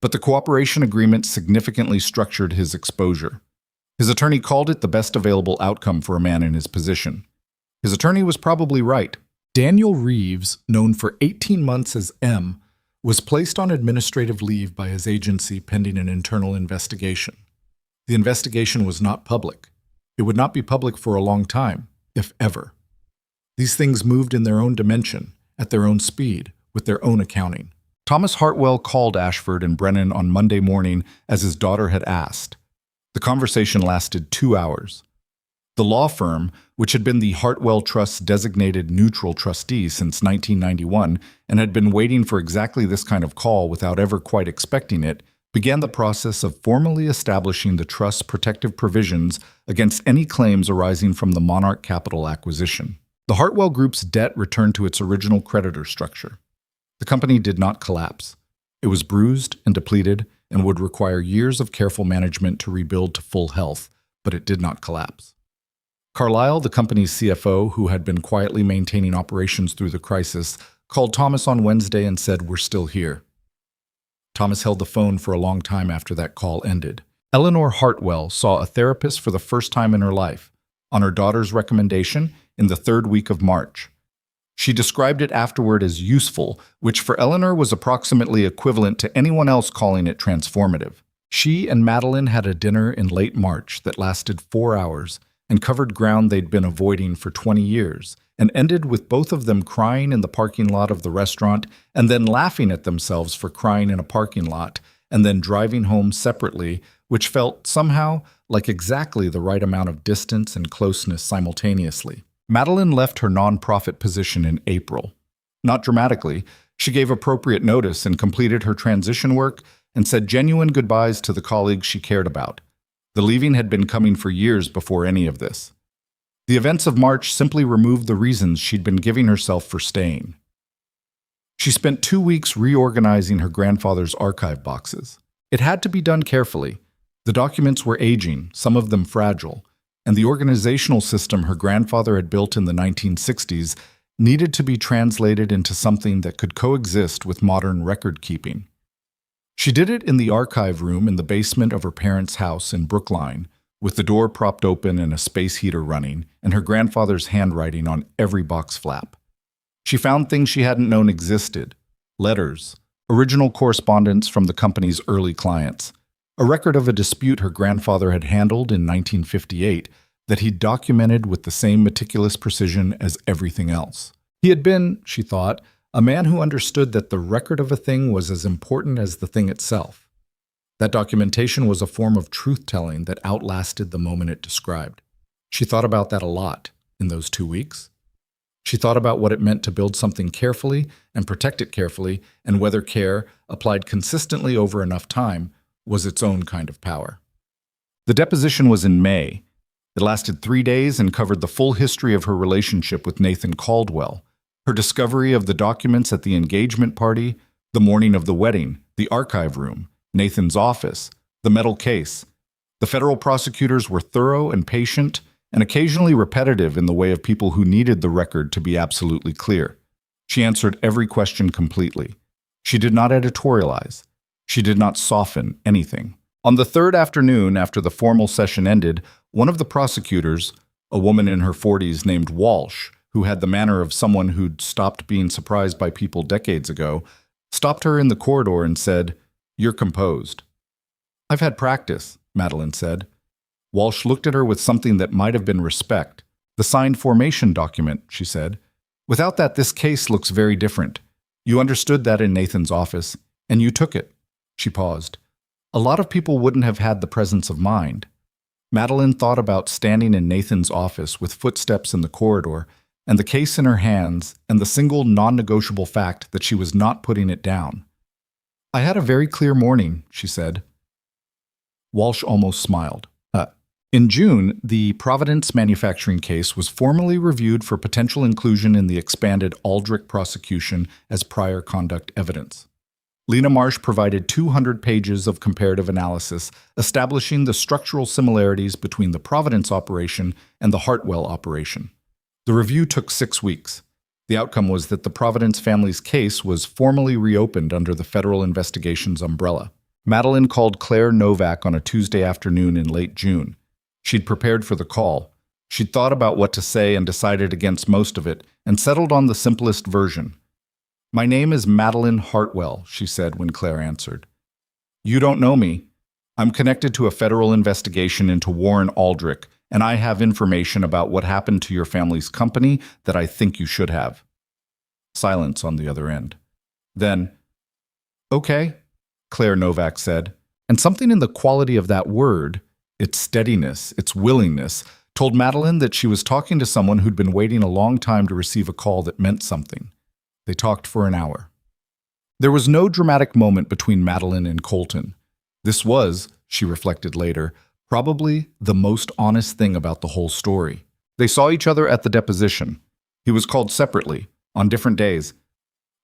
but the cooperation agreement significantly structured his exposure. His attorney called it the best available outcome for a man in his position. His attorney was probably right. Daniel Reeves, known for 18 months as M, was placed on administrative leave by his agency pending an internal investigation. The investigation was not public. It would not be public for a long time, if ever. These things moved in their own dimension, at their own speed, with their own accounting. Thomas Hartwell called Ashford and Brennan on Monday morning as his daughter had asked. The conversation lasted 2 hours. The law firm, which had been the Hartwell Trust's designated neutral trustee since 1991 and had been waiting for exactly this kind of call without ever quite expecting it, began the process of formally establishing the trust's protective provisions against any claims arising from the Monarch Capital acquisition. The Hartwell Group's debt returned to its original creditor structure. The company did not collapse. It was bruised and depleted and would require years of careful management to rebuild to full health, but it did not collapse. Carlyle, the company's CFO, who had been quietly maintaining operations through the crisis, called Thomas on Wednesday and said, "We're still here." Thomas held the phone for a long time after that call ended. Eleanor Hartwell saw a therapist for the first time in her life, on her daughter's recommendation, in the 3rd week of March. She described it afterward as useful, which for Eleanor was approximately equivalent to anyone else calling it transformative. She and Madeline had a dinner in late March that lasted 4 hours and covered ground they'd been avoiding for 20 years, and ended with both of them crying in the parking lot of the restaurant and then laughing at themselves for crying in a parking lot, and then driving home separately, which felt somehow like exactly the right amount of distance and closeness simultaneously. Madeline left her nonprofit position in April. Not dramatically, she gave appropriate notice and completed her transition work and said genuine goodbyes to the colleagues she cared about. The leaving had been coming for years before any of this. The events of March simply removed the reasons she'd been giving herself for staying. She spent 2 weeks reorganizing her grandfather's archive boxes. It had to be done carefully. The documents were aging, some of them fragile, and the organizational system her grandfather had built in the 1960s needed to be translated into something that could coexist with modern record-keeping. She did it in the archive room in the basement of her parents' house in Brookline, with the door propped open and a space heater running, and her grandfather's handwriting on every box flap. She found things she hadn't known existed: letters, original correspondence from the company's early clients, a record of a dispute her grandfather had handled in 1958 that he'd documented with the same meticulous precision as everything else. He had been, she thought, a man who understood that the record of a thing was as important as the thing itself. That documentation was a form of truth-telling that outlasted the moment it described. She thought about that a lot in those 2 weeks. She thought about what it meant to build something carefully and protect it carefully, and whether care, applied consistently over enough time, was its own kind of power. The deposition was in May. It lasted 3 days and covered the full history of her relationship with Nathan Caldwell, her discovery of the documents at the engagement party, the morning of the wedding, the archive room, Nathan's office, the metal case. The federal prosecutors were thorough and patient, and occasionally repetitive in the way of people who needed the record to be absolutely clear. She answered every question completely. She did not editorialize. She did not soften anything. On the third afternoon after the formal session ended, one of the prosecutors, a woman in her 40s named Walsh, who had the manner of someone who'd stopped being surprised by people decades ago, stopped her in the corridor and said, "You're composed." "I've had practice," Madeline said. Walsh looked at her with something that might have been respect. "The signed formation document," she said. "Without that, this case looks very different. You understood that in Nathan's office, and you took it." She paused. A lot of people wouldn't have had the presence of mind. Madeline thought about standing in Nathan's office with footsteps in the corridor, and the case in her hands, and the single non-negotiable fact that she was not putting it down. "I had a very clear morning," she said. Walsh almost smiled. In June, the Providence manufacturing case was formally reviewed for potential inclusion in the expanded Aldrich prosecution as prior conduct evidence. Lena Marsh provided 200 pages of comparative analysis establishing the structural similarities between the Providence operation and the Hartwell operation. The review took 6 weeks. The outcome was that the Providence family's case was formally reopened under the federal investigation's umbrella. Madeline called Claire Novak on a Tuesday afternoon in late June. She'd prepared for the call. She'd thought about what to say and decided against most of it, and settled on the simplest version. "My name is Madeline Hartwell," she said when Claire answered. "You don't know me. I'm connected to a federal investigation into Warren Aldrich, and I have information about what happened to your family's company that I think you should have." Silence on the other end. Then, "Okay," Claire Novak said, and something in the quality of that word, its steadiness, its willingness, told Madeline that she was talking to someone who'd been waiting a long time to receive a call that meant something. They talked for an hour. There was no dramatic moment between Madeline and Colton. This was, she reflected later, probably the most honest thing about the whole story. They saw each other at the deposition. He was called separately, on different days,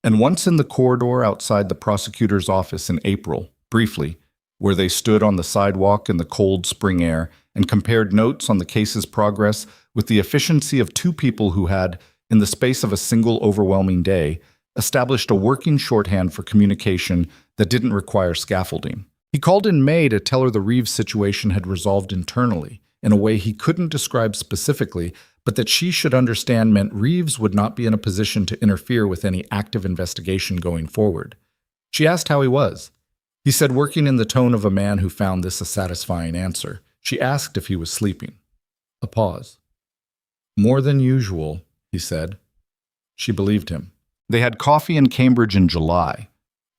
and once in the corridor outside the prosecutor's office in April, briefly, where they stood on the sidewalk in the cold spring air and compared notes on the case's progress with the efficiency of two people who had, in the space of a single overwhelming day, established a working shorthand for communication that didn't require scaffolding. He called in May to tell her the Reeves situation had resolved internally, in a way he couldn't describe specifically, but that she should understand meant Reeves would not be in a position to interfere with any active investigation going forward. She asked how he was. He said, working in the tone of a man who found this a satisfying answer. She asked if he was sleeping. A pause. "More than usual," he said. She believed him. They had coffee in Cambridge in July.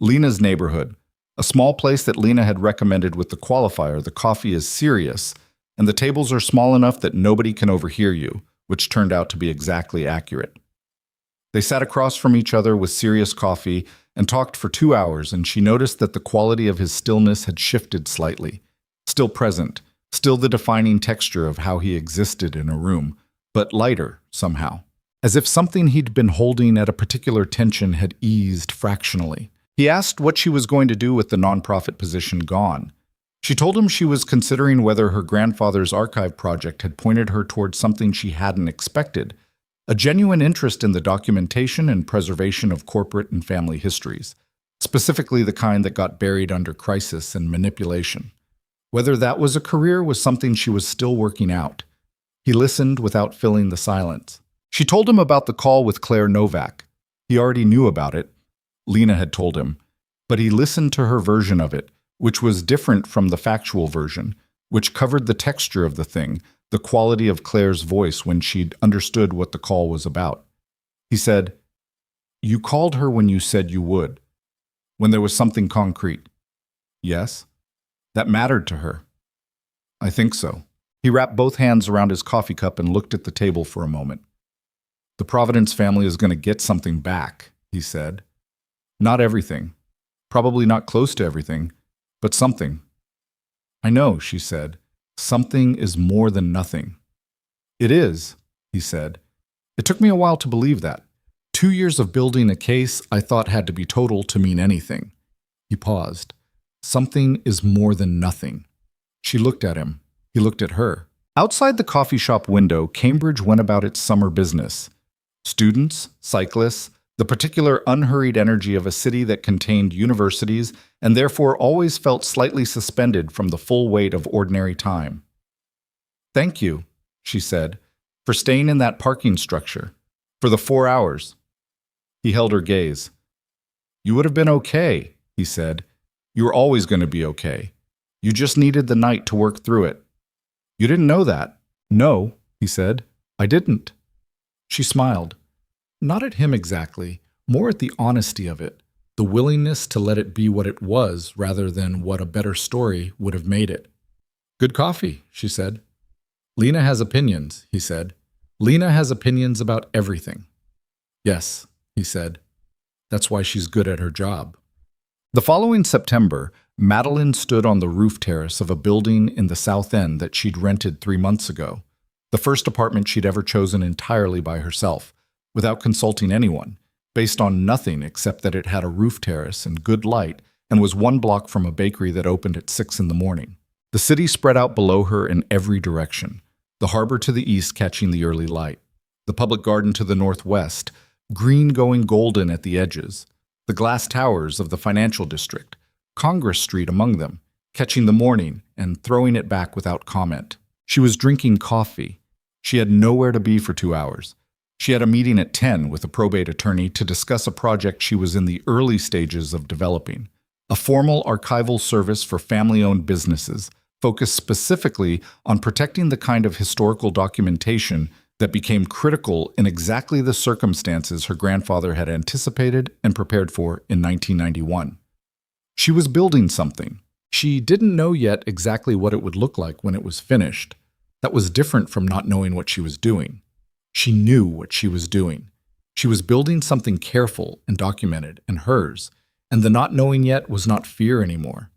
Lena's neighborhood, a small place that Lena had recommended with the qualifier, "The coffee is serious, and the tables are small enough that nobody can overhear you," which turned out to be exactly accurate. They sat across from each other with serious coffee and talked for 2 hours, and she noticed that the quality of his stillness had shifted slightly. Still present, still the defining texture of how he existed in a room, but lighter, somehow. As if something he'd been holding at a particular tension had eased fractionally. He asked what she was going to do with the nonprofit position gone. She told him she was considering whether her grandfather's archive project had pointed her towards something she hadn't expected, a genuine interest in the documentation and preservation of corporate and family histories, specifically the kind that got buried under crisis and manipulation. Whether that was a career was something she was still working out. He listened without filling the silence. She told him about the call with Claire Novak. He already knew about it. Lena had told him. But he listened to her version of it, which was different from the factual version, which covered the texture of the thing, the quality of Claire's voice when she'd understood what the call was about. He said, "You called her when you said you would, when there was something concrete." "Yes." "That mattered to her." "I think so." He wrapped both hands around his coffee cup and looked at the table for a moment. "The Providence family is going to get something back," he said. "Not everything. Probably not close to everything, but something." "I know," she said. "Something is more than nothing." "It is," he said. "It took me a while to believe that. 2 years of building a case I thought had to be total to mean anything." He paused. "Something is more than nothing." She looked at him. He looked at her. Outside the coffee shop window, Cambridge went about its summer business. Students, cyclists, the particular unhurried energy of a city that contained universities and therefore always felt slightly suspended from the full weight of ordinary time. "Thank you," she said, "for staying in that parking structure, for the 4 hours." He held her gaze. "You would have been okay," he said. "You were always going to be okay. You just needed the night to work through it." "You didn't know that." "No," he said. "I didn't." She smiled. Not at him exactly, more at the honesty of it, the willingness to let it be what it was rather than what a better story would have made it. "Good coffee," she said. "Lena has opinions," he said. "Lena has opinions about everything." "Yes," he said. "That's why she's good at her job." The following September, Madeline stood on the roof terrace of a building in the South End that she'd rented 3 months ago, the first apartment she'd ever chosen entirely by herself, without consulting anyone, based on nothing except that it had a roof terrace and good light and was 1 block from a bakery that opened at 6 in the morning. The city spread out below her in every direction, the harbor to the east catching the early light, the public garden to the northwest, green going golden at the edges, the glass towers of the financial district, Congress Street among them, catching the morning and throwing it back without comment. She was drinking coffee. She had nowhere to be for 2 hours. She had a meeting at 10 with a probate attorney to discuss a project she was in the early stages of developing, a formal archival service for family-owned businesses, focused specifically on protecting the kind of historical documentation that became critical in exactly the circumstances her grandfather had anticipated and prepared for in 1991. She was building something. She didn't know yet exactly what it would look like when it was finished. That was different from not knowing what she was doing. She knew what she was doing. She was building something careful and documented and hers, and the not knowing yet was not fear anymore.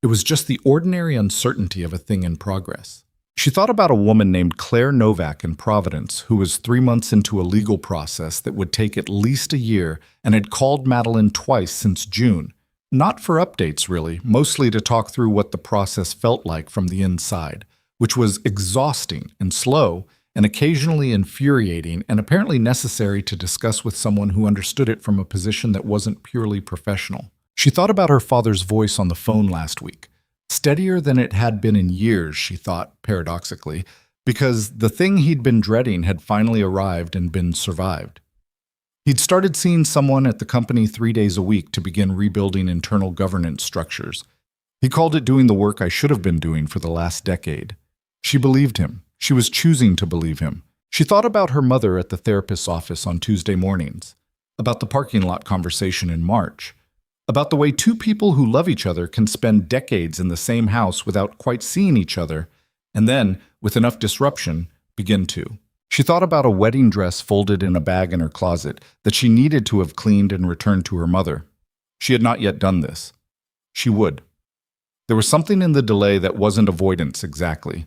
It was just the ordinary uncertainty of a thing in progress. She thought about a woman named Claire Novak in Providence who was 3 months into a legal process that would take at least a year and had called Madeline twice since June, not for updates really, mostly to talk through what the process felt like from the inside, which was exhausting and slow and occasionally infuriating and apparently necessary to discuss with someone who understood it from a position that wasn't purely professional. She thought about her father's voice on the phone last week, steadier than it had been in years, she thought, paradoxically, because the thing he'd been dreading had finally arrived and been survived. He'd started seeing someone at the company 3 days a week to begin rebuilding internal governance structures. He called it doing the work I should have been doing for the last decade. She believed him. She was choosing to believe him. She thought about her mother at the therapist's office on Tuesday mornings, about the parking lot conversation in March, about the way 2 people who love each other can spend decades in the same house without quite seeing each other, and then, with enough disruption, begin to. She thought about a wedding dress folded in a bag in her closet that she needed to have cleaned and returned to her mother. She had not yet done this. She would. There was something in the delay that wasn't avoidance exactly.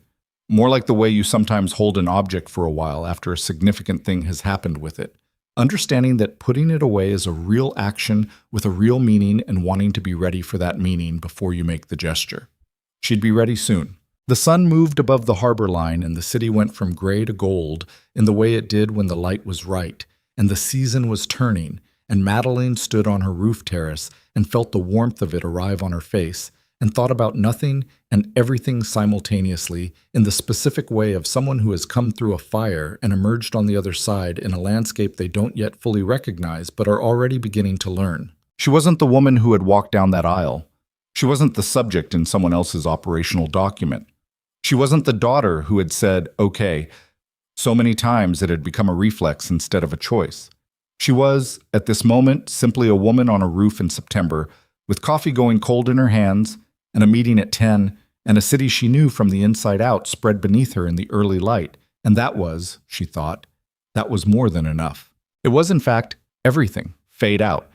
More like the way you sometimes hold an object for a while after a significant thing has happened with it, understanding that putting it away is a real action with a real meaning and wanting to be ready for that meaning before you make the gesture. She'd be ready soon. The sun moved above the harbor line and the city went from gray to gold in the way it did when the light was right, and the season was turning, and Madeline stood on her roof terrace and felt the warmth of it arrive on her face, and thought about nothing and everything simultaneously in the specific way of someone who has come through a fire and emerged on the other side in a landscape they don't yet fully recognize but are already beginning to learn. She wasn't the woman who had walked down that aisle. She wasn't the subject in someone else's operational document. She wasn't the daughter who had said, okay, so many times it had become a reflex instead of a choice. She was, at this moment, simply a woman on a roof in September, with coffee going cold in her hands, and a meeting at 10, and a city she knew from the inside out spread beneath her in the early light. And that was, she thought, that was more than enough. It was, in fact, everything. Fade out.